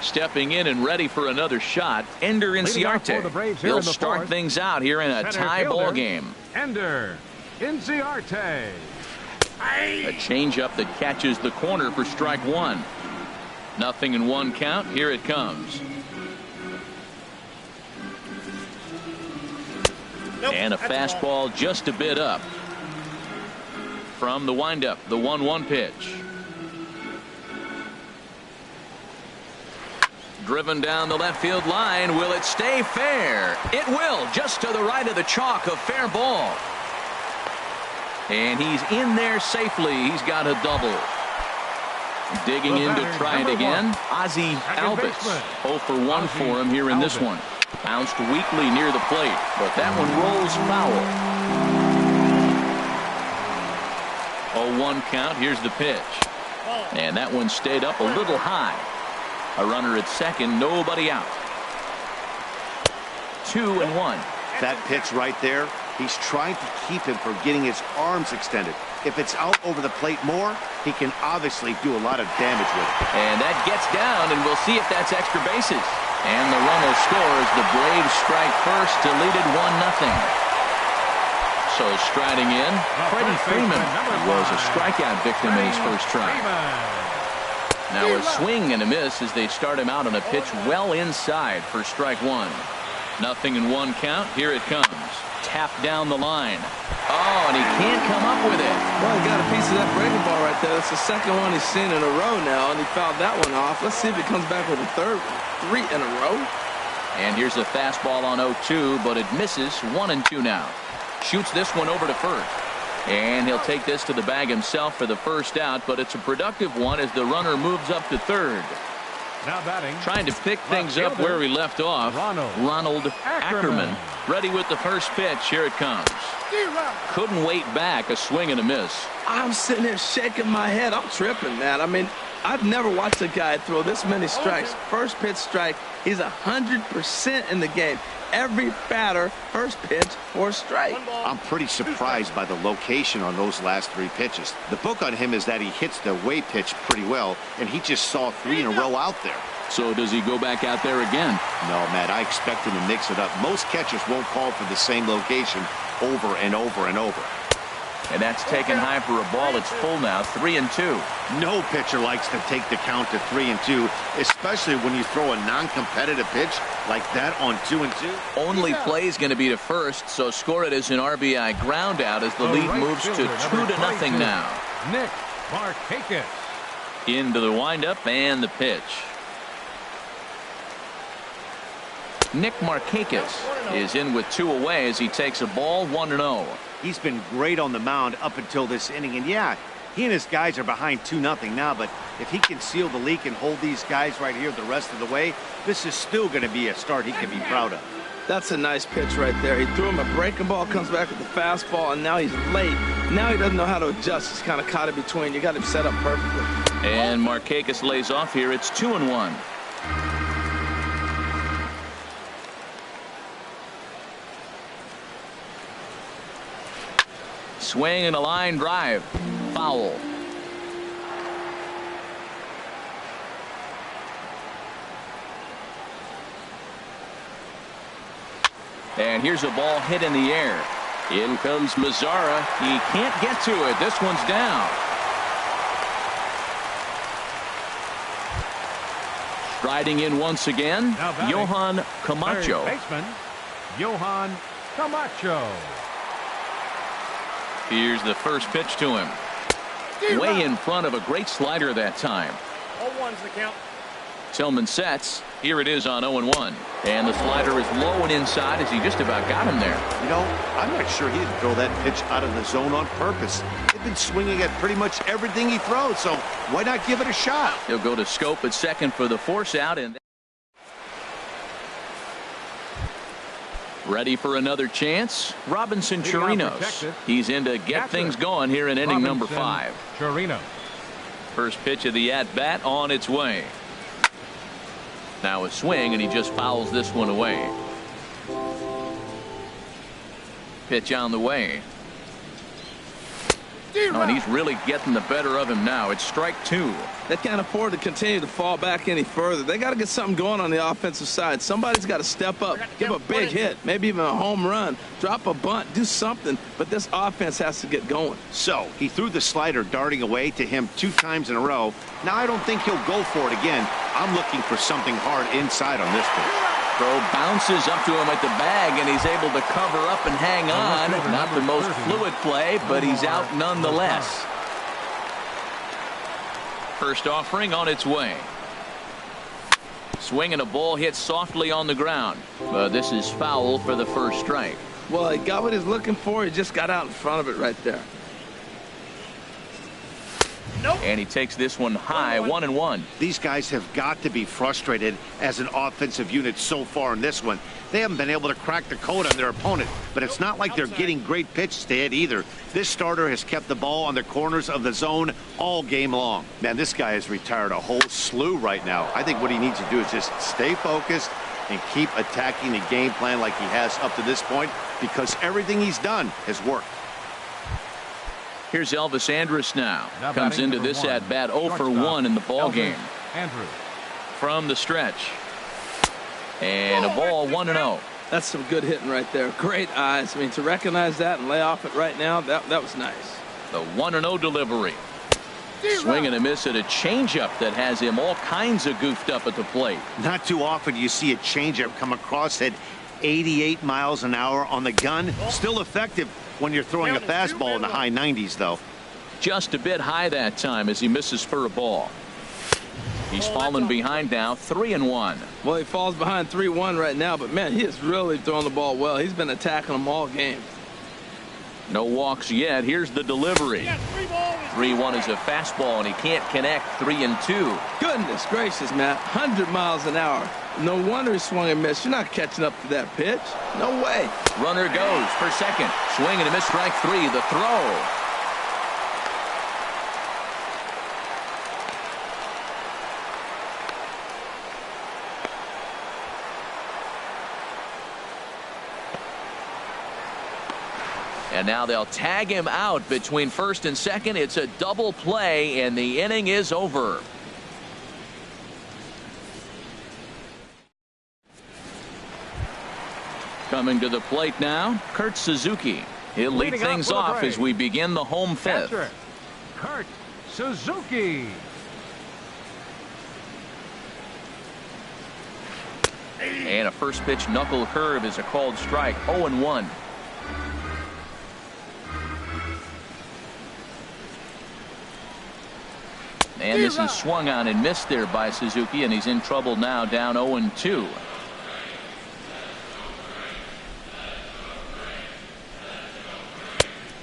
Stepping in and ready for another shot, Ender Inciarte. He'll start things out here in a tie ball game. Ender Inciarte. A changeup that catches the corner for strike one. 0-1 count. Here it comes. And a fastball just a bit up. From the windup, the 1-1 pitch. Driven down the left field line. Will it stay fair? It will, just to the right of the chalk. A fair ball. And he's in there safely. He's got a double. Digging in to try it again. Ozzie Albies. 0 for 1 for him here in this one. Bounced weakly near the plate, but that one rolls foul. 0-1 count. Here's the pitch. And that one stayed up a little high. A runner at second, nobody out. 2-1. That pitch right there, He's trying to keep him from getting his arms extended. If it's out over the plate more, he can obviously do a lot of damage with it. And that gets down, and we'll see if that's extra bases. And the run will score as the Braves strike first to lead it 1-0. So striding in, Freddie Freeman was a strikeout victim in his first try. Now a swing and a miss as they start him out on a pitch well inside for strike one. 0-1 count. Here it comes. Tapped down the line. Oh, and he can't come up with it. Well, he got a piece of that breaking ball right there. That's the second one he's seen in a row now, and he fouled that one off. Let's see if he comes back with a third one. 3 in a row. And here's a fastball on 0-2, but it misses. 1-2 now. Shoots this one over to first. And he'll take this to the bag himself for the first out, but it's a productive one as the runner moves up to third. Now batting. Trying to pick things up where he left off. Ronald Ackerman. Ready with the first pitch. Here it comes. Couldn't wait back. A swing and a miss. I'm sitting here shaking my head. I'm tripping, man. I mean, I've never watched a guy throw this many strikes. First pitch strike. He's 100% in the game. Every batter, first pitch or strike. I'm pretty surprised by the location on those last 3 pitches. The book on him is that he hits the away pitch pretty well, and he just saw 3 in a row out there. So does he go back out there again? No, Matt, I expect him to mix it up. Most catchers won't call for the same location over and over and over. And that's taken high for a ball. It's full now. 3-2. No pitcher likes to take the count to 3-2, especially when you throw a non-competitive pitch like that on 2-2. Only play is going to be to first, so score it as an RBI ground out as the lead moves to 2-0 now. Nick Markakis. Into the windup and the pitch. Nick Markakis is in with 2 away as he takes a ball. 1-0. He's been great on the mound up until this inning, and yeah, he and his guys are behind 2-0 now, but if he can seal the leak and hold these guys right here the rest of the way, this is still going to be a start he can be proud of. That's a nice pitch right there. He threw him a breaking ball, comes back with the fastball, and now he's late. Now he doesn't know how to adjust. He's kind of caught in between. You got him set up perfectly. And Markakis lays off here. It's 2-1. Swing and a line drive. Foul. And here's a ball hit in the air. In comes Mazzara. He can't get to it. This one's down. Striding in once again, Johan Camacho. Third baseman, Johan Camacho. Here's the first pitch to him. Way in front of a great slider that time. 0-1's the count. Tillman sets. Here it is on 0-1. And the slider is low and inside as he just about got him there. You know, I'm not sure he didn't throw that pitch out of the zone on purpose. They've been swinging at pretty much everything he throws, so why not give it a shot? He'll go to Scope at second for the force out. And ready for another chance. Robinson Chirinos. He's in to get things going here in inning number 5. Chirinos. First pitch of the at-bat on its way. Now a swing, and he just fouls this one away. Pitch on the way. Oh, and he's really getting the better of him now. It's strike 2. They can't afford to continue to fall back any further. They got to get something going on the offensive side. Somebody's got to step up, give a big hit, maybe even a home run, drop a bunt, do something. But this offense has to get going. So he threw the slider darting away to him 2 times in a row. Now I don't think he'll go for it again. I'm looking for something hard inside on this pitch. Throw bounces up to him at the bag, and he's able to cover up and hang on. Not the most fluid play, but he's out nonetheless. First offering on its way. Swing and a ball hit softly on the ground. But this is foul for the first strike. Well, he got what he's looking for. He just got out in front of it right there. And he takes this one high. 1-1. These guys have got to be frustrated as an offensive unit so far in this one. They haven't been able to crack the code on their opponent, but it's not like they're getting great pitches to hit either. This starter has kept the ball on the corners of the zone all game long. Man, this guy has retired a whole slew right now. I think what he needs to do is just stay focused, and keep attacking the game plan like he has up to this point, because everything he's done has worked. Here's Elvis Andrus now. Now Comes batting into number this one. at bat 0 for Shortstop, 1 in the ball Elvis game. Andrus. From the stretch. And a ball 1-0. That's some good hitting right there. Great eyes. I mean, to recognize that and lay off it right now, that was nice. The 1-0 delivery. Swing and a miss at a changeup that has him all kinds of goofed up at the plate. Not too often you see a changeup come across at 88 miles an hour on the gun. Still effective when you're throwing a fastball in the high 90s, though. Just a bit high that time as he misses for a ball. He's fallen behind now, 3-1. Well, he falls behind 3-1 right now, but man, he is really throwing the ball well. He's been attacking them all game. No walks yet. Here's the delivery. 3-1 is a fastball, and he can't connect. 3-2. Goodness gracious, Matt. 100 miles an hour. No wonder he swung and missed. You're not catching up to that pitch. No way. Runner goes for second. Swing and a miss, strike 3. The throw. And now they'll tag him out between first and second. It's a double play, and the inning is over. Coming to the plate now, Kurt Suzuki. He'll lead things off as we begin the home fifth. Catcher, Kurt Suzuki. And a first pitch knuckle curve is a called strike. 0-1. And this is swung on and missed there by Suzuki, and he's in trouble now, down 0-2.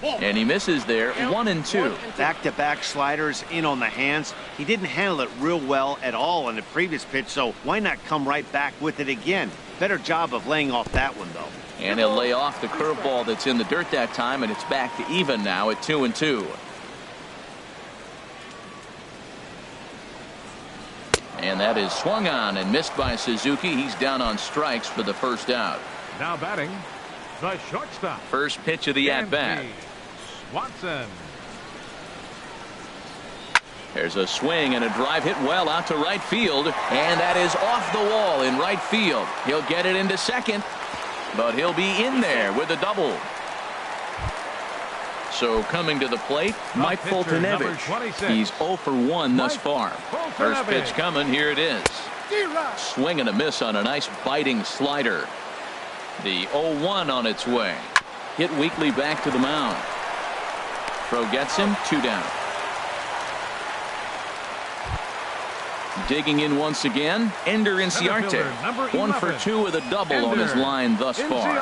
And he misses there, 1-2. Back-to-back sliders in on the hands. He didn't handle it real well at all in the previous pitch, so why not come right back with it again? Better job of laying off that one, though. And he'll lay off the curveball that's in the dirt that time, and it's back to even now at 2-2. And that is swung on and missed by Suzuki. He's down on strikes for the first out. Now batting, the shortstop. First pitch of the at-bat. Watson. There's a swing and a drive hit well out to right field, and that is off the wall in right field. He'll get it into second, but he'll be in there with a double. So coming to the plate, Mike Foltynewicz. He's 0 for 1 thus far. First pitch coming, here it is. Swing and a miss on a nice biting slider. The 0-1 on its way. Hit weakly back to the mound. Throw gets him, 2 down. Digging in once again, Ender Inciarte. 1 for 2 with a double on his line thus far.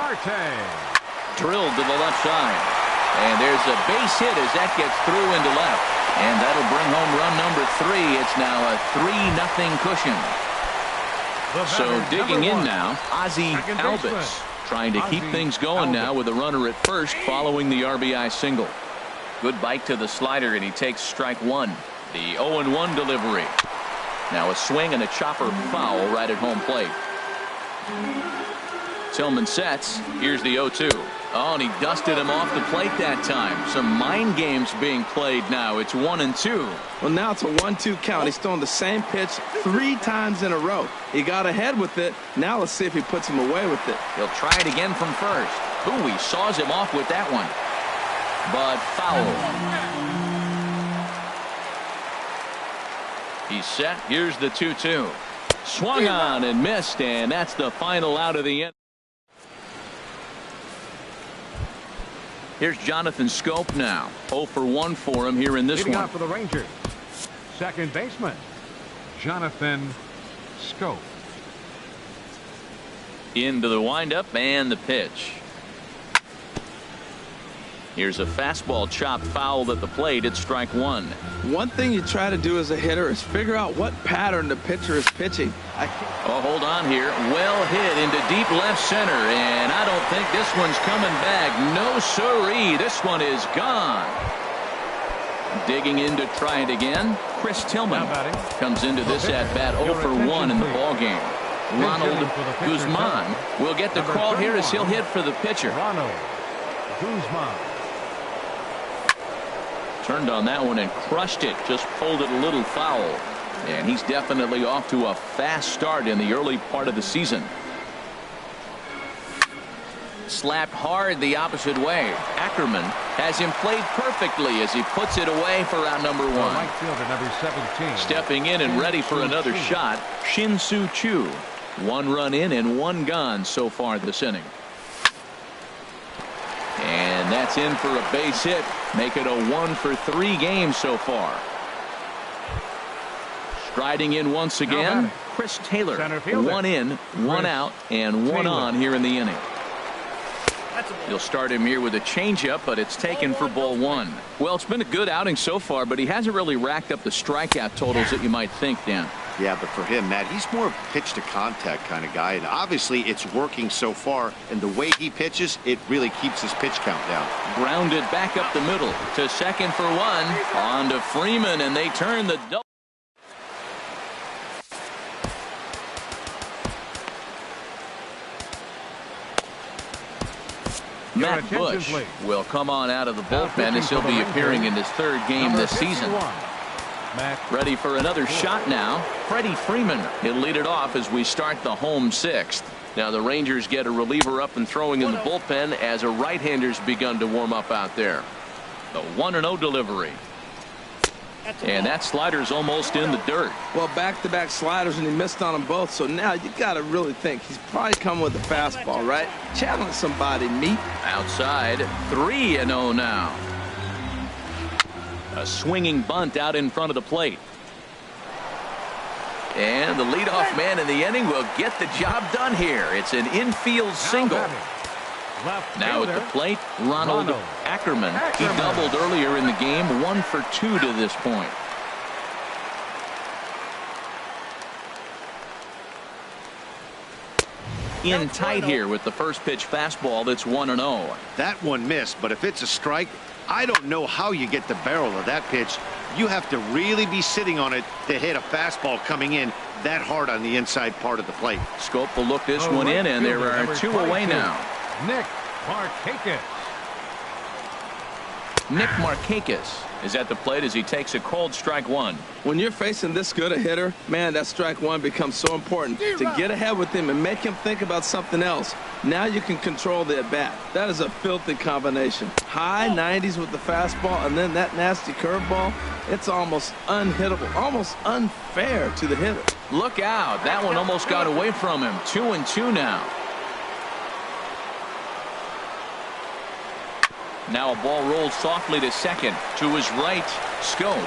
Drilled to the left side. And there's a base hit as that gets through into left. And that'll bring home run number 3. It's now a 3-0 cushion. So digging in now, Ozzie Albies trying to keep things going now with a runner at first following the RBI single. Good bite to the slider, and he takes strike 1. The 0-1 delivery. Now a swing and a chopper foul right at home plate. Tillman sets. Here's the 0-2. Oh, and he dusted him off the plate that time. Some mind games being played now. It's 1-2. Well, now it's a 1-2 count. He's throwing the same pitch 3 times in a row. He got ahead with it. Now let's see if he puts him away with it. He'll try it again from first. Ooh, he saws him off with that one. But foul. He's set. Here's the 2-2. Swung on and missed, and that's the final out of the inning. Here's Jonathan Schoop now. 0 for 1 for him here in this one. Out for the Rangers, second baseman Jonathan Schoop. Into the windup and the pitch. Here's a fastball chopped foul at the plate. It's strike 1. One thing you try to do as a hitter is figure out what pattern the pitcher is pitching. Oh, hold on here. Well hit into deep left center, and I don't think this one's coming back. No siree. This one is gone. Digging in to try it again. Chris Tillman comes into this at bat 0 for 1 in the ball game. Ronald Guzman will get the call here as he'll hit for the pitcher. Ronald Guzman. Turned on that one and crushed it. Just pulled it a little foul. And he's definitely off to a fast start in the early part of the season. Slapped hard the opposite way. Ackerman has him played perfectly as he puts it away for out number 1. Right fielder, number 17. Stepping in and ready for another shot, Shin-Soo Choo. 1 run in and 1 gone so far this inning. And that's in for a base hit. Make it a 1 for 3 games so far. Striding in once again, Chris Taylor. 1 in, 1 out, and 1 on here in the inning. You'll start him here with a changeup, but it's taken for ball 1. Well, it's been a good outing so far, but he hasn't really racked up the strikeout totals that you might think, Dan. Yeah, but for him, Matt, he's more of a pitch to contact kind of guy, and obviously it's working so far, and the way he pitches, it really keeps his pitch count down. Grounded back up the middle to second for 1. On to Freeman, and they turn the double. Matt Bush will come on out of the bullpen as he'll be appearing in his 3rd game this season. Ready for another shot now. Freddie Freeman. He'll lead it off as we start the home 6th. Now the Rangers get a reliever up and throwing in the bullpen as a right-hander's begun to warm up out there. The 1-0 delivery. And that slider's almost in the dirt. Well, back-to-back sliders, and he missed on them both. So now you got to really think he's probably coming with a fastball, right? Challenge somebody, meet. Outside, 3-0 now. A swinging bunt out in front of the plate. And the leadoff man in the inning will get the job done here. It's an infield single. Now at the plate, Ronald Ackerman. He doubled earlier in the game, 1 for 2 to this point. In tight here with the first pitch fastball that's 1-0. That one missed, but if it's a strike, I don't know how you get the barrel of that pitch. You have to really be sitting on it to hit a fastball coming in that hard on the inside part of the plate. Scope will look this one in, and there are 2 away now. Nick Markakis. Nick Markakis is at the plate as he takes a cold strike 1. When you're facing this good a hitter, man, that strike 1 becomes so important to get ahead with him and make him think about something else. Now you can control the at-bat. That is a filthy combination. High 90s with the fastball, and then that nasty curveball. It's almost unhittable, almost unfair to the hitter. Look out. That one almost got away from him. 2-2 now. Now a ball rolls softly to second. To his right, Scope.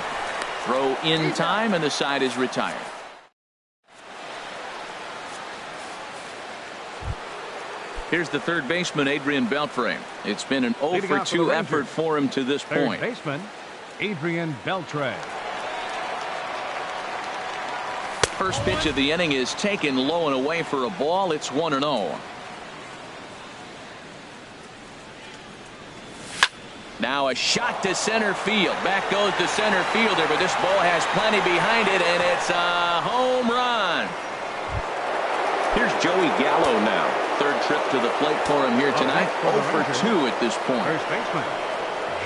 Throw in time, and the side is retired. Here's the third baseman, Adrian Beltre. It's been an 0 for 2 effort for him to this point. Third baseman, Adrian Beltre. First pitch of the inning is taken low and away for a ball. It's 1-0. Now a shot to center field. Back goes the center fielder, but this ball has plenty behind it, and it's a home run. Here's Joey Gallo now. Third trip to the plate for him here tonight. 0 for 2 at this point. First baseman.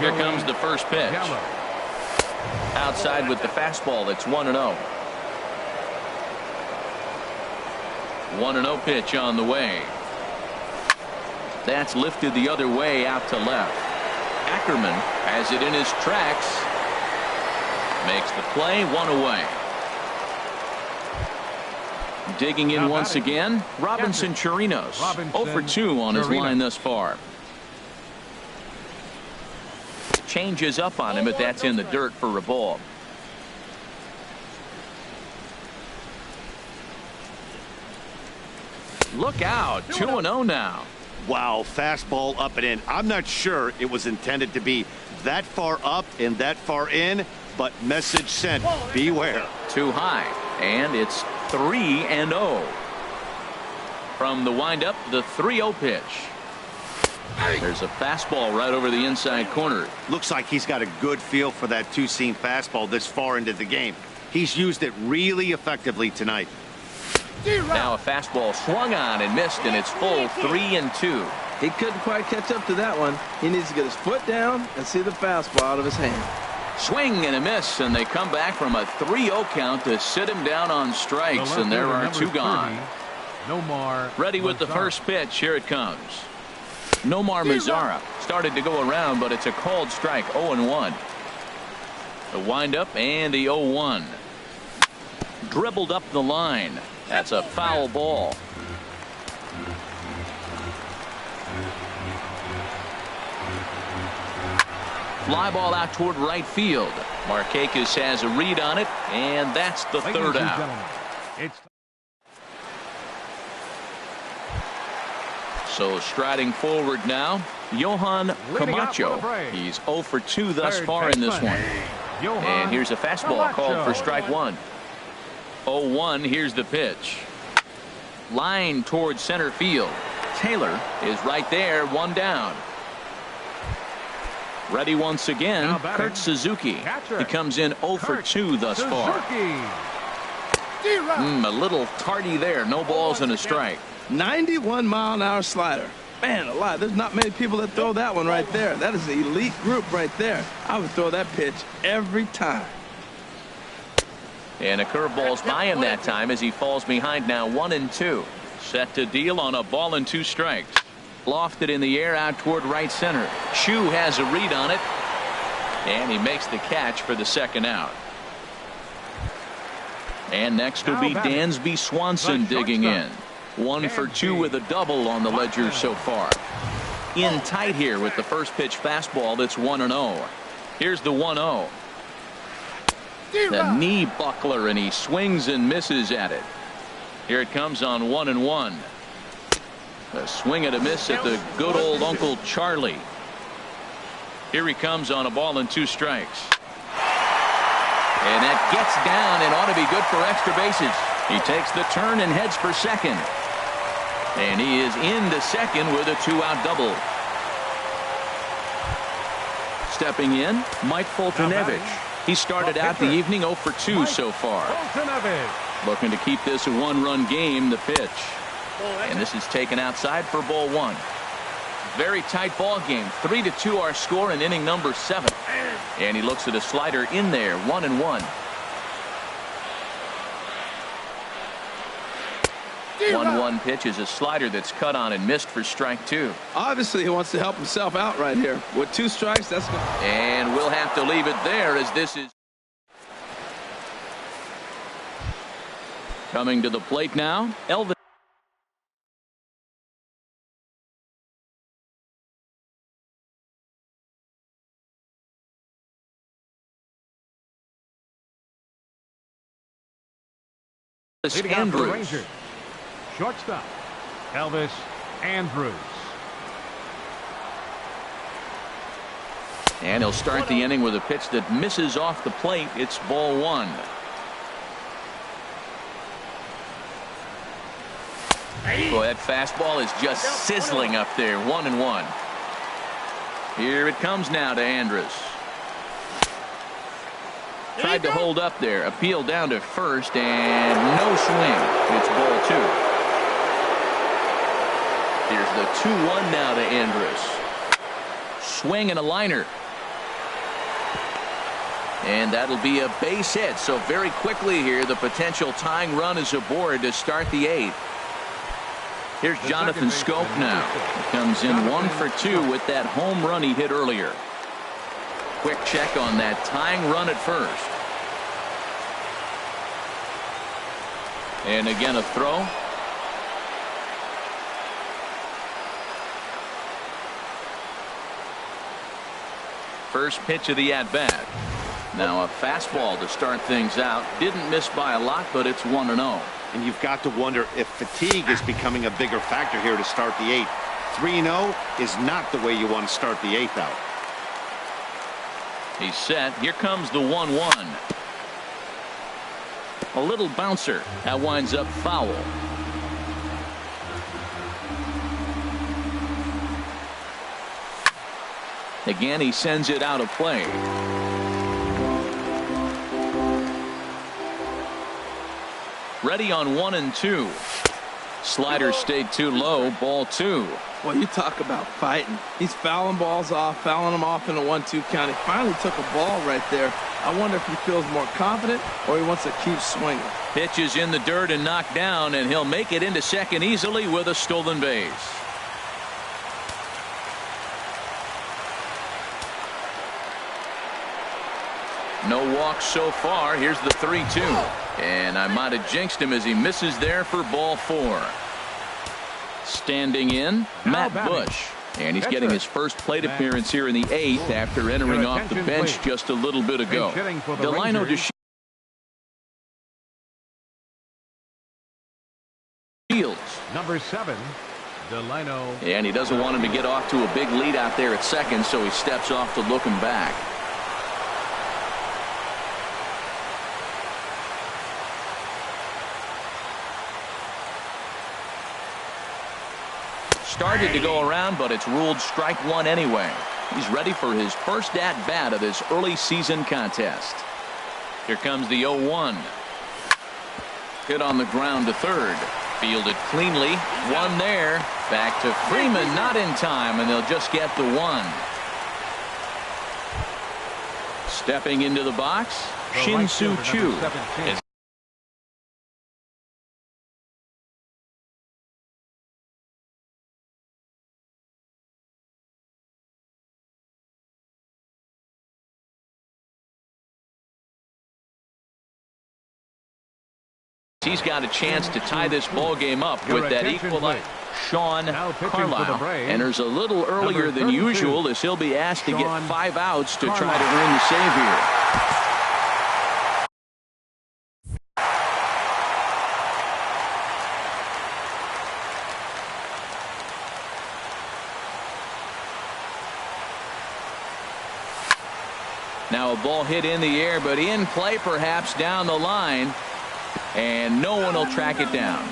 Here comes the first pitch. Outside with the fastball. It's 1-0. 1-0 pitch on the way. That's lifted the other way out to left. Ackerman has it in his tracks. Makes the play, 1 away. Digging in once again, Robinson Chirinos. 0 for 2 on his line thus far. Changes up on him, but that's in the dirt for a ball. Look out, 2-0 now. Wow, fastball up and in. I'm not sure it was intended to be that far up and that far in, but message sent. Beware. Too high, and it's 3-0. From the windup, the 3-0 pitch. There's a fastball right over the inside corner. Looks like he's got a good feel for that two-seam fastball this far into the game. He's used it really effectively tonight. Now a fastball swung on and missed, and it's full 3-2. He couldn't quite catch up to that one. He needs to get his foot down and see the fastball out of his hand. Swing and a miss, and they come back from a 3-0 count to sit him down on strikes, and there are 2 gone. Ready with the first pitch. Here it comes. Nomar Mazara started to go around, but it's a called strike. 0-1. The windup and the 0-1. Dribbled up the line. That's a foul ball. Fly ball out toward right field. Markakis has a read on it, and that's the third out. So striding forward now, Johan Camacho. He's 0 for 2 thus far in this one. And here's a fastball called for strike 1. 0-1. Here's the pitch. Line towards center field. Taylor is right there, 1 down. Ready once again, Kurt Suzuki. He comes in 0 for 2 thus far. A little tardy there. No balls and a strike. 91-mile-an-hour slider. Man alive, there's not many people that throw that one right there. That is an elite group right there. I would throw that pitch every time. And a curveball's by him that time as he falls behind now 1-2. Set to deal on a ball and 2 strikes. Lofted in the air out toward right center. Chu has a read on it. And he makes the catch for the second out. And next will be Dansby Swanson digging in. 1 for 2 with a double on the ledger so far. In tight here with the first pitch fastball that's 1-0. Here's the 1-0. The knee buckler, and he swings and misses at it. Here it comes on 1-1. A swing and a miss at the good old Uncle Charlie. Here he comes on a ball and 2 strikes. And that gets down and ought to be good for extra bases. He takes the turn and heads for second. And he is into second with a 2-out double. Stepping in, Mike Foltynewicz. He started out the evening 0 for 2 so far. Looking to keep this a 1-run game. The pitch. And this is taken outside for ball 1. Very tight ball game. 3-2 our score in inning number 7. And he looks at a slider in there. 1-1. 1-1 pitch is a slider that's cut on and missed for strike 2. Obviously he wants to help himself out right here. With 2 strikes, that's good. And we'll have to leave it there as this is coming to the plate now. Elvis Andrews. Shortstop, Elvis Andrews. And he'll start the inning with a pitch that misses off the plate. It's ball 1. Boy, that fastball is just sizzling up there. 1-1. Here it comes now to Andrus. Tried to hold up there. Appeal down to first, and no swing. It's ball 2. Here's the 2-1 now to Andrus. Swing and a liner. And that'll be a base hit. So very quickly here, the potential tying run is aboard to start the 8th. Here's Jonathan Schoop now. He comes in 1 for 2 with that home run he hit earlier. Quick check on that tying run at first. And again a throw. First pitch of the at-bat. Now a fastball to start things out. Didn't miss by a lot, but it's 1-0. And you've got to wonder if fatigue is becoming a bigger factor here to start the 8th. 3-0 is not the way you want to start the 8th out. He's set. Here comes the 1-1. A little bouncer. That winds up foul. Again, he sends it out of play. Ready on 1-2. Slider stayed too low. Ball 2. Well, you talk about fighting. He's fouling balls off, fouling them off in a 1-2 count. He finally took a ball right there. I wonder if he feels more confident or he wants to keep swinging. Pitch is in the dirt and knocked down, and he'll make it into second easily with a stolen base. No walks so far. Here's the 3-2. And I might have jinxed him as he misses there for ball 4. Standing in, Matt Bush. And he's getting his first plate appearance here in the 8th after entering off the bench just a little bit ago. Delino Shields. Number 7, Delino. And he doesn't want him to get off to a big lead out there at second, so he steps off to look him back. Started to go around, but it's ruled strike 1 anyway. He's ready for his first at-bat of this early season contest. Here comes the 0-1. Hit on the ground to third. Fielded cleanly. 1 there. Back to Freeman, not in time, and they'll just get the 1. Stepping into the box, Shin-Soo Choo. He's got a chance to tie this ball game up with that equalizer. Sean Carlisle enters a little earlier than usual as he'll be asked to get 5 outs to try to earn the save here. Now a ball hit in the air, but in play perhaps down the line. And no one will track it down.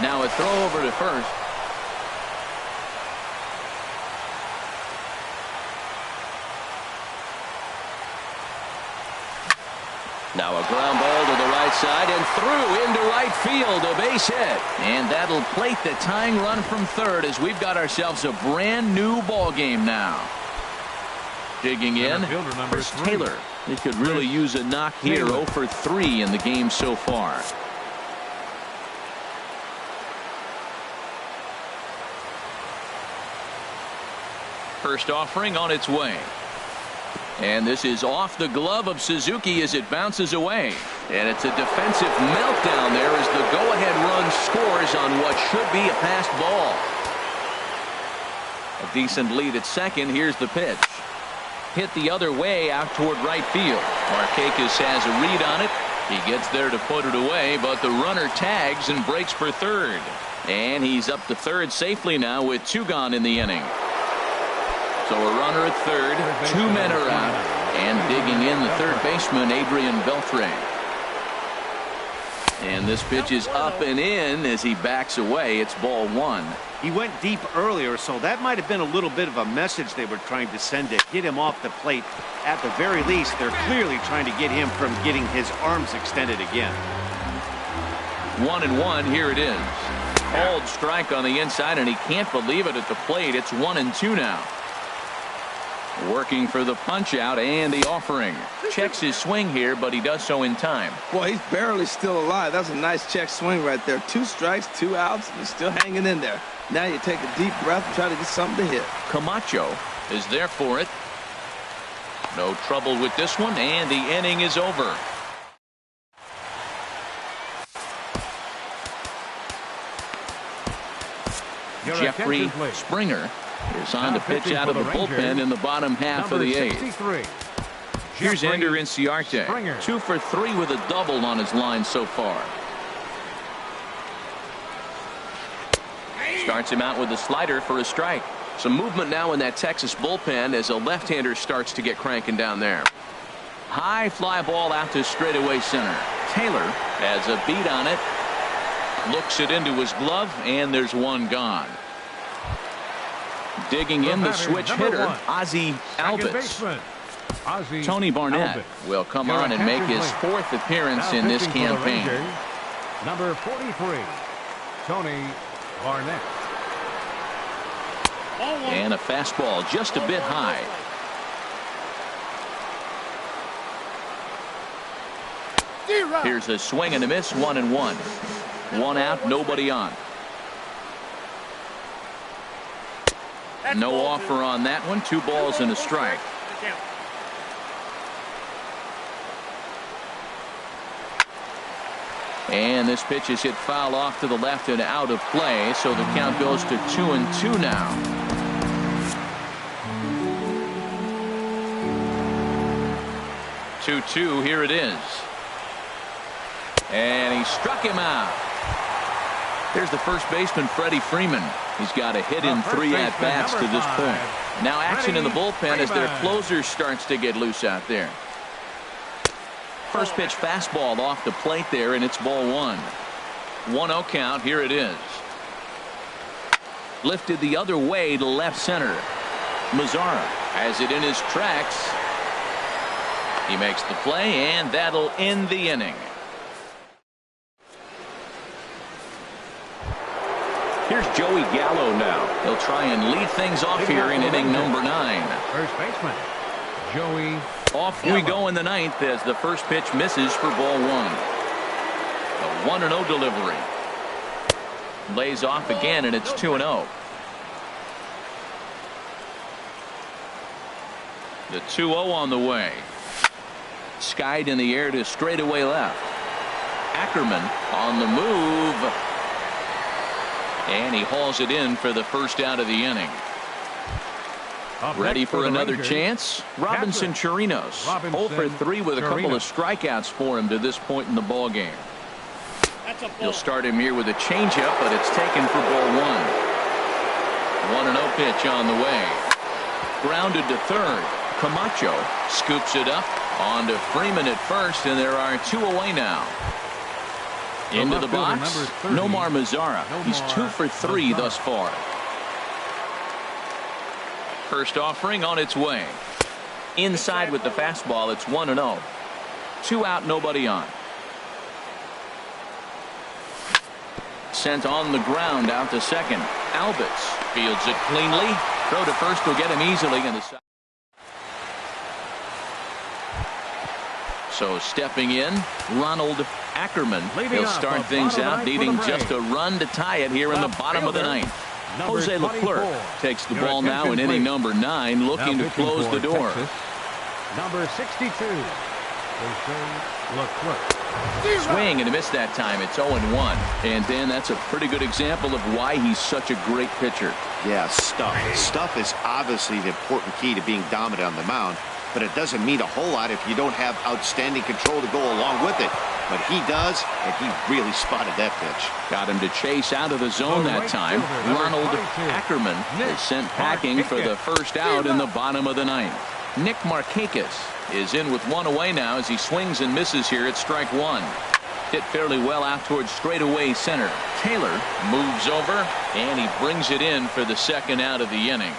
Now a throw over to first. Now a ground ball to the right side and through into right field, a base hit. And that'll plate the tying run from third as we've got ourselves a brand new ball game now. Digging in, Chris Taylor. He could really use a knock here. 0 for 3 in the game so far. First offering on its way. And this is off the glove of Suzuki as it bounces away. And it's a defensive meltdown there as the go-ahead run scores on what should be a passed ball. A decent lead at second. Here's the pitch. Hit the other way out toward right field. Markakis has a read on it. He gets there to put it away, but the runner tags and breaks for third. And he's up to third safely now with 2 gone in the inning. So a runner at third, 2 men are out, and digging in the third baseman, Adrian Beltre. And this pitch is up and in as he backs away. It's ball 1. He went deep earlier, so that might have been a little bit of a message they were trying to send to get him off the plate. At the very least, they're clearly trying to get him from getting his arms extended again. 1-1, here it is. Called strike on the inside, and he can't believe it at the plate. It's 1-2 now. Working for the punch out and the offering. Checks his swing here, but he does so in time. Boy, he's barely still alive. That's a nice check swing right there. 2 strikes, 2 outs, and he's still hanging in there. Now you take a deep breath and try to get something to hit. Camacho is there for it. No trouble with this one, and the inning is over. Jeffrey Springer is on to pitch out of the bullpen in the bottom half of the 8th. Here's Ender Inciarte. 2 for 3 with a double on his line so far. Starts him out with a slider for a strike. Some movement now in that Texas bullpen as a left-hander starts to get cranking down there. High fly ball out to straightaway center. Taylor has a beat on it. Looks it into his glove, and there's 1 gone. Digging in the switch hitter, Ozzie Albies. Tony Barnett will come on and make his 4th appearance in this campaign. Number 43, Tony Barnett. And a fastball just a bit high. Here's a swing and a miss, 1-1. 1 out, nobody on. No offer on that one. 2 balls and a strike. And this pitch is hit foul off to the left and out of play, so the count goes to 2-2 now. 2-2, here it is. And he struck him out. There's the first baseman, Freddie Freeman. He's got a hit in 3 at-bats to this point. Now action in the bullpen as their closer starts to get loose out there. First pitch fastball off the plate there, and it's ball 1. 1-0 count. Here it is. Lifted the other way to left center. Mazzara has it in his tracks. He makes the play, and that'll end the inning. Here's Joey Gallo now. He'll try and lead things off here in inning number 9. First baseman, Joey. Off we go in the 9th as the first pitch misses for ball 1. A 1-0 delivery. Lays off again, and it's 2-0. The 2-0 on the way. Skied in the air to straightaway left. Ackerman on the move. And he hauls it in for the first out of the inning. Ready for another chance? Robinson Chirinos. 0 for 3 with a couple of strikeouts for him to this point in the ball game. He'll start him here with a changeup, but it's taken for ball 1. 1-0 pitch on the way. Grounded to third. Camacho scoops it up onto Freeman at first, and there are 2 away now. Into the box, Nomar Mazzara. He's 2 for 3 thus far. First offering on its way. Inside with the fastball, it's 1-0. 2 out, nobody on. Sent on the ground out to second. Albies fields it cleanly. Throw to first will get him easily in the side. So stepping in, Ronald Ackerman. He'll start things out, needing just a run to tie it here in the bottom of the 9th. Jose Leclerc takes the ball now in inning number 9, looking to close the door. Number 62, Jose Leclerc. Swing and a miss that time. It's 0-1. And Dan, that's a pretty good example of why he's such a great pitcher. Yeah, stuff. Stuff is obviously the important key to being dominant on the mound, but it doesn't mean a whole lot if you don't have outstanding control to go along with it. But he does, and he really spotted that pitch. Got him to chase out of the zone that time. Ronald Ackerman is sent packing for the first out in the bottom of the 9th. Nick Markakis is in with 1 away now as he swings and misses here at strike 1. Hit fairly well out towards straightaway center. Taylor moves over, and he brings it in for the second out of the inning.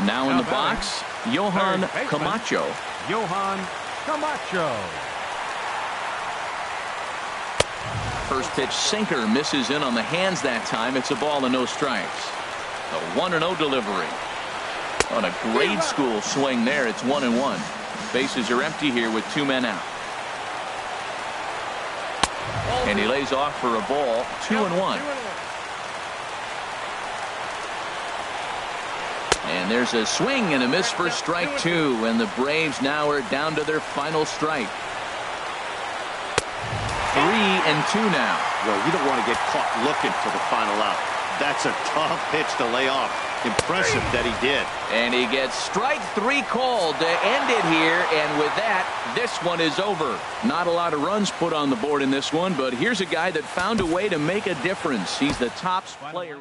Now in the box, Johan Camacho. Johan Camacho. First pitch sinker misses in on the hands that time. It's a ball and no strikes. A 1-0 delivery. On a grade school swing there, it's 1-1. Bases are empty here with 2 men out. And he lays off for a ball, 2-1. And there's a swing and a miss for strike 2, and the Braves now are down to their final strike. 3-2 now. Well, you don't want to get caught looking for the final out. That's a tough pitch to lay off. Impressive that he did. And he gets strike 3 called to end it here, and with that, this one is over. Not a lot of runs put on the board in this one, but here's a guy that found a way to make a difference. He's the top player.